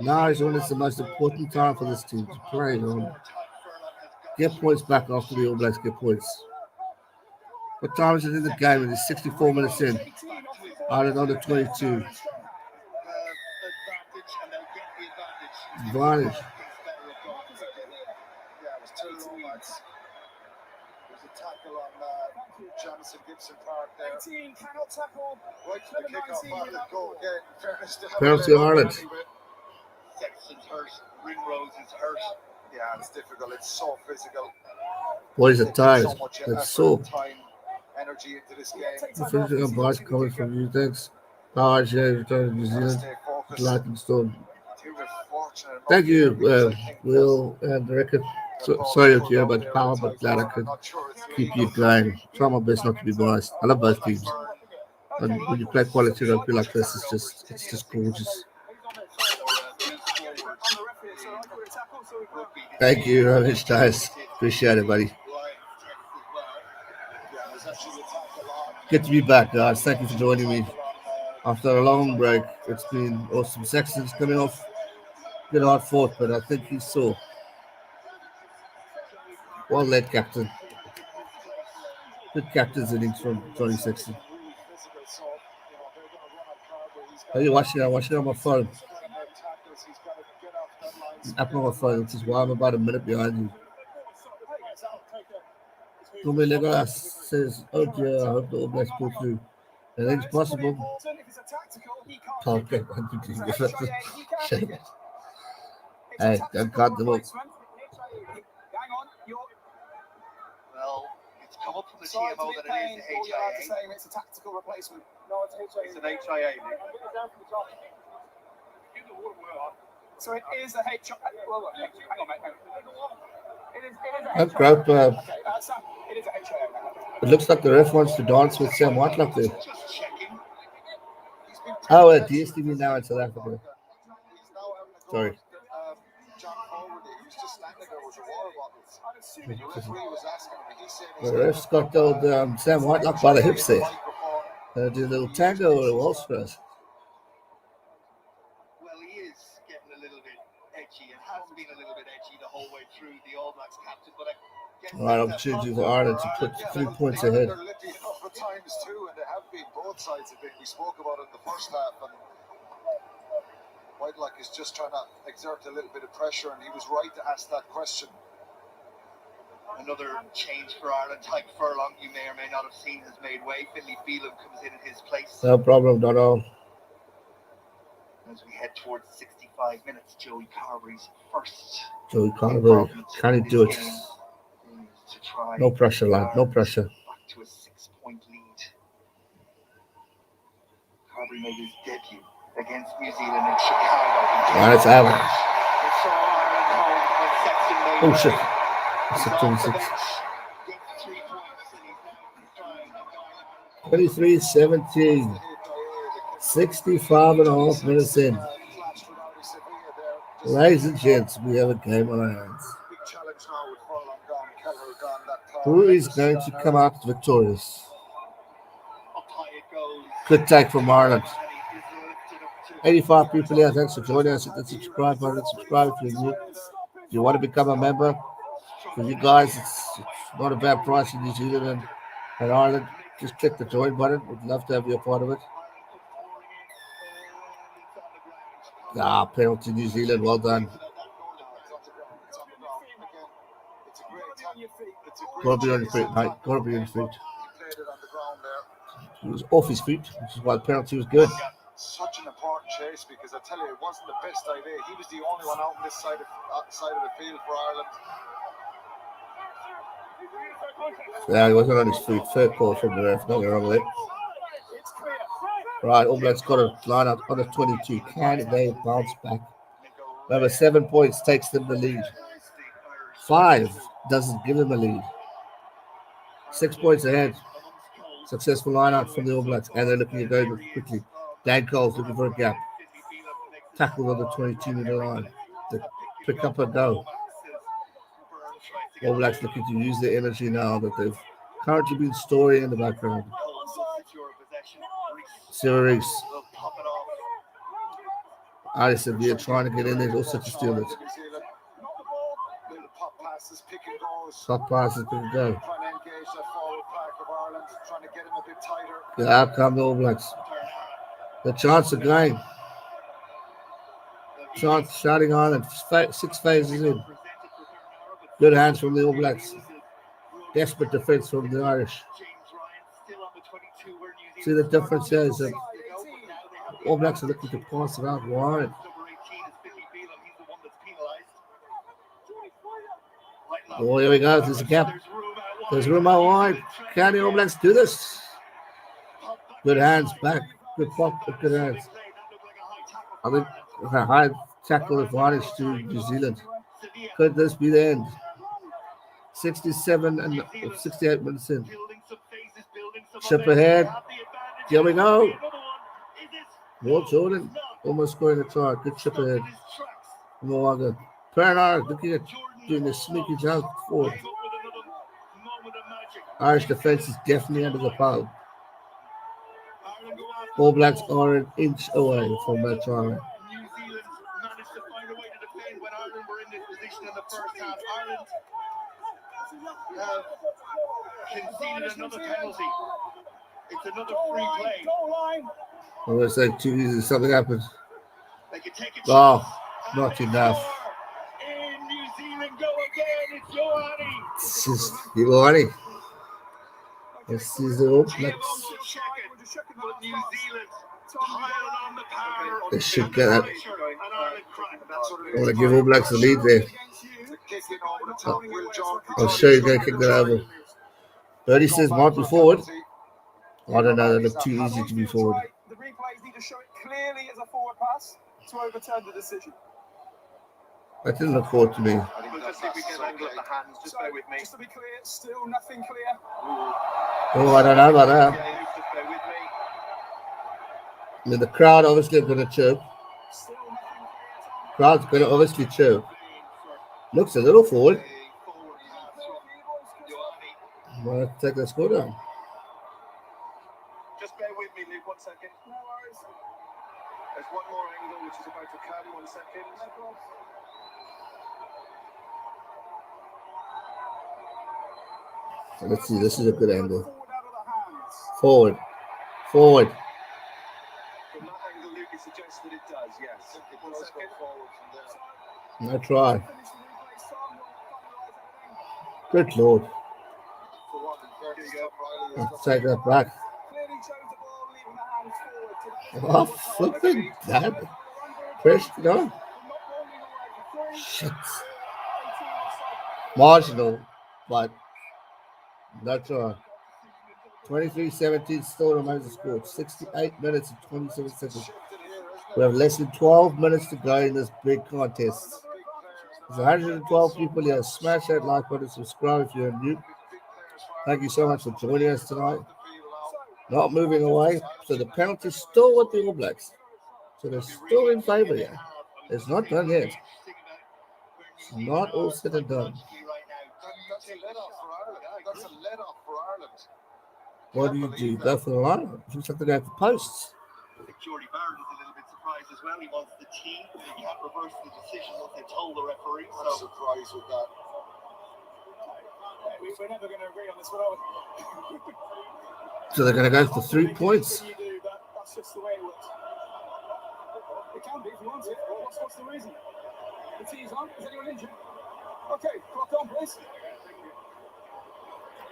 Now is when it's the most important time for this team to play on. Get points back after the All Blacks get points. What time is it in the game? It is 64 minutes in. Ireland on the 22. Advantage. Tackle on Jamison Gibson Park there. 18 cannot tackle. Right to the kick-off. Go again. Penalty Ireland. Sexton's hurt. Ringrose is hurt. Yeah, it's difficult. It's so physical. Boys are tired. So much That's so. time, energy into this game. The finishing on bars coming from you, thanks. RJ return to New Zealand. Lightning Storm. Thank you, Will and Rickard. Sorry to hear about the power, but glad I could keep you going. Try my best not to be biased. I love both teams. And when you play quality rugby like this, it's just gorgeous. Thank you, Ramesh Dice. Appreciate it, buddy. Good to be back, guys. Thank you for joining me. After a long break, it's been awesome. Sexton's coming off. Bit hard fought, but I think he saw. Well led captain. Good captain's innings from Johnny Sexton. Are you watching? I'm watching on my phone. App on my phone, which is why I'm about a minute behind you. Tommy Legolas says, oh dear, I hope the All Blacks pull through. I think it's possible. Okay, shame it. Hey, don't cut them up. Well, it's come up from the TMO that it is the HIA. It's a tactical replacement. No, it's HIA. It's an HIA, Nick. So it is a HIA. Well, hang on, mate. It is a That's great. Sam, it is a HIA. It looks like the ref wants to dance with Sam Whitelock there. Just checking. Oh, at DSTV now in South Africa. Sorry. The ref's got old Sam Whitelock by the hips there. Do a little tango or a waltz for us. Well, he is getting a little bit edgy and has been a little bit edgy the whole way through the All Blacks captain. But All right, opportunity for Ireland to put 3 points ahead. They're litty enough at times too, and they have been. Both sides have been. We spoke about it in the first half, and Whitelock is just trying to exert a little bit of pressure, and he was right to ask that question. another change for Ireland. Tyke Furlong, you may or may not have seen, has made way. Finlay Phelan comes in his place. No problem, Donald. As we head towards 65 minutes, Joey Carberry's first. Joey Carberry, can he do it? No pressure, lad, no pressure. Back to a 6-point lead. Carberry made his debut against New Zealand in Chicago. And it's Allen. It saw Ireland home when Sexton made Oh shit. It's a 26. 23-17. 65 and a half minutes in. Ladies and gents, we have a game on our hands. Big challenge now with Furlong gone, Kelleher gone, that Who is going to come out victorious? Good take from Ireland. 85 people here. Thanks for joining us. Hit the subscribe button. Subscribe if you're new. If you want to become a member, for you guys, it's not a bad price in New Zealand and Ireland. Just click the join button. We'd love to have you a part of it. Penalty New Zealand. Well done. Got to be on your feet, mate. Got to be on your feet. He was off his feet, which is why the penalty was good. Such an important chase because I tell you, it wasn't the best idea. He was the only one out on this side of the field for Ireland. Yeah, he wasn't on his feet. Fair call from the ref. Nothing wrong with it. Right, All Blacks got a line out on the 22. Can they bounce back? Remember, 7 points takes them the lead. 5 doesn't give them a lead. 6 points ahead. Successful line out from the All Blacks, and they're looking at going quickly. Dan Cole's looking for a gap. Tackle on the 22-meter line. They pick up and go. All Blacks looking to use their energy now that they've currently been storing in the background. Series. Addison Villa trying to get in there also to steal it. Top passes can go. Yeah, out come the All Blacks. The chance of going. Chance shouting on and 6 phases in. Good hands from the All Blacks. Desperate defense from the Irish. See the difference here is that All Blacks are looking to pass it out wide. Oh, here we go. There's a gap. There's room out wide. Can the All Blacks do this? Good hands back. Good pop, but good hands. I think a high tackle advantage to New Zealand. Could this be the end? 67 and 68 minutes in. Chip ahead. Here we go. Walt Jordan almost scoring a try. Good chip ahead. Moaga. Perrin looking at doing a sneaky jump forward. Irish defense is definitely under the pile. All Blacks are an inch away from that try. New Zealand managed to find a way to defend when Ireland were in this position in the first half. Ireland have conceded another penalty. It's another free play. I'm going to say too easy. Something happened. Oh, not enough. In New Zealand go again. It's Ioane. This is Ioane. This is the All Blacks. New Zealand piled on the power. They should get that. I want to give All Blacks the lead there. I'll show you going to kick that over. 30 says might be forward. I don't know. They look too easy to be forward. The replays need to show it clearly as a forward pass to overturn the decision. That didn't look forward to me. Just see if we can angle up the hands. Just bear with me. Just to be clear, still nothing clear. Oh, I don't know about that. Just bear with me. I mean, the crowd obviously are going to chirp. Crowd's going to obviously chirp. Looks a little forward. I'm going to take the score down. Just bear with me, Luke, 1 second. No worries. There's one more angle which is about to come. 1 second. So let's see, this is a good angle. Forward. Forward. From that angle, Luke, it suggests that it does, yes. 1 second. No try. Good Lord. Let's take that back. Oh, flipping that. Pressed it on. Shit. Marginal, but no try. 23-17 still remains the score. 68 minutes and 27 seconds. We have less than 12 minutes to go in this big contest. There's 112 people here. Smash that like button, subscribe if you're new. Thank you so much for joining us tonight. Not moving away. So the penalty is still with the All Blacks. So they're still in favour here. It's not done yet. It's not all said and done. What do you do? Go for the line? It looks like they're going for posts. I think Jordy Barrett is a little bit surprised as well. He wants the tee. They can't reverse the decision once they told the referee. I'm surprised with that. We're never going to agree on this, but So they're going to go for 3 points. that's just the way it works. It can be if you want it. What's the reason? The tee's on. Is anyone injured? Okay, clock on, please.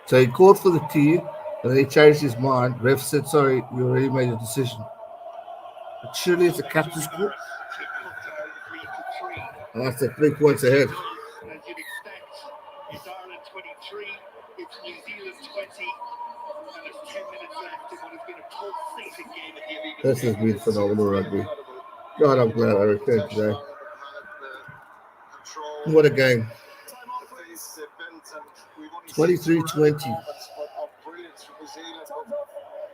So he called for the tee, and then he changed his mind. Ref said, sorry, you already made a decision. But surely it's a captain's call. And that's at 3 points ahead. As you'd expect, it's Ireland 23, it's New Zealand 20, and there's 10 minutes left in what has been a pulsating game at the Aviva This has been phenomenal rugby. God, I'm glad I returned today. What a game. 23-20.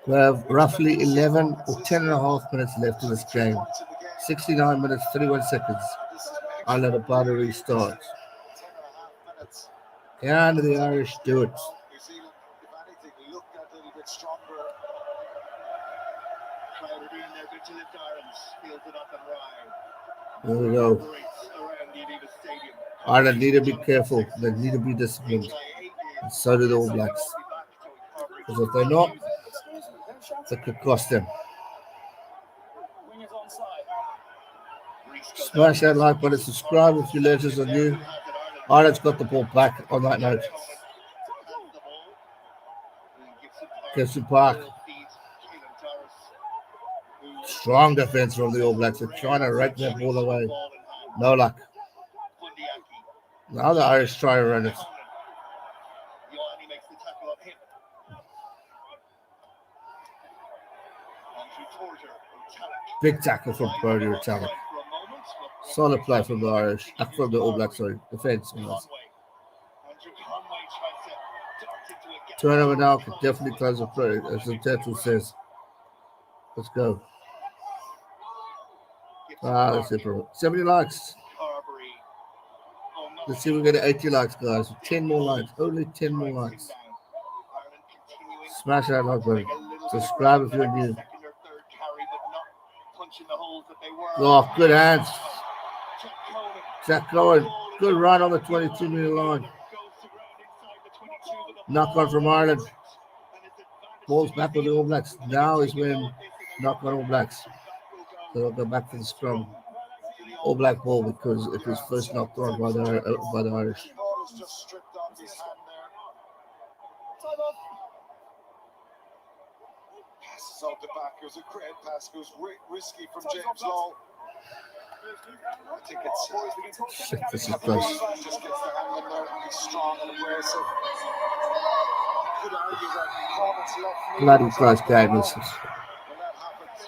We have roughly 11 or 10 and a half minutes left in this game. 69 minutes, 31 seconds. Ireland about to restart. Can the Irish do it? New Zealand, if anything, looked a little bit stronger. Crowd are in there, good to lift Ireland, fields it up and ride. There we go. Around the Aviva Stadium. Ireland need to be careful. They need to be disciplined. And so do the All Blacks. Because if they're not, it could cost them. Smash that like button, subscribe if your legends are new. Ireland's got the ball back on that note. Kirsten Park. Strong defense from the All Blacks. They're trying to rake that ball away. No luck. Now the Irish try to run it. Big tackle from Brody Retallick. Solid play from the Irish. From the All Blacks, sorry. Defense. Tournament now could definitely close the play, as the title says. Let's go. That's it, bro. 70 likes. Let's see if we get 80 likes, guys. 10 more likes. Only 10 more likes. Smash that like button. Subscribe if you're new. Oh, good hands. Jack Cohen. Good run on the 22-meter line. Knock on from Ireland. Ball's back with the All Blacks. Now is when knock on All Blacks. So they'll go back to the scrum. All Black ball because it was first knocked on by the Irish. Passes out the back. It was a great pass. It was risky from James Lowe. I think it's shit, this is close. Just gets the hang of there and he's strong and aggressive. Could argue that Corman's left knee. Bloody close game, this is. When that happens,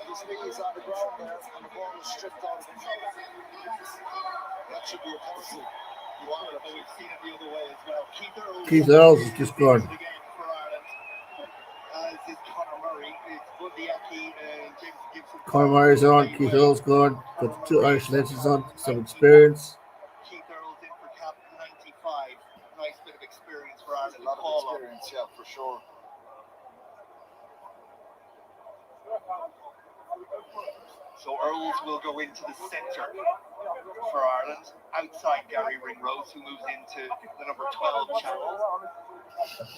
his knee is on the ground there and the ball is stripped out of him. That should be a penalty. You want it, but we've seen it the other way as well. Keith Earls is just gone. Conor Murray's on, Keith Earls gone. Got the two Irish legends on, some experience. Keith Earls in for cap 95. Nice bit of experience for Ireland. A lot of experience, yeah, for sure. So Earls will go into the centre for Ireland, outside Gary Ringrose, who moves into the number 12 channel.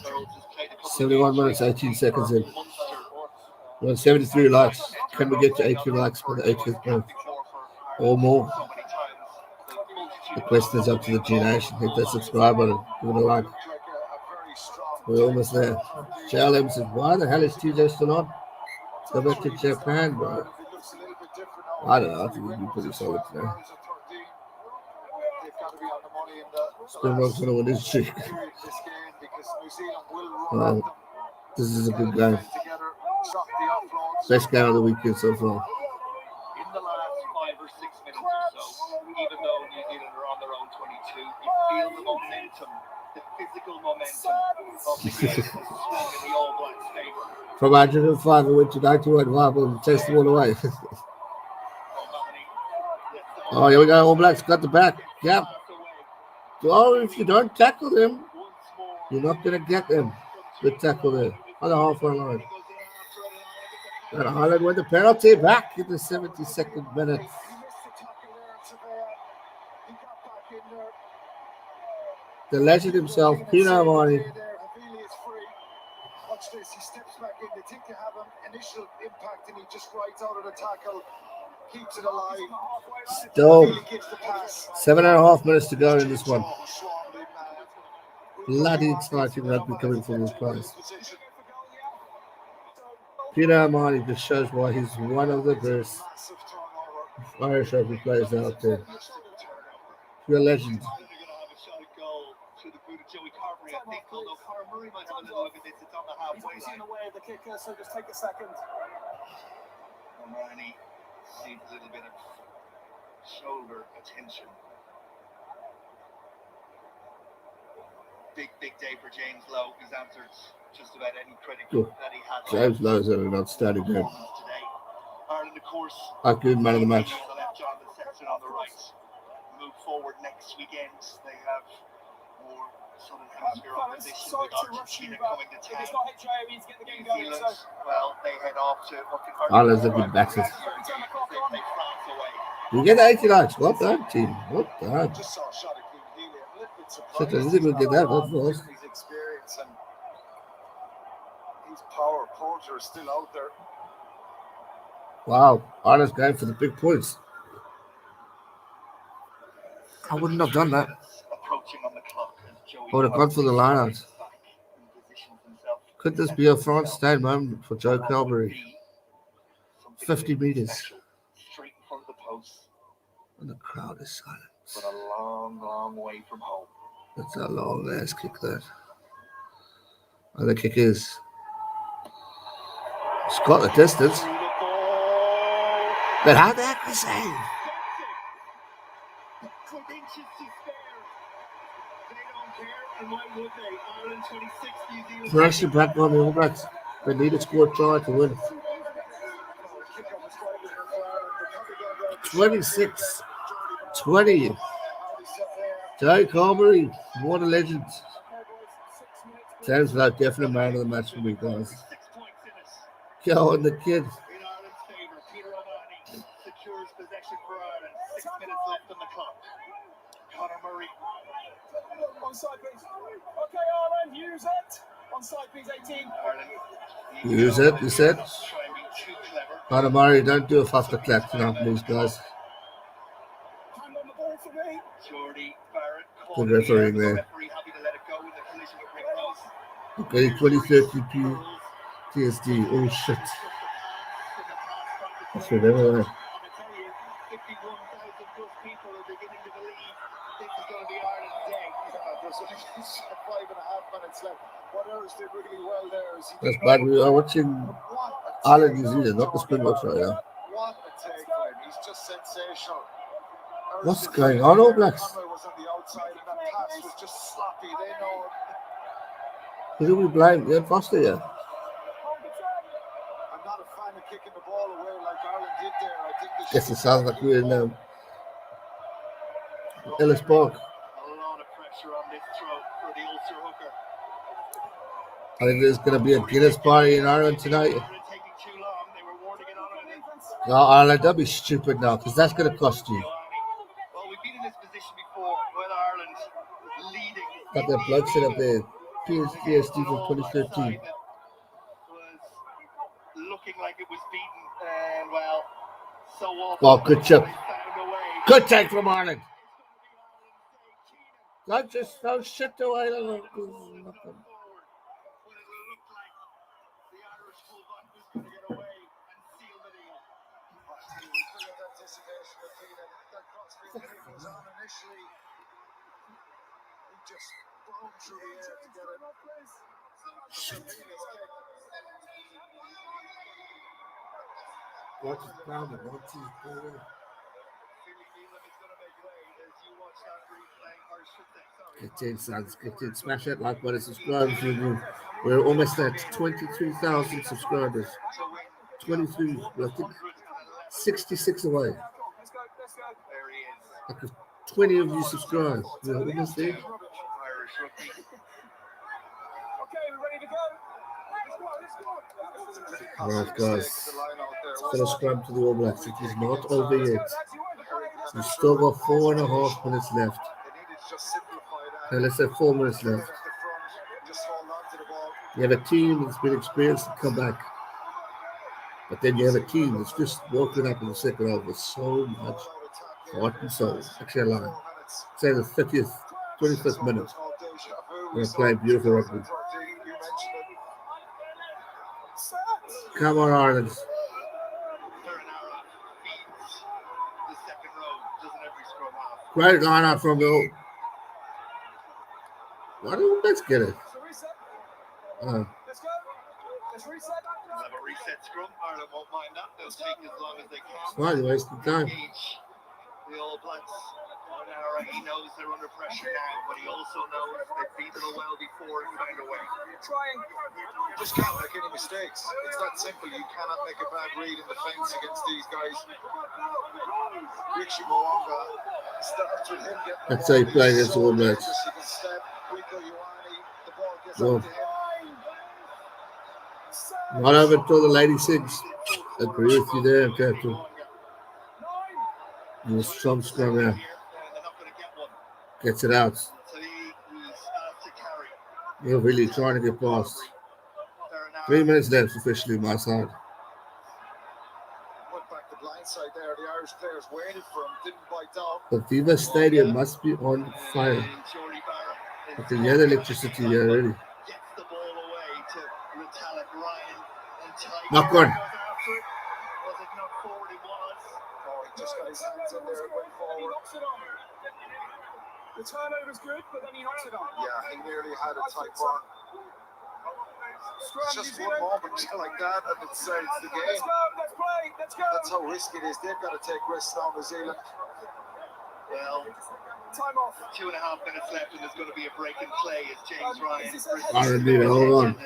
Earls has played a couple 71 minutes, 18 seconds in. We're on 73 likes. Can we get to 80 likes for the 80th minute? Or more? The question is up to the G Nation. Hit that subscribe button. Give it a like. We're almost there. JLM says, why the hell is TJ still on? Go back to Japan, bro. I don't know. I think he'll be pretty solid today. Springbok's going to win this streak. This is a good game. Best game of the weekend so far. In the last 5 or 6 minutes or so, even though New Zealand are on their own 22, you feel the momentum, the physical momentum of the game has swung in the All Blacks' favour. From 105, we went to 91 marble and chased them all away. Oh, here we go. All Blacks got the back. Yep. Oh, if you don't tackle them, you're not going to get them. Good tackle there. On the halfway line. And Ireland win the penalty back in the 72nd minute. He missed the tackle there, Surveyor. He got back in there. The legend himself, Pino Marty. Havili is free. Watch this. He steps back in. They think they have an initial impact, and he just rides out of the tackle, keeps it alive. Still Havili gets the pass. 7.5 minutes to go in this one. Bloody exciting rugby coming from this place. Peter Marty just shows why he's one of the best Irish rugby players out there. You're a legend. He's in the way of the kicker, so just take a second. O'Mahony needs a little bit of shoulder attention. Big day for James Lowe. He's answered just about any critic that he had. James Lowe's had an outstanding game. Today. Ireland, of course, a good man of the match. On the left, John the Sexton on the right. Move forward next weekend. They have more Southern Hemisphere opposition with Argentina coming to town. New Zealand, well, they head off to Ireland's looking better. You get 80 likes. Well done, team. Well done. Just saw a shot at Havili. I'm a little bit surprised. Shit, I didn't get that. That was. His experience and his power culture is still out there. Wow, Ireland's going for the big points. I wouldn't have done that. I would have gone for the line-out. Could this be a France Stade moment for Joe Calbury? 50 metres. Straight in front of the post. And the crowd is silent. But a long way from home. That's a long ass kick there. And the kick is. It's got the distance. But how the heck was save? Pressure back on the All Blacks. They need to score a try to win. 26-20. Joe Calbury, what a legend. Sounds like definite man of the match for me, guys. Go on the kid. Secures possession for Ireland. 6 minutes left on the clock. Conor Murray. Onside, please. Okay, Ireland, use it. Onside, please, 18. Use it, you said. Conor Murray, don't do a faster clap now, please, guys. Hand on the ball for me. Jordy Barrett. Good refereeing there. Referee happy to let it go with the collision with Rick Rose. Okay, 2030 TSD. Oh, shit. That's whatever. 51,000 plus people are beginning to believe this is going to be Ireland's day. There's only 5.5 minutes left. What else did really well there is That's bad. We are watching Ireland, New Zealand, not the Springboks right now. What a take by him. He's just sensational. What's going on, All Blacks? Conway was on the outside and that pass was just sloppy. They know it. Who do we blame? Yeah, Foster, yeah. I'm not a fan of kicking the ball away like Ireland did there. I think they Guess it sounds like we're in Ellis Park. A lot of pressure on this throw for the Ulster hooker. I think there's going to be a Guinness party in Ireland tonight. Taking too long. They were warning it on it. No, Ireland, don't be stupid now, because that's going to cost you. Well, we've been in this position before with Ireland leading. Got that bloke set up there. PSD from 2013. Was looking like it was beaten, and well, so often. Oh, good chip. Found a way. Good take from Ireland. Don't shit away. Watch his pound and watch his ball. get in, sons. Get in. Smash that like button. Subscribe if you We're almost at 23,000 subscribers. 23. I think 66 away. Like if 20 of you subscribe. We're almost there. Okay, we're ready to go. Right, guys. Still a scrum to the All Blacks. It is not over yet. We've still got 4.5 minutes left. Okay, let's have 4 minutes left. You have a team that's been experienced to come back. But then you have a team that's just woken up in the second half with so much heart and soul. Actually, I lie. Say the 30th, 25th minute. We're playing beautiful rugby. Come on, Ireland. Great line out from the. Why don't let's get it? Let's reset. We'll have a reset scrum. Ireland won't mind that. They'll take as long as they can. Fine, wasting time. The All Blacks. He knows they're under pressure now, but he also knows they've beaten them well before and found a way. You just can't make any mistakes. It's that simple. You cannot make a bad read in the fence against these guys. Richie Moanga starts with him getting That's how you play against the All Blacks. Well, not over till the lady sings. Agree with you there, Captain. There's some scrum now. Gets it out. You're really trying to get past. 3 minutes left officially my side. The Aviva Stadium must be on fire. I can hear the electricity here already. Knock on. The turnover's good, but then he knocks it on. Yeah, he nearly had a tight one. It's just one moment like that, and it's the game. Let's go, let's play, let's go. That's how risky it is. They've got to take risks now, New Zealand. Well, time off. 2.5 minutes left, and there's going to be a break in play as James Ryan. Hold on.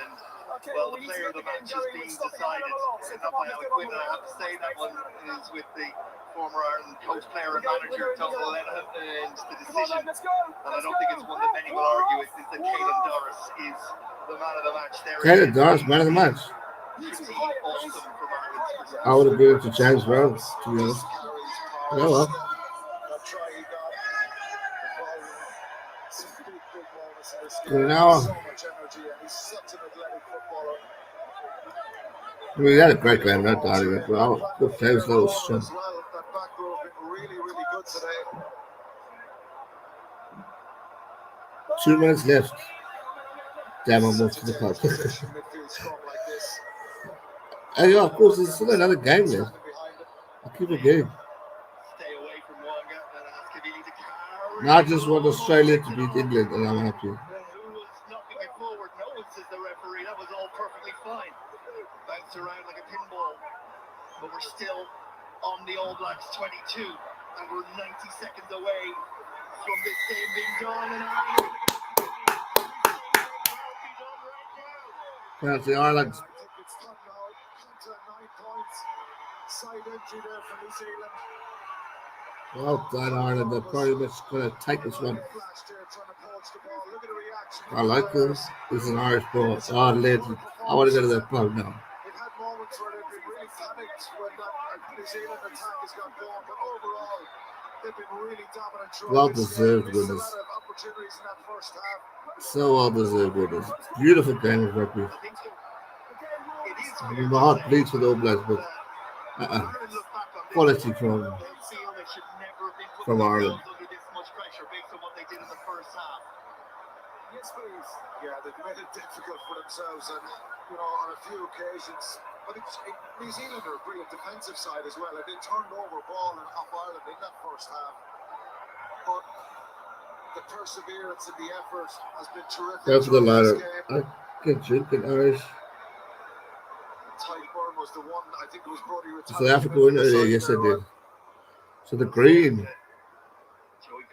Well, the player of the match is being decided. Not by Alec Quinn, I have to say that one is with the former Ireland coach, player, and manager, Donald Lenihan, and the decision, and I don't think it's one that many will argue, is that Caelan Doris is the man of the match. Caelan Doris, man of the match. I would have given it to James Brown, to be honest. Oh well. Good hour. We had a great game that time. Well, good times, that was strong. Really, really good today. 2 minutes left. Damn, I'm off to the pub. And yeah, of course, there's still another game there. I'll keep it going. Now I just want Australia to beat England, and I'm happy. Who was knocking it forward? No one says the referee. That was all perfectly fine. Bounced around like a pinball. But we're still on the All Blacks 22, and we're 90 seconds away from this game being done. And That's the Ireland. It's done now. 9 points. Side entry there for New Zealand. Well done, Ireland. They're probably just going to take this one. I like this. This is an Irish ball. Oh, legend. I want to go to that pub now. They've had moments where they've been really panicked when that New Zealand attack has got going, but overall, they've been really dominant. Well deserved winners. A lot of opportunities in that first half. So well deserved winners. Beautiful game of rugby. My heart bleeds for the All Blacks, but quality from Ireland. Yes, please. Yeah, they've made it difficult for themselves, and on a few occasions. But New Zealand are a brilliant defensive side as well, and they turned over ball and off Ireland in that first half. But the perseverance and the effort has been terrific. Go for the ladder. I can drink an Irish. Tyburn was the one, I think it was Brody retired. South Africa winner, yes I did. So the green.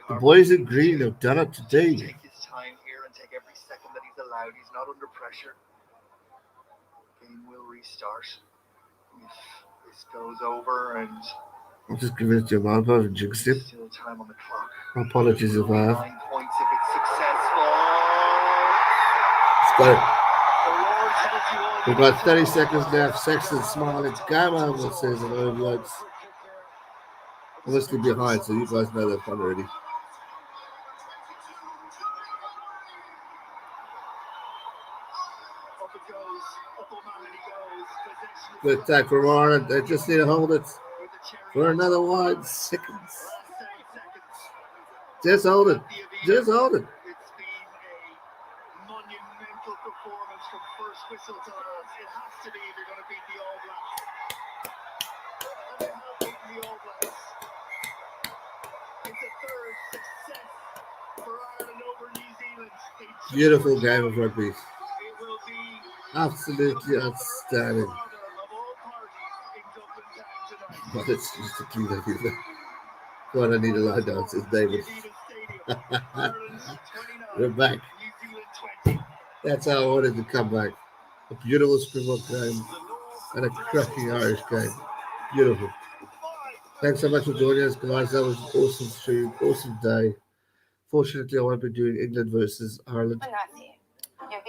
The boys in green have done it today. Take his time here and take every second that he's allowed. He's not under pressure. Game will restart if this goes over, and I'll just give it to your mouth and jinx it. Still time on the clock. Apologies if I have. 9 points if it's successful. It's got it. The Lords We've got 30 seconds left. Sexton smiling. Come on, it says in overloads. Obviously behind, so you guys know that fun already. Good attack from Ireland. They just need to hold it for another 1 second. Just hold it. Just hold it. It's been a monumental performance from first whistle to last. It has to be if you're going to beat the All Blacks. And they have beaten the All Blacks. It's a third success for Ireland over New Zealand. Beautiful game of rugby. It will be Absolutely outstanding. of all parties in Dublin town tonight. But it's just a clean idea. God, I need a lie down, says David. Aviva Stadium. Ireland 29. We're back. New Zealand 20. That's how I wanted to come back. A beautiful Springbok game and a cracking Irish game. Beautiful. Thanks so much for joining us, guys. That was an awesome stream, awesome day. Fortunately, I won't be doing England versus Ireland.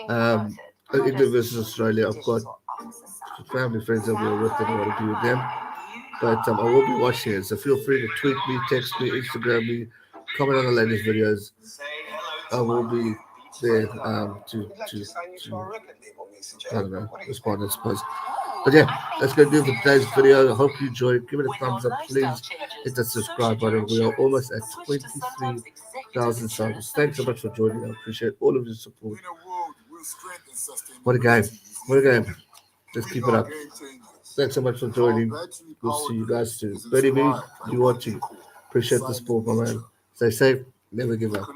England versus Australia. I've got family friends that we're with and I want to be with them. But I will be watching it, so feel free to tweet me, text me, Instagram me, comment on the latest videos. I will be there to I don't know, respond, I suppose. But yeah, that's going to do it for today's video. I hope you enjoyed. Give it a thumbs up, please. Hit that subscribe button. We are almost at 23,000 subs. Thanks so much for joining. I appreciate all of your support. What a game. What a game. Let's keep it up. Thanks so much for joining. We'll see you guys soon. Bernie B, you watching. Appreciate the support, my man. Stay safe. Never give up.